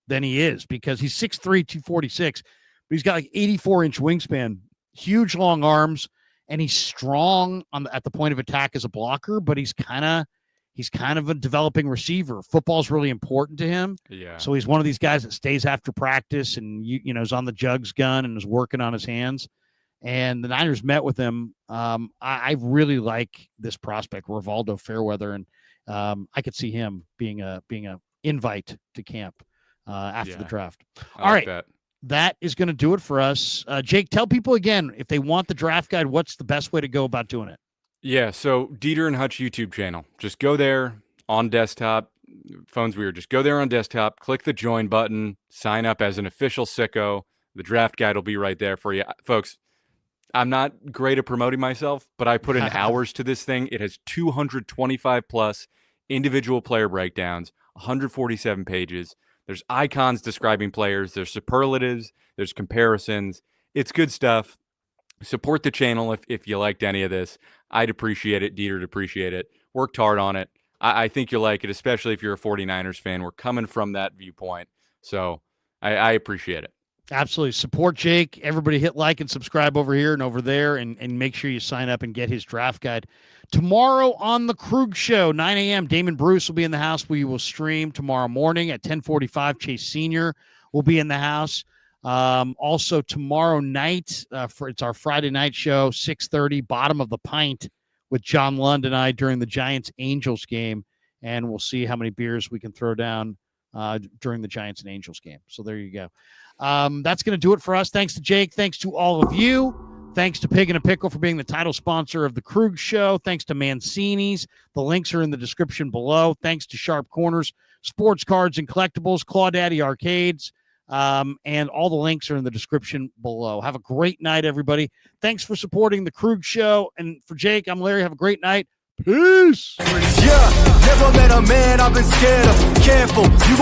than he is because he's 6'3", 246, but he's got like 84-inch wingspan, huge long arms, and he's strong at the point of attack as a blocker, but he's kind of a developing receiver. Football's really important to him. Yeah. So he's one of these guys that stays after practice and is on the jugs gun and is working on his hands. And the Niners met with him. I really like this prospect, Rivaldo Fairweather, and I could see him being a invite to camp after the draft. All right. That is going to do it for us. Jake, tell people again, if they want the draft guide, what's the best way to go about doing it? Yeah, so Dieter and Hutch YouTube channel. Just go there on desktop. Phone's weird. Just go there on desktop, click the join button, sign up as an official Sicko. The draft guide will be right there for you. Folks, I'm not great at promoting myself, but I put in hours to this thing. It has 225 plus individual player breakdowns, 147 pages. There's icons describing players. There's superlatives. There's comparisons. It's good stuff. Support the channel if you liked any of this. I'd appreciate it. Dieter'd appreciate it. Worked hard on it. I think you'll like it, especially if you're a 49ers fan. We're coming from that viewpoint. So I appreciate it. Absolutely. Support Jake. Everybody hit like and subscribe over here and over there, and make sure you sign up and get his draft guide. Tomorrow on the Krug Show, 9 a.m., Damon Bruce will be in the house. We will stream tomorrow morning at 10:45. Chase Sr. will be in the house. Also tomorrow night, it's our Friday night show, 6:30, Bottom of the Pint with John Lund and I during the Giants-Angels game, and we'll see how many beers we can throw down during the Giants and Angels game. So there you go. That's going to do it for us. Thanks to Jake. Thanks to all of you. Thanks to Pig and a Pickle for being the title sponsor of the Krug Show. Thanks to Mancini's. The links are in the description below. Thanks to Sharp Corners, Sports Cards and Collectibles, Claw Daddy Arcades, And all the links are in the description below. Have a great night, everybody. Thanks for supporting the Krug Show. And for Jake, I'm Larry. Have a great night. Peace. Yeah, never met a man I've been scared of. Careful, you gon'